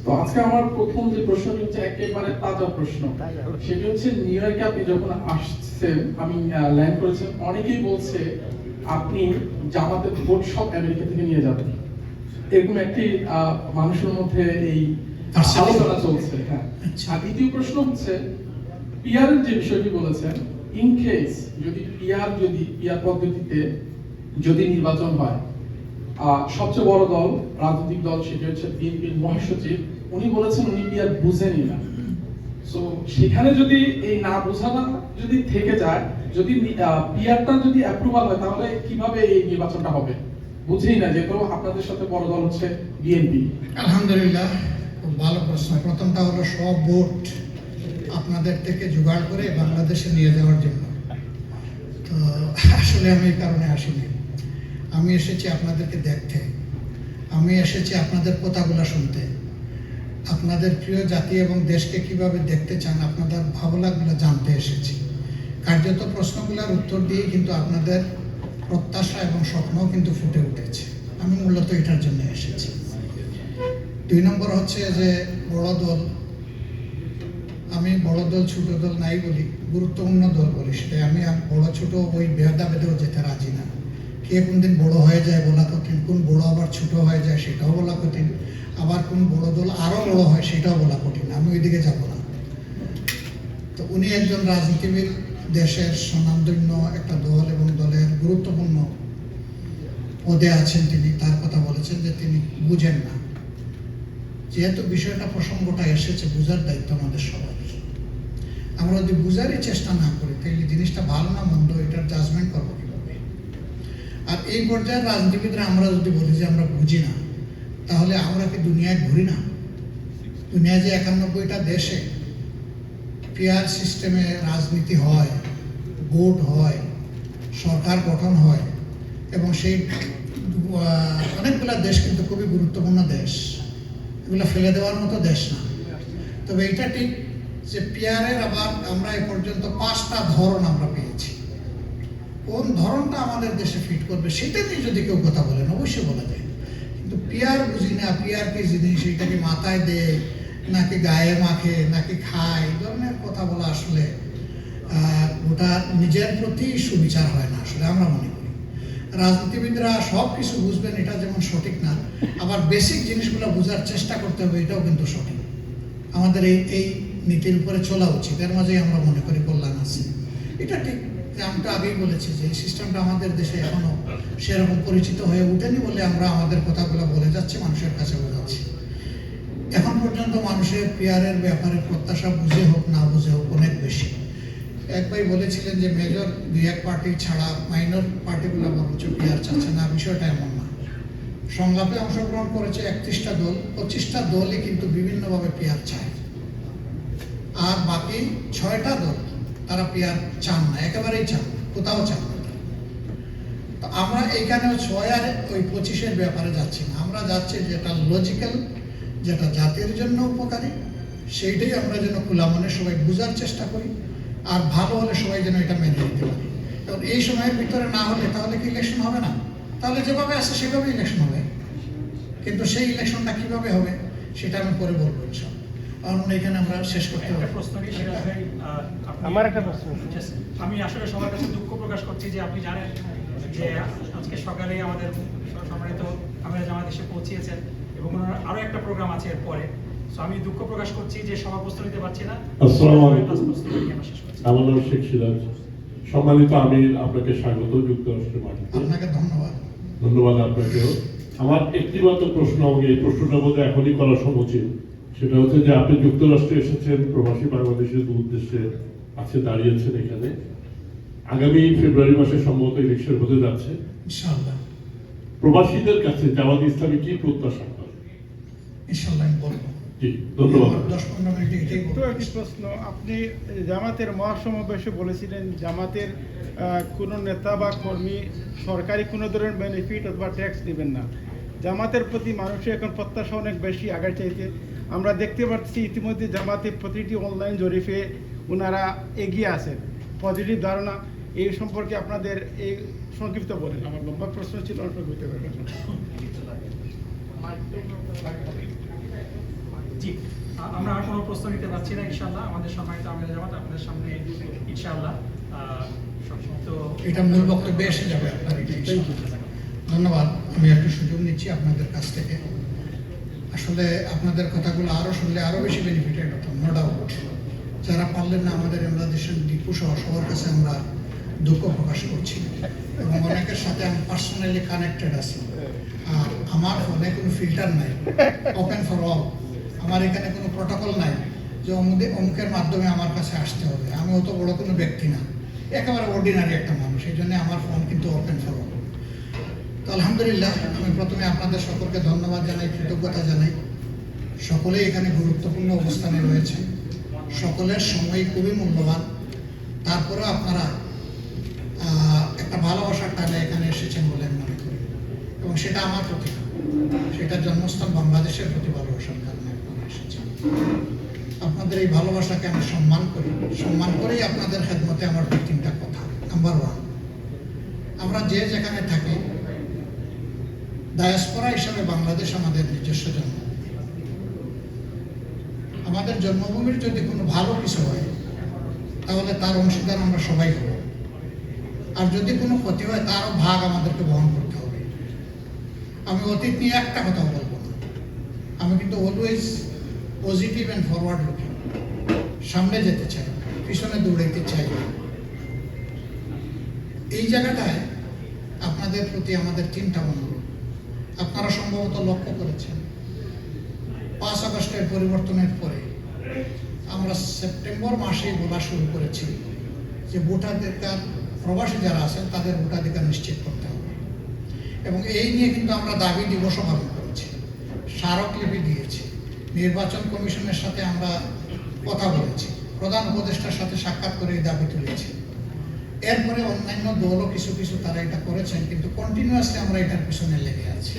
তো আজকে আমার প্রথম যে প্রশ্নটি হচ্ছে একেবারে তাজা প্রশ্ন, সেটি হচ্ছে নিউ ইয়র্কে আপনি যখন আসছেন, আমি ল্যান্ড করেছেন, অনেকেই বলছে আপনি জামাতের ভোট সব আমেরিকা থেকে নিয়ে যাবেন, এরকম একটি মানুষের মধ্যে এই আলোচনা চলছে। হ্যাঁ, আর দ্বিতীয় প্রশ্ন হচ্ছে পিআরের যে বিষয়টি বলেছেন, ইন কেস যদি পিআর পদ্ধতিতে যদি নির্বাচন হয়, সবচেয়ে বড় দল, রাজনৈতিক দল, সেটি হচ্ছে বিএনপির মহাসচিব, উনি বলেছেন উনি পিআর বুঝেনি না। সো সেখানে যদি এই না বোঝাটা যদি থেকে যায়, যদি পিআরটা যদি অ্যাপ্রুভাল হয়, তাহলে কিভাবে এই নির্বাচনটা হবে? বুঝেই না, যেহেতু আপনাদের সাথে বড় দল হচ্ছে বিএনপি। আলহামদুলিল্লাহ, খুব ভালো প্রশ্ন। প্রথমটা হলো সব ভোট আপনাদের থেকে জোগাড় করে বাংলাদেশে নিয়ে যাওয়ার জন্য। তো আসলে আমি এই কারণে আসিনি। আমি এসেছি আপনাদেরকে দেখতে, আমি এসেছি আপনাদের কথাগুলো শুনতে, আপনাদের প্রিয় জাতি এবং দেশকে কিভাবে দেখতে চান, আপনাদের ভাবনাগুলো জানতে এসেছি। কার্যত প্রশ্নগুলোর উত্তর দিয়ে কিন্তু আপনাদের প্রত্যাশা এবং স্বপ্নও কিন্তু ফুটে উঠেছে। আমি মূলত এটার জন্য এসেছি। 2 নম্বর হচ্ছে যে বড় দল, আমি বড় দল ছোট দল নাই বলি, গুরুত্বপূর্ণ দল বলি। সেটাই আমি বড় ছোট ওই ভেদাভেদেও যেতে রাজি না। কে কোন দিন বড় হয়ে যায় বলা কঠিন, কোন বড় আবার ছোট হয়ে যায় সেটাও বলা কঠিন, আবার কোন বড় দল আরো বড় হয় সেটাও বলা কঠিন। আমি ওইদিকে যাব না। তো উনি একজন রাজনীতিবিদ, দেশের স্বনামধন্য একটা দল এবং দলের গুরুত্বপূর্ণ পদে আছেন তিনি, তার কথা বলেছেন যে তিনি বুঝেন না। যেহেতু বিষয়টা প্রসঙ্গটা এসেছে, বুঝার দায়িত্ব আমাদের সবার। আমরা যদি বুঝারই চেষ্টা না করি, তাহলে জিনিসটা ভালো না মন্দ এটার জাজমেন্ট করবো কিভাবে? আর এই পর্যায়ের রাজনীতিবিদরা আমরা যদি বলি যে আমরা বুঝি না, তাহলে আমরা কি দুনিয়ায় ঘুরি না? দুনিয়া যে 91টা দেশে পিয়ার সিস্টেমে রাজনীতি হয়, ভোট হয়, সরকার গঠন হয়, এবং সেই অনেকগুলো দেশ কিন্তু খুবই গুরুত্বপূর্ণ দেশ, এগুলো ফেলে দেওয়ার মতো দেশ না। তবে এটা ঠিক যে পিয়ারের আবার আমরা এ পর্যন্ত 5টা ধরন আমরা পেয়েছি। কোন ধরনটা আমাদের দেশে ফিট করবে সেটা নিয়ে যদি কেউ কথা বলেন অবশ্যই বলা যায়, কিন্তু পিয়ার বুঝি না, পিয়ার কি জিনিস, এটাকে মাথায় দেয় নাকি গায়ে মাখে নাকি খায়, এই ধরনের কথা বলা আসলে ওটা নিজের প্রতি সুবিচার হয় না আসলে আমরা মনে করি। রাজনীতিবিদরা সব কিছু বুঝবেন এটা যেমন সঠিক না, আবার বেসিক জিনিসগুলো বোঝার চেষ্টা করতে হবে এটাও কিন্তু সঠিক। আমাদের এই নীতির উপরে চলা উচিত, এর মাঝেই আমরা মনে করি কল্যাণ আছে। এটা ঠিক যে আমি তো আগেই বলেছি যে এই সিস্টেমটা আমাদের দেশে এখনো সেরকম পরিচিত হয়ে উঠেনি বলে আমরা আমাদের কথাগুলো বলে যাচ্ছি, মানুষের কাছে বোঝাচ্ছি। এখন পর্যন্ত মানুষের পিয়ারের ব্যাপারে প্রত্যাশা বুঝে হোক না বুঝে হোক অনেক বেশি। এক ভাই বলেছিলেন যে মেজর 2-1 পার্টি ছাড়া মাইনর পার্টিগুলো বরঞ্চ পিয়ার চাচ্ছে না, বিষয়টা এমন না। সংলাপে অংশগ্রহণ করেছে 31টা দল, 25টা দলই কিন্তু বিভিন্নভাবে পিয়ার চায়, আর বাকি 6টা দল তারা পিয়ার চান না, একেবারেই চান না, কোথাও চান না। তো আমরা এইখানেও 6 আর ওই 25-এর ব্যাপারে যাচ্ছি না, আমরা যাচ্ছি যেটা লজিক্যাল, যেটা জাতির জন্য উপকারী, সেইটাই আমরা যেন খোলা মনে সবাই বোঝার চেষ্টা করি, আর ভালো হলে সবাই যেন এটা মেনে নিতে পারি। এবং এই সময়ের ভিতরে না হলে তাহলে কি ইলেকশন হবে না? তাহলে যেভাবে আছে সেভাবে ইলেকশন হবে, কিন্তু সেই ইলেকশনটা কিভাবে হবে সেটা আমি পরে বলবো ইনশাআল্লাহ। কারণ এখানে আমরা শেষ করতে হবে। আমার একটা প্রশ্ন, আমি আসলে সবার কাছে দুঃখ প্রকাশ করছি যে আপনি জানেন যে আজকে সকালে আমাদের সম্মানিত আমরা জামাত এসে পৌঁছিয়েছেন এবং ওনার আরো একটা প্রোগ্রাম আছে এরপরে। সো আমি দুঃখ প্রকাশ করছি যে সভা প্রস্তুত নিতে পারছি না। আসসালামু আলাইকুম, আমার নাম শেখ সিরাজ। সম্মানিত আমির, আপনাকে স্বাগত যুক্তরাষ্ট্রের মাটিতে। আপনাকে ধন্যবাদ। ধন্যবাদ আপনাকেও। আমার একটিমাত্র প্রশ্ন, এই প্রশ্নটা বোধহয় এখনই করা সমুচিত, সেটা হচ্ছে যে আপনি যুক্তরাষ্ট্রে এসেছেন, প্রবাসী বাংলাদেশের উদ্দেশ্যে আছে দাঁড়িয়েছেন এখানে। আগামী ফেব্রুয়ারি মাসে সম্ভবত ইলেকশন হতে যাচ্ছে, ইনশাআল্লাহ। প্রবাসীদের কাছে জামাত ইসলামী কি প্রত্যাশা করে? ইনশাআল্লাহ আমি বলবো। জি, ধন্যবাদ। 10-15 মিনিট এটাই বলবো। তো একটি প্রশ্ন, আপনি জামাতের মহাসমাবেশে বলেছিলেন জামাতের কোনো নেতা বা কর্মী সরকারি কোনো ধরনের বেনিফিট অথবা ট্যাক্স দিবেন না। জামাতের প্রতি মানুষের এখন প্রত্যাশা অনেক বেশি আগের চাইতে। আমরা দেখতে পাচ্ছি ইতিমধ্যে জামাতের প্রতিটি অনলাইন জরিপে ওনারা এগিয়ে আছেন, পজিটিভ ধারণা এই সম্পর্কে আপনাদের এই সংক্ষিপ্ত বলেন। আমার লম্বা প্রশ্ন ছিল, সংক্ষিপ্ত করবেন। জি, আমরা আর কোনো প্রশ্ন নিতে পারছি না ইনশাআল্লাহ। আমাদের সম্মানিত আমির জামাত আপনাদের সামনে ইনশাআল্লাহ সংক্ষিপ্ত এটা মূল বক্তব্যে এসে যাবে আপনার। ধন্যবাদ। আমি একটু সুযোগ নিচ্ছি আপনাদের কাছ থেকে। আসলে আপনাদের কথাগুলো আরো শুনলে আরো বেশি বেনিফিটেড হতো, নো ডাউট। যারা পারলেন না আমাদের এমরাদেশন ডিপু সহ সবার কাছে আমরা দুঃখ প্রকাশ করছি, এবং অনেকের সাথে আমি পার্সোনালি কানেক্টেড আছি। আর আমার ফোনে কোনো ফিল্টার নাই, ওপেন ফর অল। আমার এখানে কোনো প্রটোকল নাই যে অমুকের মাধ্যমে আমার কাছে আসতে হবে। আমি অত বড় কোনো ব্যক্তি না, একেবারে অর্ডিনারি একটা মানুষ, এই জন্য আমার ফোন কিন্তু ওপেন ফর অল। তো আলহামদুলিল্লাহ, আমি প্রথমে আপনাদের সকলকে ধন্যবাদ জানাই, কৃতজ্ঞতা জানাই। সকলেই এখানে গুরুত্বপূর্ণ অবস্থানে রয়েছে, সকলের সময় খুবই মূল্যবান। তারপরে আপনারা একটা ভালোবাসার টানে এখানে এসেছেন বলে আমি মনে করি, এবং সেটা আমার প্রতি, সেটা জন্মস্থান বাংলাদেশের প্রতি ভালোবাসার কারণে আপনারা এসেছেন। আপনাদের এই ভালোবাসাকে আমি সম্মান করি, সম্মান করেই আপনাদের খেদমতে আমার 3টা কথা। নাম্বার 1, আমরা যে যেখানে থাকি, ডায়াসপোরা হিসাবে বাংলাদেশ আমাদের নিজস্ব জন্মভূমি। আমাদের জন্মভূমির যদি কোনো ভালো কিছু হয় তাহলে তার অংশীদার আমরা সবাই হব, আর যদি কোনো ক্ষতি হয় তারও ভাগ আমাদেরকে বহন করতে হবে। আমি অতীত নিয়ে একটা কথাও বলবো না, আমি কিন্তু always positive and forward looking, সামনে যেতে চাই, পিছনে দৌড়াইতে চাই। এই জায়গাটায় আপনাদের প্রতি আমাদের 3টা অনুরোধ। আপনারা সম্ভবত লক্ষ্য করেছেন 5 আগস্টের পরিবর্তনের পরে আমরা সেপ্টেম্বর মাসেই বলা শুরু করেছি যে ভোটাধিকার, প্রবাসী যারা আছেন তাদের ভোটাধিকার নিশ্চিত করতে হবে, এবং এই নিয়ে কিন্তু আমরা দাবি দিবসও পালন করেছি, স্মারকলিপি দিয়েছি, নির্বাচন কমিশনের সাথে আমরা কথা বলেছি, প্রধান উপদেষ্টার সাথে সাক্ষাৎ করে এই দাবি তুলেছি। এরপরে অন্যান্য দলও কিছু কিছু তারা এটা করেছেন, কিন্তু কন্টিনিউয়াসলি আমরা এটার পিছনে লেগে আছি।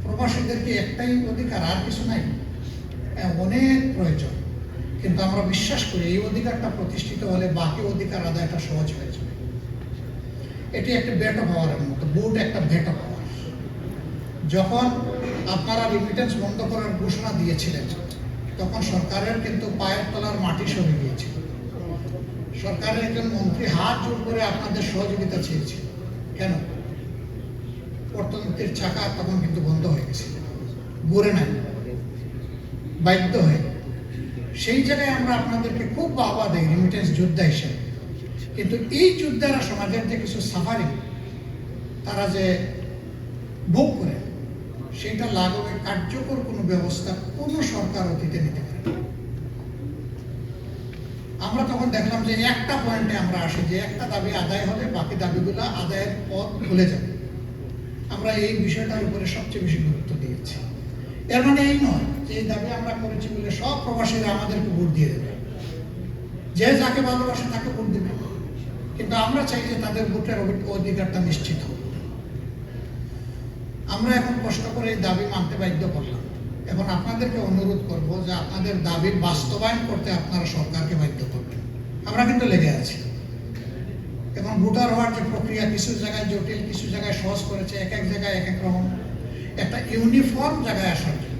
প্রবাসীদের কি একটাই অধিকার, আর কিছু নাই? অনেক প্রয়োজন, কিন্তু আমরা বিশ্বাস করি এই অধিকারটা প্রতিষ্ঠিত হলে বাকি অধিকার আদায়টা সহজ হয়ে যাবে। এটি একটা ভেটো পাওয়ারের মতো, বুট একটা ভেটো পাওয়ার। যখন আপনারা রিমিটেন্স বন্ধ করার ঘোষণা দিয়েছিলেন, তখন সরকারের কিন্তু পায়ের তলার মাটি সরে গিয়েছিল। সরকারের একজন মন্ত্রী হাত জোর করে আপনাদের সহযোগিতা চেয়েছিল। কেন? অর্থনীতির চাকা তখন কিন্তু বন্ধ হয়ে গেছিল, ঘুরে নাই, বাধ্য হয়ে। সেই জায়গায় আমরা আপনাদেরকে খুব বাহবা দেই রিমিটেন্স যোদ্ধা হিসেবে, কিন্তু এই যোদ্ধারা সমাজের যে কিছু সাফারিং তারা যে ভোগ করে, সেটা লাঘবে কার্যকর কোনো ব্যবস্থা কোনো সরকার অতীতে নিতে পারে না। আমরা তখন দেখলাম যে একটা পয়েন্টে আমরা আসি যে একটা দাবি আদায় হলে বাকি দাবিগুলো আদায়ের পথ খুলে যাবে। আমরা এই বিষয়টার উপরে সবচেয়ে বেশি গুরুত্ব দিয়েছি। এর মানে এই নয় যে এই দাবি আমরা করেছি বলে সব প্রবাসীরা আমাদেরকে ভোট দিয়ে দেবে, যে যাকে ভালোবাসে তাকে ভোট দেবে, কিন্তু আমরা চাই যে তাদের ভোটের অধিকারটা নিশ্চিত হোক। আমরা এখন কষ্ট করে এই দাবি মানতে বাধ্য করলাম। এখন আপনাদেরকে অনুরোধ করব যে আপনাদের দাবি বাস্তবায়ন করতে আপনারা সরকারকে বাধ্য করবেন। আমরা কিন্তু লেগে আছি। এখন ভোটার হওয়ার যে প্রক্রিয়া কিছু জায়গায় জটিল, কিছু জায়গায় সহজ করেছে, এক এক জায়গায় এক এক রকম। একটা ইউনিফর্ম জায়গায় আসার জন্য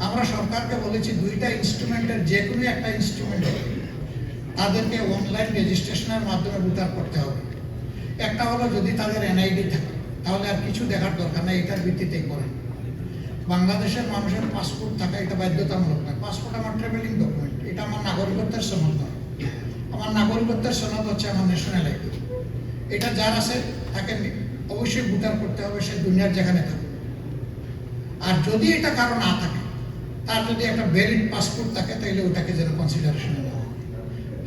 আমরা সরকারকে বলেছি দুইটা ইনস্ট্রুমেন্টের যে কোনো একটা ইনস্ট্রুমেন্ট তাদেরকে অনলাইন রেজিস্ট্রেশনের মাধ্যমে ভোটার করতে হবে। একটা হলো যদি তাদের এনআইডি থাকে, তাহলে আর কিছু দেখার দরকার নেই, এটার ভিত্তিতেই করেন। বাংলাদেশের মানুষের পাসপোর্ট থাকা এটা বাধ্যতামূলক নয়। পাসপোর্ট আমার ট্রাভেলিং ডকুমেন্ট, এটা আমার নাগরিকত্বের সনদ নয়। আমার নাগরিকত্বের সনদ হচ্ছে আমার ন্যাশনাল আইডি। এটা যার আছে তাকে অবশ্যই ভোটার করতে হবে, সে দুনিয়ার যেখানে থাকে। আর যদি এটা কারো না থাকে, তার যদি একটা ভ্যালিড পাসপোর্ট থাকে, তাহলে ওটাকে যেন কনসিডারেশনে নেওয়া হয়।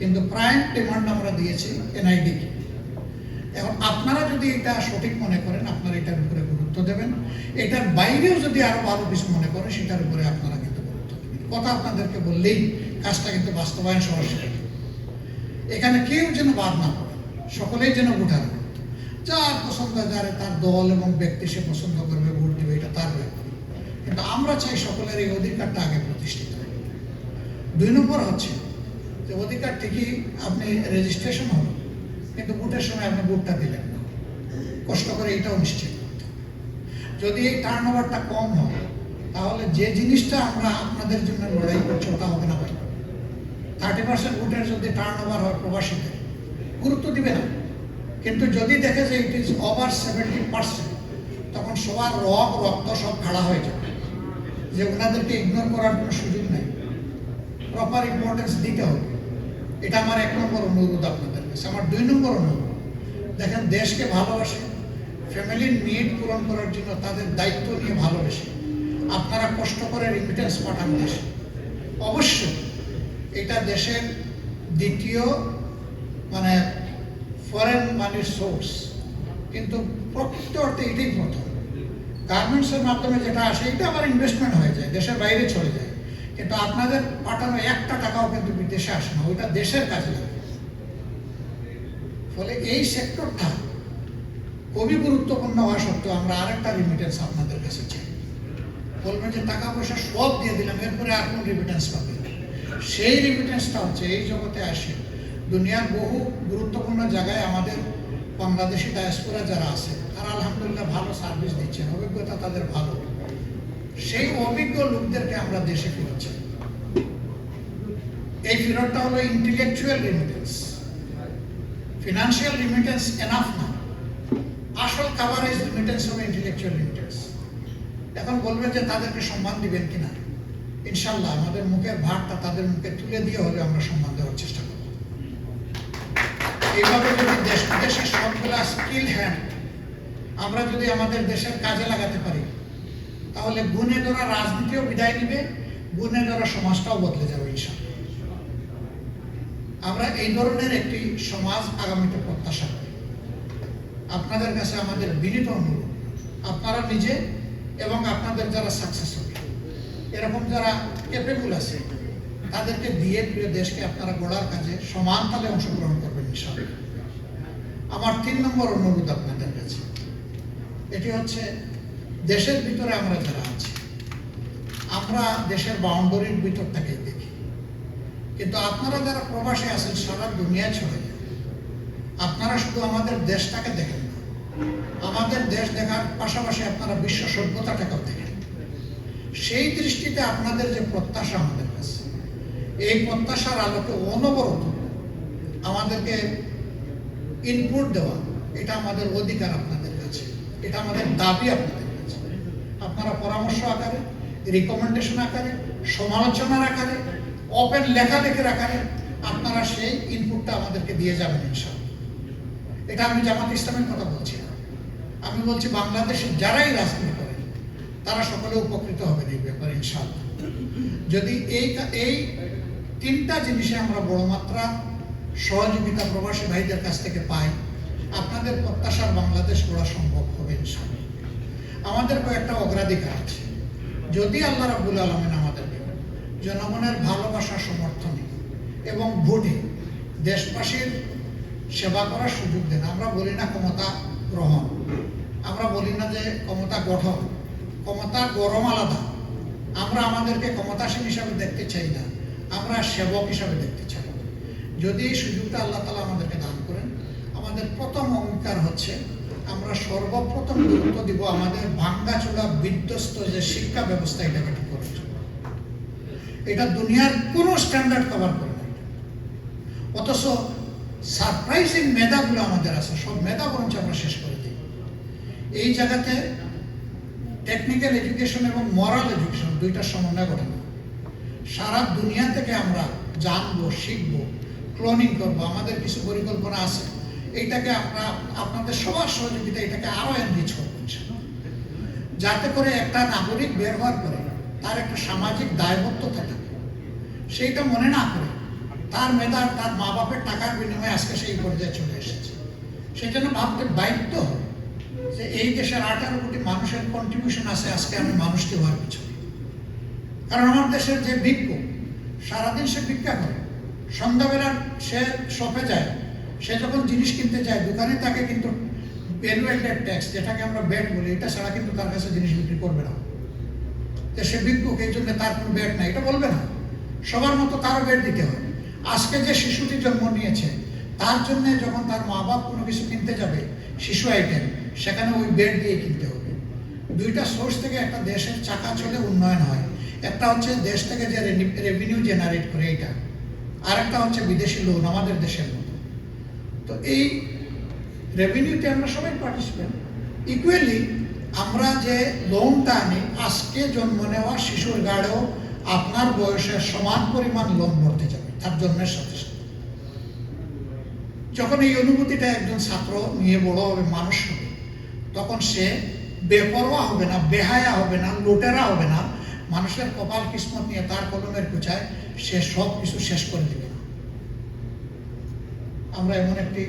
কিন্তু প্রাইম ডিমান্ড আমরা দিয়েছি এনআইডি কে। এখন আপনারা যদি এটা সঠিক মনে করেন, আপনারা এটার উপরে গুরুত্ব দেবেন। এটার বাইরেও যদি আরো ভালো কিছু মনে করেন, সেটার উপরে আপনারা কিন্তু গুরুত্ব দেবেন। কথা আপনাদেরকে বললেই কাজটা কিন্তু বাস্তবায়ন সহজ হবে। এখানে কেউ যেন বাদ না পড়ে, সকলেই যেন ভোটার। যার পছন্দ, যারে তার দল এবং ব্যক্তি সে পছন্দ করবে, ভোট দেবে, এটা তার ব্যাপার। কিন্তু আমরা চাই সকলের এই অধিকারটা আগে প্রতিষ্ঠিত হয়। 2 নম্বর হচ্ছে যে অধিকার ঠিকই আপনি রেজিস্ট্রেশন হলো, কিন্তু ভোটের সময় আপনি ভোটটা দিলেন না। কষ্ট করে এটাও নিশ্চিত করতে হবে। যদি এই টার্ন ওভারটা কম হয়, তাহলে যে জিনিসটা আমরা আপনাদের জন্য লড়াই করছি ওটা হবে না। 30% ভোটের যদি টার্ন ওভার হয় প্রবাসীদের, গুরুত্ব দিবে না। কিন্তু যদি দেখে যে ইট ইজ ওভার 70%, তখন সবার রক্ত সব খাড়া হয়ে যাবে, যে ওনাদেরকে ইগনোর করার কোনো সুযোগ নেই। প্রপার ইম্পর্টেন্স দিতে হবে। এটা আমার 1 নম্বর অনুরোধ আপনাদের কাছে। আমার 2 নম্বর অনুরোধ, দেখেন দেশকে ভালোবাসে, ফ্যামিলির নিড পূরণ করার জন্য তাদের দায়িত্ব নিয়ে ভালোবেসে আপনারা কষ্ট করে রিমিটেন্স পাঠান দেশে। অবশ্যই এটা দেশের দ্বিতীয় মানে ফরেন মানির সোর্স, কিন্তু প্রকৃত অর্থে এটাই প্রথম। গার্মেন্টসের মাধ্যমে যেটা আসে এটা আবার ইনভেস্টমেন্ট হয়ে যায়, দেশের বাইরে চলে যায়। কিন্তু আপনাদের পাঠানো 1 টাকাও কিন্তু বিদেশে আসে না, ওইটা দেশের কাজে লাগে। ফলে এই সেক্টরটা খুবই গুরুত্বপূর্ণ হওয়া সত্ত্বেও আমরা আরেকটা রিমিটেন্স আপনাদের কাছে চাই। বলবেন যে টাকা পয়সা সব দিয়ে দিলাম, এরপরে আর কোন রিমিটেন্স পাবে? সেই রিমিটেন্সটা হচ্ছে এই জগতে আসে দুনিয়ার বহু গুরুত্বপূর্ণ জায়গায় আমাদের বাংলাদেশি ডায়াসপোরা যারা আছে, তারা আলহামদুলিল্লাহ ভালো সার্ভিস দিচ্ছেন, অভিজ্ঞতা তাদের ভালো। সেই অভিজ্ঞ লোকদেরকে আমরা দেশে ফিরছি। এই ফেরতটা হলো intellectual remittance. Financial remittance enough না, আসল কাভারেজ রিমিটেন্স হবে ইন্টেলেকচুয়াল রিমিটেন্স। এখন বলবেন যে তাদেরকে সম্মান দিবেন কিনা? ইনশাল্লাহ আমাদের মুখের ভাগটা তাদের মুখে তুলে দিয়ে হলে আমরা সম্মান দেওয়ার চেষ্টা করব। এইভাবে যদি দেশ বিদেশের সবগুলা স্কিল হ্যান্ড আমরা যদি আমাদের দেশের কাজে লাগাতে পারি, তাহলে গুণে ধরা রাজনীতিও বিদায় নিবে, গুণে ধরা সমাজটাও বদলে যাবে ইনশাল্লাহ। আমরা এই ধরনের একটি সমাজ আগামীতে প্রত্যাশা করি। আপনাদের কাছে আমাদের বিনীত অনুরোধ, আপনারা নিজে এবং আপনাদের যারা সাকসেস হবে এরকম যারা ক্যাপেবল আছে তাদেরকে দিয়ে প্রিয় দেশকে আপনারা গড়ার কাজে সমান তালে অংশগ্রহণ করবেন ইনশাআল্লাহ। আমার 3 নম্বর অনুরোধ আপনাদের কাছে, এটি হচ্ছে দেশের ভিতরে আমরা যারা আছি, আমরা দেশের বাউন্ডারির ভিতর থেকে দেখি, কিন্তু আপনারা যারা প্রবাসী আছেন সারা দুনিয়া ছড়ে যায়, আপনারা শুধু আমাদের দেশটাকে দেখেন না, আমাদের দেশ দেখার পাশাপাশি আপনারা বিশ্ব সভ্যতাটাকেও দেখেন। সেই দৃষ্টিতে আপনাদের যে প্রত্যাশা আমাদের কাছে, এই প্রত্যাশার আলোকে অনবরত আমাদেরকে ইনপুট দেওয়া, এটা আমাদের অধিকার আপনাদের কাছে, এটা আমাদের দাবি আপনাদের কাছে। আপনারা পরামর্শ আকারে, রিকমেন্ডেশন আকারে, সমালোচনার আকারে, ওপেন লেখালেখির আকারে আপনারা সেই ইনপুটটা আমাদেরকে দিয়ে যাবেন ইনশাআল্লাহ। এটা আমি জামাত ইসলামের কথা বলছি না, আমি বলছি বাংলাদেশে যারাই রাজনীতি করেন তারা সকলে উপকৃত হবেন এই ব্যাপারে ইনশাআল্লাহ। যদি এই 3টা জিনিসে আমরা বড় মাত্রা সহযোগিতা প্রবাসী ভাইদের কাছ থেকে পাই, আপনাদের প্রত্যাশার বাংলাদেশ গড়া সম্ভব হবে ইনশাআল্লাহ। আমাদের কয়েকটা অগ্রাধিকার আছে। যদি আল্লাহ রাব্বুল আলামিন আমাদেরকে জনগণের ভালোবাসা, সমর্থনে এবং ভোটে দেশবাসীর সেবা করার সুযোগ দেন, আমরা বলি না ক্ষমতা গ্রহণ, আমরা বলি না যে ক্ষমতা গঠন, ক্ষমতা গরম আলাদা। আমরা আমাদেরকে ক্ষমতাসীন হিসাবে দেখতে চাই না, আমরা সেবক হিসাবে দেখতে চাই। যদি এই সুযোগটা আল্লাহ তাআলা আমাদেরকে দান করেন, আমাদের প্রথম অঙ্গীকার হচ্ছে আমরা সর্বপ্রথম গুরুত্ব দিব আমাদের ভাঙ্গাচোরা বিধ্বস্ত যে শিক্ষা ব্যবস্থা, এটাকে ঠিক করার জন্য। এটা দুনিয়ার কোনো স্ট্যান্ডার্ড কভার করে না। অথচ সারপ্রাইজিং মেধাগুলো আমাদের আছে, সব মেধা বরঞ্চ আমরা শেষ করে দিই। এই জায়গাতে টেকনিক্যাল এডুকেশন এবং মরাল এডুকেশন দুইটা সমন্বয় ঘটনা। সারা দুনিয়া থেকে আমরা জানবো, শিখবো, ক্লোনিং করবো, আমাদের কিছু পরিকল্পনা আছে। এইটাকে আমরা আপনাদের সবার সহযোগিতা এটাকে আরো এনরিচ করবো যাতে করে একটা নাগরিক বের হওয়ার পরে তার একটা সামাজিক দায়বদ্ধতা থাকে, সেইটা মনে না করে তার মেধা, তার মা বাপের টাকার বিনিময়ে আজকে সেই পর্যায়ে চলে এসেছে। সেই জন্য ভাবতে বাধ্য হয় যে এই দেশের 18 কোটি মানুষের কন্ট্রিবিউশন আছে আজকে আমি মানুষকে হওয়ার পিছনে। কারণ আমার দেশের যে ভিক্ষুক সারাদিন সে ভিক্ষা করে, সন্ধ্যাবেলা সে শপে যায়, সে যখন জিনিস কিনতে যায় দোকানে তাকে কিন্তু ভ্যালু অ্যাডেড ট্যাক্স, যেটাকে আমরা ব্যাট বলি, এটা ছাড়া কিন্তু তার কাছে জিনিস বিক্রি করবে না। যে সে ভিক্ষুক এই জন্য তার কোনো ব্যাট নাই এটা বলবে না, সবার মতো তারও ব্যাট দিতে হয়। আজকে যে শিশুটি জন্ম নিয়েছে তার জন্য যখন তার মা বাপ কোনো কিছু কিনতে যাবে শিশু আইটেম, সেখানে ওই ব্যাট দিয়ে কিনতে হবে। দুইটা সোর্স থেকে একটা দেশের চাকা চলে, উন্নয়ন হয়। একটা হচ্ছে দেশ থেকে যে রেভিনিউ জেনারেট করে এইটা, আর একটা হচ্ছে বিদেশি লোন আমাদের দেশের মতো। তো এই রেভিনিউতে আমরা সবাই পার্টিসিপেন্ট ইকুয়ালি। আমরা যে লোনটা আনি, আজকে জন্ম নেওয়া শিশুর গাড়েও আপনার বয়সের সমান পরিমাণ লোন ভরতে যাবে তার জন্মের সাথে সাথে। যখন এই অনুভূতিটা একজন ছাত্র নিয়ে বড় হবে, মানুষ হবে, তখন সে বেপরোয়া হবে না, বেহায়া হবে না, লুটেরা হবে না। মানুষের কপাল কিসমত নিয়ে তার কলমের কুচায় সে সব কিছু শেষ করে দিবে। আমরা এমন একটি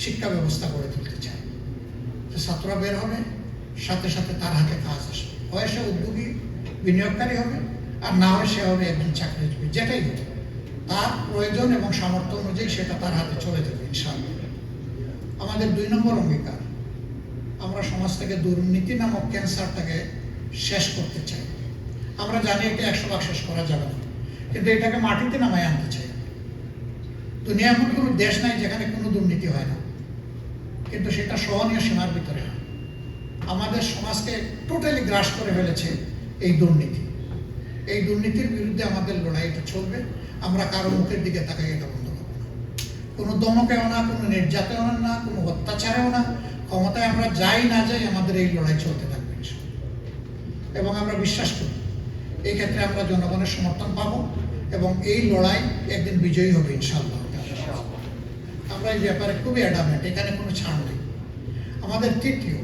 শিক্ষা ব্যবস্থা গড়ে তুলতে চাই যে ছাত্ররা বের হবে, সাথে সাথে তার হাতে কাজ আসবে, হয় সে উদ্যোগী বিনিয়োগকারী হবে, আর না হয় সে হবে একজন চাকরিজীবী। যেটাই হবে তার প্রয়োজন এবং সামর্থ্য অনুযায়ী সেটা তার হাতে চলে যাবে ইনশাআল্লাহ। আমাদের 2 নম্বর অঙ্গীকার, আমরা সমাজ থেকে দুর্নীতি নামক ক্যান্সারটাকে শেষ করতে চাই। আমরা জানি এটা 100 ভাগ শেষ করা যাবে না, কিন্তু এটাকে মাটিতে নামায় আনতে চাই। দুনিয়া এমন কোনো দেশ নাই যেখানে কোনো দুর্নীতি হয় না, কিন্তু সেটা সহনীয় সীমার ভিতরে হয়। আমাদের সমাজকে টোটালি গ্রাস করে ফেলেছে এই দুর্নীতি। এই দুর্নীতির বিরুদ্ধে আমাদের লড়াইটা চলবে। আমরা কারো মুখের দিকে তাকাই এটা বন্ধ করবো না। কোনো দমকেও না, কোনো নির্যাতনেও না, কোনো অত্যাচারেও না। ক্ষমতায় আমরা যাই না যাই, আমাদের এই লড়াই চলতে থাকবে এবং আমরা বিশ্বাস করি এই ক্ষেত্রে আমরা জনগণের সমর্থন পাবো এবং এই লড়াই একদিন বিজয়ী হবে ইনশাআল্লাহ। আমরা এই ব্যাপারে খুবই অ্যাডামেন্ট, এখানে কোনো ছাড় নেই। আমাদের তৃতীয়,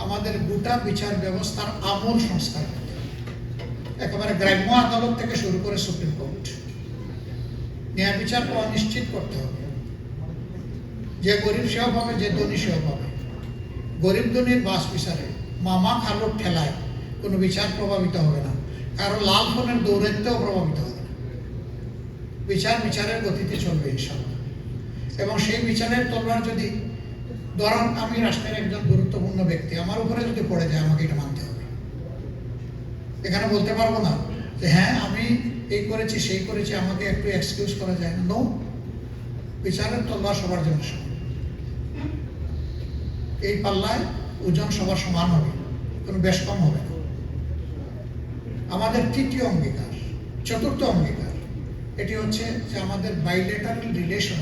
আমাদের গোটা বিচার ব্যবস্থার আমূল সংস্কার, একেবারে গ্রাম্য আদালত থেকে শুরু করে সুপ্রিম কোর্ট, ন্যায় বিচার পাওয়া নিশ্চিত করতে হবে। যে গরিব সেও পাবে, যে ধনী সেও পাবে। গরিব ধনীর বাস বিচারে মামা খালুর ঠেলায় কোনো বিচার প্রভাবিত হবে না। কারো লাল ফোনের দৌড়াইতেও প্রভাবিত হবে না। বিচারের গতিতে চলবে ইনশাআল্লাহ। এবং সেই বিচারের তলোয়ার যদি ধরুন আমি রাষ্ট্রের একজন গুরুত্বপূর্ণ ব্যক্তি, আমার উপরে যদি পড়ে যায় আমাকে এটা মানতে হবে। এখানে বলতে পারবো না যে হ্যাঁ আমি এই করেছি সেই করেছি, আমাকে একটু এক্সকিউজ করা যায় না। নো, বিচারের তলোয়ার সবার জন্য সমান। এই পাল্লায় ওজন সবার সমান হবে, কোনো বেশ কম হবে না। আমাদের তৃতীয় অঙ্গীকার, চতুর্থ অঙ্গীকার এটি হচ্ছে যে আমাদের বাইলেটারাল রিলেশন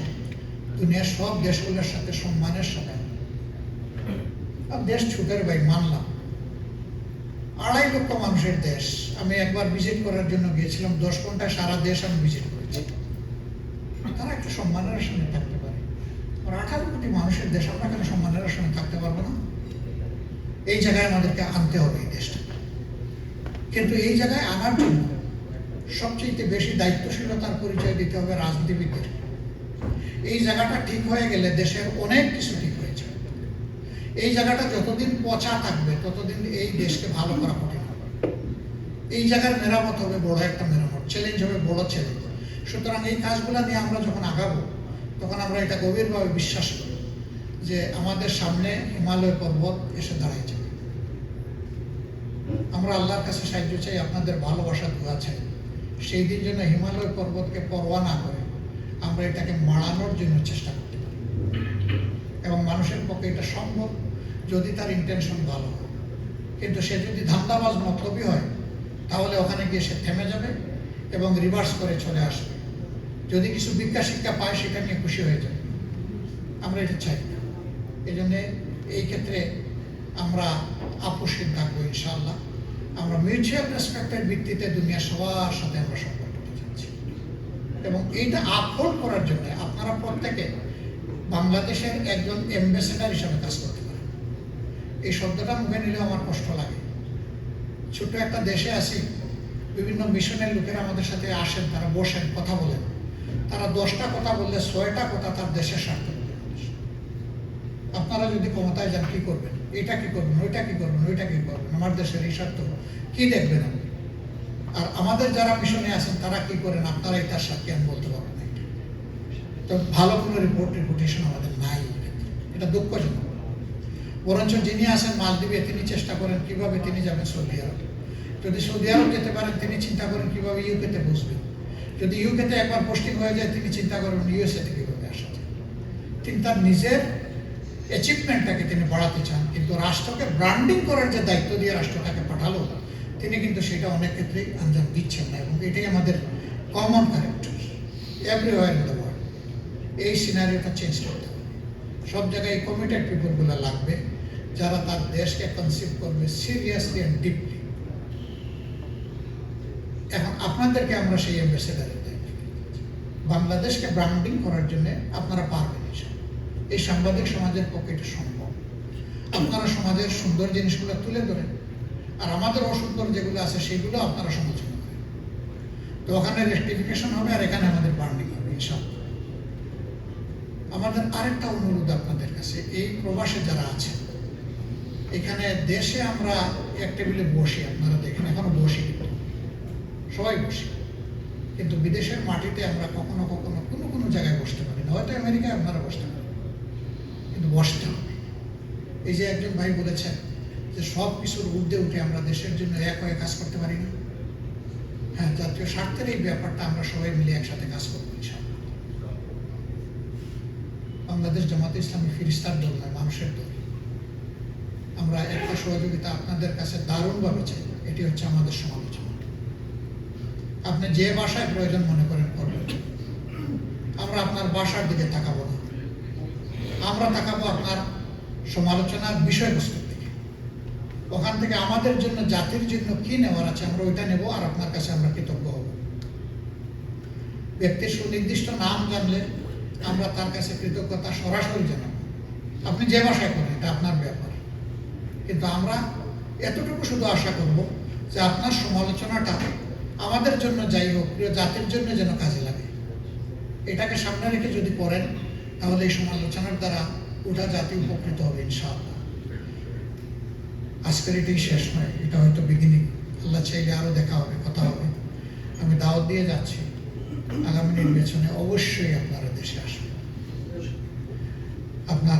দুনিয়ার সব দেশগুলোর সাথে সম্মানের সাথে। আর দেশ ছুটের ভাই মানলাম, 2.5 লক্ষ মানুষের দেশ। আমি একবার ভিজিট করার জন্য গিয়েছিলাম, 10 ঘন্টায় সারা দেশ আমি ভিজিট করেছি। তারা একটু সম্মানের সঙ্গে থাকতে পারে। আর 18 কোটি মানুষের দেশ, আমরা কেন সম্মানের সঙ্গে থাকতে পারবো না? এই জায়গায় আমাদেরকে আনতে হবে এই দেশটা। কিন্তু এই জায়গায় আনার জন্য সবচেয়ে বেশি দায়িত্বশীলতার পরিচয় দিতে হবে রাজনীতিবিদদের। এই জায়গাটা ঠিক হয়ে গেলে দেশের অনেক কিছু ঠিক হয়েছে। এই জায়গাটা যতদিন পচা থাকবে ততদিন এই দেশকে ভালো করা কঠিন হবে। এই জায়গার মেরামত হবে বড় একটা মেরামত, চ্যালেঞ্জ হবে বড় চ্যালেঞ্জ। সুতরাং এই কাজগুলো নিয়ে আমরা যখন আগাবো তখন আমরা এটা গভীরভাবে বিশ্বাস করি যে আমাদের সামনে হিমালয় পর্বত এসে দাঁড়ায় যাবে। আমরা আল্লাহর কাছে সাহায্য চাই, আপনাদের ভালোবাসা দোয়া চাই। সেই দিন যেন হিমালয় পর্বতকে পরোয়া না করে আমরা এটাকে মাড়ানোর জন্য চেষ্টা করতে পারি। এবং মানুষের পক্ষে এটা সম্ভব যদি তার ইন্টেনশন ভালো হয়। কিন্তু সে যদি ধান্দাবাজ মতলবী হয় তাহলে ওখানে গিয়ে সে থেমে যাবে এবং রিভার্স করে চলে আসবে। যদি কিছু ভিক্ষা শিক্ষা পায় সেটা নিয়ে খুশি হয়ে যাবে। আমরা এটা চাই না। এই জন্যে এই ক্ষেত্রে আমরা আপোষহীন থাকবো ইনশাআল্লাহ। আমরা মিউচুয়াল রেসপেক্টের ভিত্তিতে দুনিয়া সবার সাথে আমরা সম্পর্ক চাচ্ছি। এবং এইটা আপহোল্ড করার জন্য আপনারা প্রত্যেকে বাংলাদেশের একজন অ্যাম্বাসেডার হিসাবে কাজ করতে পারেন। এই শব্দটা মুখে নিলেও আমার কষ্ট লাগে। ছোট্ট একটা দেশে আছি, বিভিন্ন মিশনের লোকেরা আমাদের সাথে আসেন, তারা বসেন, কথা বলেন। তারা 10টা কথা বললে 6টা কথা তার দেশের স্বার্থে। আপনারা যদি ক্ষমতায় যান কি করবেন, এটা কি করবেন, ওইটা কি করবেন, ওইটা কি করবেন, আমার দেশের এই স্বার্থ কি দেখবেন আপনি? আর আমাদের যারা মিশনে আছেন তারা কি করেন আপনারা এটার সাথে আমি বলতে পারবো না। তো ভালো কোনো রিপোর্টেশন আমাদের নাই, এটা দুঃখজনক। বরঞ্চ যিনি আছেন মালদ্বীপে তিনি চেষ্টা করেন কিভাবে তিনি যাবেন সৌদি আরব। যদি সৌদি আরব যেতে পারেন তিনি চিন্তা করেন কিভাবে ইউকেতে বসবেন। যদি ইউকেতে একবার পোস্টিং হয়ে যায় তিনি চিন্তা করবেন ইউএসএ থেকে কিভাবে আসা যায়। তিনি তার নিজের অ্যাচিভমেন্টটাকে তিনি বাড়াতে চান, কিন্তু রাষ্ট্রকে ব্র্যান্ডিং করার যে দায়িত্ব দিয়ে রাষ্ট্রটাকে পাঠালো তিনি কিন্তু সেটা অনেক ক্ষেত্রেই আঞ্জাম দিচ্ছেন না। এবং এটাই আমাদের common character everywhere in the world. এই সিনারিওটা চেঞ্জ করতে হবে। সব জায়গায় কমিটেড পিপলগুলো লাগবে যারা তার দেশকে কনসিভ করবে সিরিয়াসলি অ্যান্ড ডিপলি। এখন আপনাদেরকে আমরা সেই অ্যাম্বাসেডারের দায়িত্ব বাংলাদেশকে ব্র্যান্ডিং করার জন্য আপনারা পারবেন। এই সাংবাদিক সমাজের পক্ষে এটা সম্ভব। আপনারা সমাজের সুন্দর জিনিসগুলো তুলে ধরেন, আর আমাদের অসুন্দর যেগুলো আছে সেগুলো আপনারা সমালোচনা করেন। তো ওখানে রেক্টিফিকেশন হবে আর এখানে আমাদের ব্র্যান্ডিং হবে ইনশাআল্লাহ। আমাদের আরেকটা অনুরোধ আপনাদের কাছে, এই প্রবাসে যারা আছেন, এখানে দেশে আমরা এক টেবিলে বসি, আপনারা দেখেন এখনো বসি, সবাই বসি, কিন্তু বিদেশের মাটিতে আমরা কখনো কখনো কোনো জায়গায় বসতে পারি না। হয়তো আমেরিকায় আপনারা বসতে পারেন, কিন্তু বসতে হবে। এই যে একজন ভাই বলেছেন যে সব কিছুর ঊর্ধ্বে উঠে আমরা দেশের জন্য এক হয়ে কাজ করতে পারি না। হ্যাঁ, জাতীয় স্বার্থের এই ব্যাপারটা আমরা সবাই মিলে একসাথে কাজ করবো ইনশাআল্লাহ। বাংলাদেশ জামাতে ইসলামী ফিরিস্তার দল নয়, মানুষের দল। আমরা একটা সহযোগিতা আপনাদের কাছে দারুণভাবে চাই, এটি হচ্ছে আমাদের সমালোচনা। আপনি যে ভাষায় প্রয়োজন মনে করেন করবেন, আমরা আপনার ভাষার দিকে তাকাবো না, আমরা তাকাবো আপনার সমালোচনার বিষয়বস্তুর দিকে। ওখান থেকে আমাদের জন্য জাতির জন্য কি নেওয়ার আছে আমরা ওইটা নেব, আর আপনার কাছে আমরা কৃতজ্ঞ হব। ব্যক্তির সুনির্দিষ্ট নাম জানলে আমরা তার কাছে কৃতজ্ঞতা সরাসরি জানাব। আপনি যে ভাষায় করেন এটা আপনার ব্যাপার, কিন্তু আমরা এতটুকু শুধু আশা করব যে আপনার সমালোচনাটা আমাদের জন্য যাই হোক প্রিয় জাতির জন্য যেন কাজে লাগে। এটাকে সামনে রেখে যদি করেন তাহলে এই সমালোচনার দ্বারা গোটা জাতি উপকৃত হবে ইনশাআল্লাহ। আজকের এটাই শেষ নয়, এটা হয়তো বিগিনিং। আল্লাহ চাইলে আরো দেখা হবে, কথা হবে। আমি দাওয়াত দিয়ে যাচ্ছি, আগামী নির্বাচনে অবশ্যই আপনারা দেশে আসবেন। আপনার